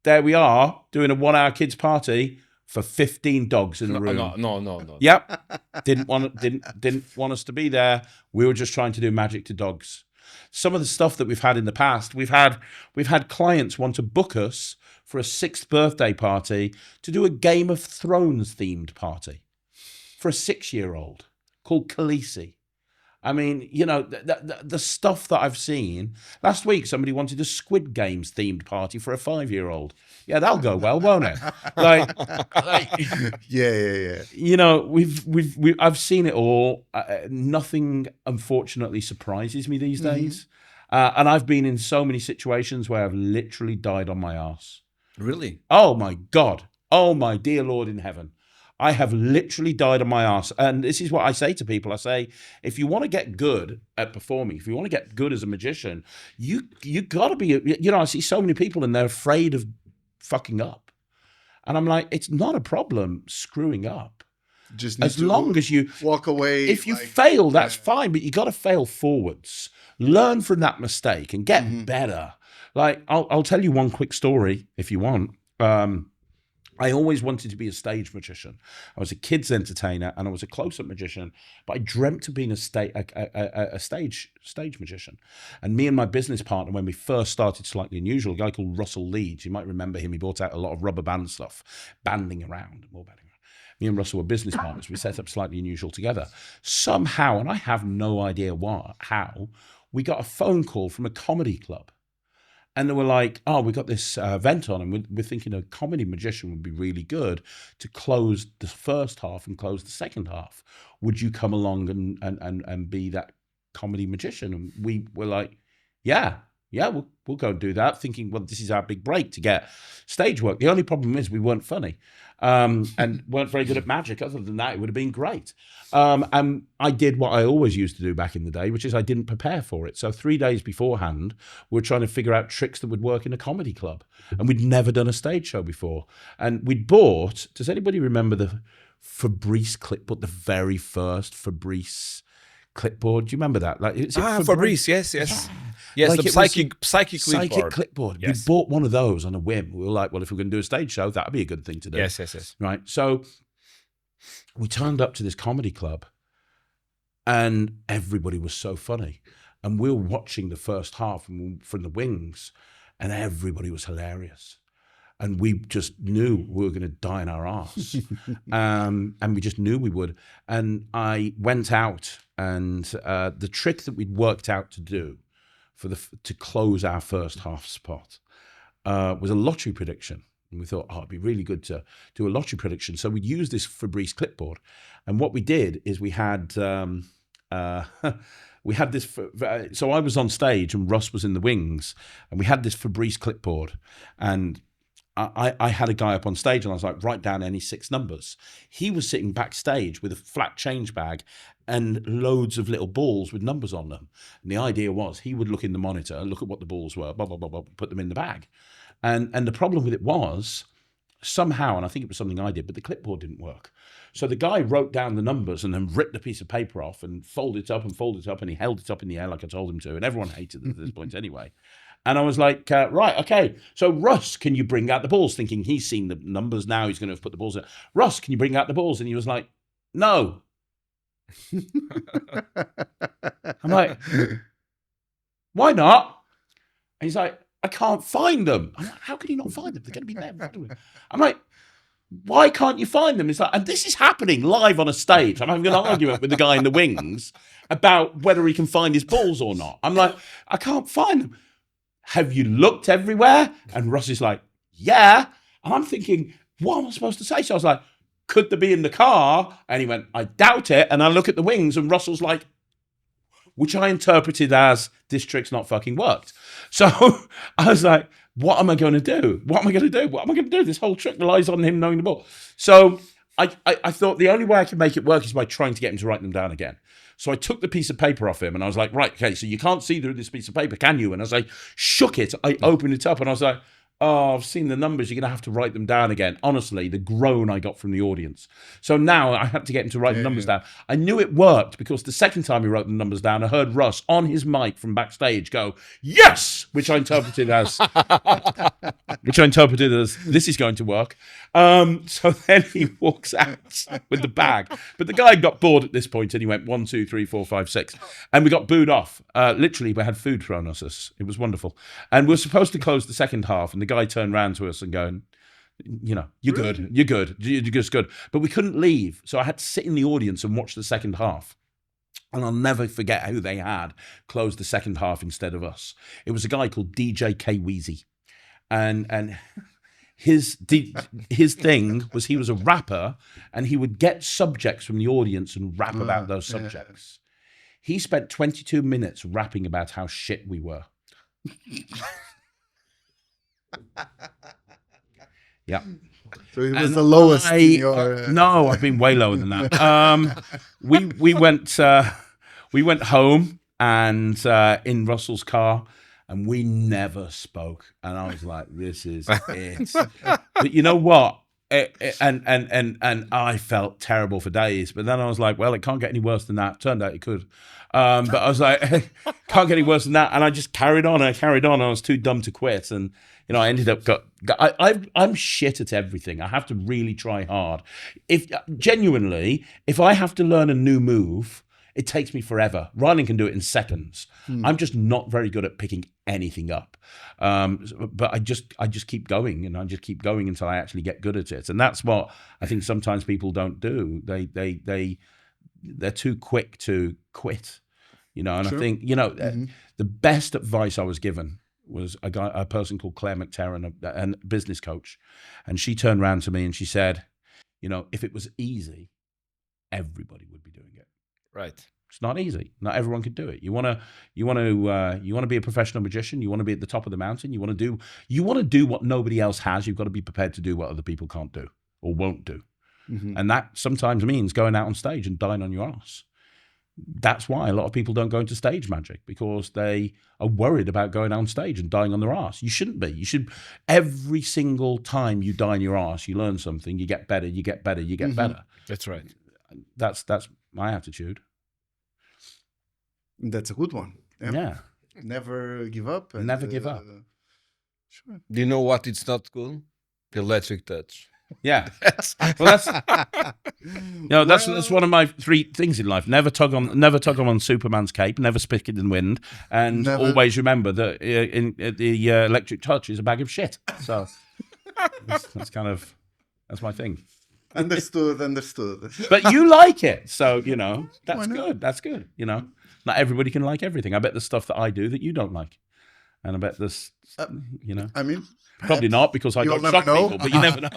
[SPEAKER 1] there we are doing a 1 hour kids party for 15 dogs in the room.
[SPEAKER 2] No.
[SPEAKER 1] Yep. Didn't want us to be there. We were just trying to do magic to dogs. Some of the stuff that we've had in the past, we've had clients want to book us for a 6th birthday party to do a Game of Thrones themed party for a 6-year-old called Khaleesi. I mean, the stuff that I've seen. Last week, somebody wanted a Squid Games themed party for a 5-year-old. Yeah, that'll go well, won't it? Like
[SPEAKER 3] Yeah.
[SPEAKER 1] I've seen it all. Nothing, unfortunately, surprises me these days. And I've been in so many situations where I've literally died on my arse.
[SPEAKER 2] Really?
[SPEAKER 1] Oh my God. Oh my dear Lord in heaven. I have literally died on my ass. And this is what I say to people. I say, if you want to get good at performing, if you want to get good as a magician, you got to be, I see so many people and they're afraid of fucking up. And I'm like, it's not a problem screwing up.
[SPEAKER 3] Just need
[SPEAKER 1] as
[SPEAKER 3] to
[SPEAKER 1] long as you
[SPEAKER 3] walk away.
[SPEAKER 1] If you fail, that's fine, but you got to fail forwards. Learn from that mistake and get better. Like, I'll tell you one quick story if you want. I always wanted to be a stage magician. I was a kids entertainer and I was a close-up magician, but I dreamt of being a stage magician. And me and my business partner, when we first started Slightly Unusual, a guy called Russell Leeds, you might remember him. He brought out a lot of rubber band stuff, banding around. Me and Russell were business partners. We set up Slightly Unusual together. Somehow, and I have no idea how, we got a phone call from a comedy club. And they were like, oh, we got this event on, and we're thinking a comedy magician would be really good to close the first half and close the second half. Would you come along and be that comedy magician? And we were like, yeah, we'll go and do that, thinking, well, this is our big break to get stage work. The only problem is we weren't funny and weren't very good at magic. Other than that, it would have been great. And I did what I always used to do back in the day, which is I didn't prepare for it. So 3 days beforehand, we were trying to figure out tricks that would work in a comedy club. And we'd never done a stage show before. And we'd bought, does anybody remember the Fabrice clipboard, the very first Fabrice clipboard? Do you remember that? Like,
[SPEAKER 2] Fabrice, yes. Yes,
[SPEAKER 1] Like
[SPEAKER 2] the psychic
[SPEAKER 1] Psychic clipboard.
[SPEAKER 2] Yes.
[SPEAKER 1] We bought one of those on a whim. We were like, well, if we're going to do a stage show, that'd be a good thing to do.
[SPEAKER 2] Yes.
[SPEAKER 1] Right. So we turned up to this comedy club and everybody was so funny. And we were watching the first half from the wings and everybody was hilarious. And we just knew we were going to die in our arse. And we just knew we would. And I went out and the trick that we'd worked out to do to close our first half spot was a lottery prediction. And we thought, it'd be really good to do a lottery prediction. So we'd use this Fabrice clipboard. And what we did is we had we had this. So I was on stage and Russ was in the wings, and we had this Febreze clipboard, and I had a guy up on stage, and I was like, write down any 6 numbers. He was sitting backstage with a flat change bag and loads of little balls with numbers on them. And the idea was he would look in the monitor, look at what the balls were, blah, blah, blah, blah, put them in the bag. And the problem with it was somehow, and I think it was something I did, but the clipboard didn't work. So the guy wrote down the numbers and then ripped a piece of paper off and folded it up, and he held it up in the air like I told him to. And everyone hated it at this point anyway. And I was like, right, okay. So Russ, can you bring out the balls? Thinking he's seen the numbers now, he's going to put the balls in. Russ, can you bring out the balls? And he was like, no. I'm like, why not? And he's like, I can't find them. I'm like, how can you not find them? They're going to be there. I'm like, why can't you find them? It's like, and this is happening live on a stage. I'm having an argument with the guy in the wings about whether he can find his balls or not. I'm like, I can't find them. Have you looked everywhere? And Russ is like, yeah. And I'm thinking, what am I supposed to say? So I was like, could they be in the car? And he went, I doubt it. And I look at the wings and Russell's like, which I interpreted as, this trick's not fucking worked. So I was like, what am I going to do? What am I going to do? What am I going to do? This whole trick relies on him knowing the ball. So I thought the only way I can make it work is by trying to get him to write them down again. So I took the piece of paper off him and I was like, right, okay, so you can't see through this piece of paper, can you? And as I shook it, I opened it up and I was like, oh, I've seen the numbers. You're going to have to write them down again. Honestly, the groan I got from the audience. So now I had to get him to write the numbers down. I knew it worked because the second time he wrote the numbers down, I heard Russ on his mic from backstage go, yes, which I interpreted as, this is going to work. So then he walks out with the bag. But the guy got bored at this point and he went 1, 2, 3, 4, 5, 6. And we got booed off. Literally, we had food thrown at us. It was wonderful. And we were supposed to close the second half. And the guy turned around to us and going, you know, you're good. You're just good. But we couldn't leave. So I had to sit in the audience and watch the second half. And I'll never forget who they had close the second half instead of us. It was a guy called DJ K Weezy. And his thing was he was a rapper and he would get subjects from the audience and rap about those subjects. He spent 22 minutes rapping about how shit we were. Yeah.
[SPEAKER 3] So it was the lowest in your...
[SPEAKER 1] No, I've been way lower than that. We went home and in Russell's car and we never spoke. And I was like, this is it. But you know what? And I felt terrible for days. But then I was like, well, it can't get any worse than that. Turned out it could. But I was like, can't get any worse than that. And I just carried on. I was too dumb to quit. And, you know, I ended up I'm shit at everything. I have to really try hard. If I have to learn a new move, it takes me forever. Ryland can do it in seconds. I'm just not very good at picking anything up. But I just keep going and I just keep going until I actually get good at it. And that's what I think sometimes people don't do. They're too quick to quit, you know. And I think, you know, the best advice I was given was a person called Claire McTerran, a business coach. And she turned around to me and she said, you know, if it was easy, everybody would be doing it.
[SPEAKER 2] Right.
[SPEAKER 1] It's not easy. Not everyone can do it. You want to be a professional magician. You want to be at the top of the mountain. You want to do what nobody else has. You've got to be prepared to do what other people can't do or won't do. And that sometimes means going out on stage and dying on your ass. That's why a lot of people don't go into stage magic, because they are worried about going on stage and dying on their ass. You shouldn't be. You should, every single time you die on your ass, you learn something, you get better, you get better, you get better.
[SPEAKER 2] That's right.
[SPEAKER 1] That's my attitude.
[SPEAKER 3] That's a good one.
[SPEAKER 1] Yeah.
[SPEAKER 3] Never give up. And,
[SPEAKER 1] never give up.
[SPEAKER 3] Sure.
[SPEAKER 2] Do you know what it's not cool? The electric touch.
[SPEAKER 1] Yeah. Well, that's one of my 3 things in life. Never tug on Superman's cape. Never spit it in the wind, and always remember that the electric touch is a bag of shit. So that's my thing.
[SPEAKER 3] Understood.
[SPEAKER 1] But you like it, so you know that's good. That's good. You know, not everybody can like everything. I bet there's stuff that I do that you don't like, and I bet there's, you know.
[SPEAKER 3] I mean.
[SPEAKER 1] Probably not, because I don't shock people, but you never know.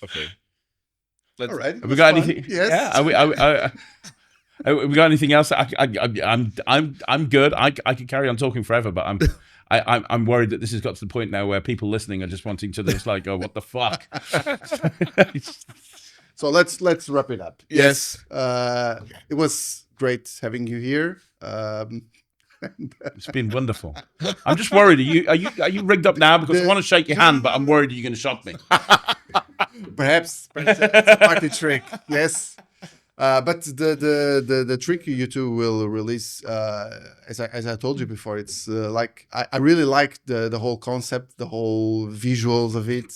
[SPEAKER 2] Okay.
[SPEAKER 3] All right.
[SPEAKER 1] Have we got anything?
[SPEAKER 3] Yes.
[SPEAKER 1] Yeah. We got anything else? I'm good. I could carry on talking forever, but I'm worried that this has got to the point now where people listening are just wanting to just like, oh, what the fuck?
[SPEAKER 3] So let's wrap it up.
[SPEAKER 2] Yes.
[SPEAKER 3] It was great having you here.
[SPEAKER 1] It's been wonderful. I'm just worried. Are you rigged up now? Because I want to shake your hand, but I'm worried you're going to shock me.
[SPEAKER 3] Perhaps it's a party trick. Yes. But the trick you two will release, as I told you before, it's like I really like the whole concept, the whole visuals of it.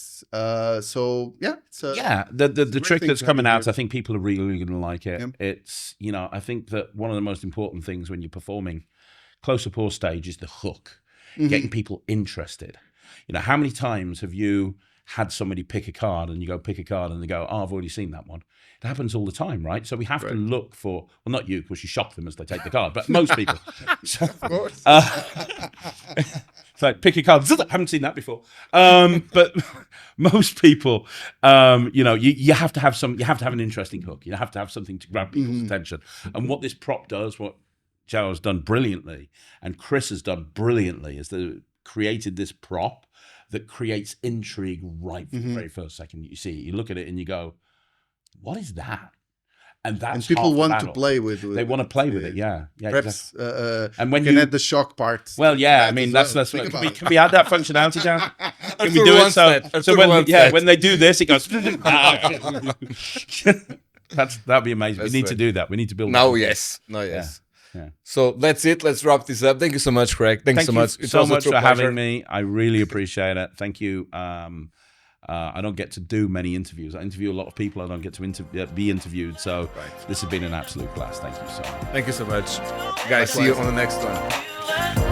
[SPEAKER 3] So yeah,
[SPEAKER 1] the trick that's coming out, I think people are really going to like it.
[SPEAKER 3] Yeah.
[SPEAKER 1] It's I think that one of the most important things when you're performing close up or stage is the hook, getting people interested. How many times have you had somebody pick a card and you go pick a card and they go, oh, I've already seen that one. It happens all the time, right? So we have to look for, well, not you, because you shock them as they take the card, but most people. So,
[SPEAKER 3] of course.
[SPEAKER 1] It's like, pick a card. I haven't seen that before. But most people, you have to have an interesting hook. You have to have something to grab people's attention. And what this prop does, what Joe has done brilliantly, and Chris has done brilliantly, is they created this prop that creates intrigue right from the very first second you see it. You look at it and you go, what is that? And that's
[SPEAKER 3] people want
[SPEAKER 1] battle.
[SPEAKER 3] to play with
[SPEAKER 1] They want to play with it, yeah.
[SPEAKER 3] Perhaps
[SPEAKER 1] exactly. And when
[SPEAKER 3] you can add the shock part.
[SPEAKER 1] Well, yeah, I mean, that's can we add that functionality, John? Can we do it so when they do this, it goes. That'd be amazing. We need to do that. We need to build.
[SPEAKER 2] Yes.
[SPEAKER 1] Yeah.
[SPEAKER 2] So that's it. Let's wrap this up. Thank you so much, Craig. Thank you so much.
[SPEAKER 1] It was a true pleasure for having me. I really appreciate it. Thank you. I don't get to do many interviews. I interview a lot of people. I don't get to be interviewed. So this has been an absolute blast. Thank you so much.
[SPEAKER 2] Thank you so much. Guys, see you on the next one.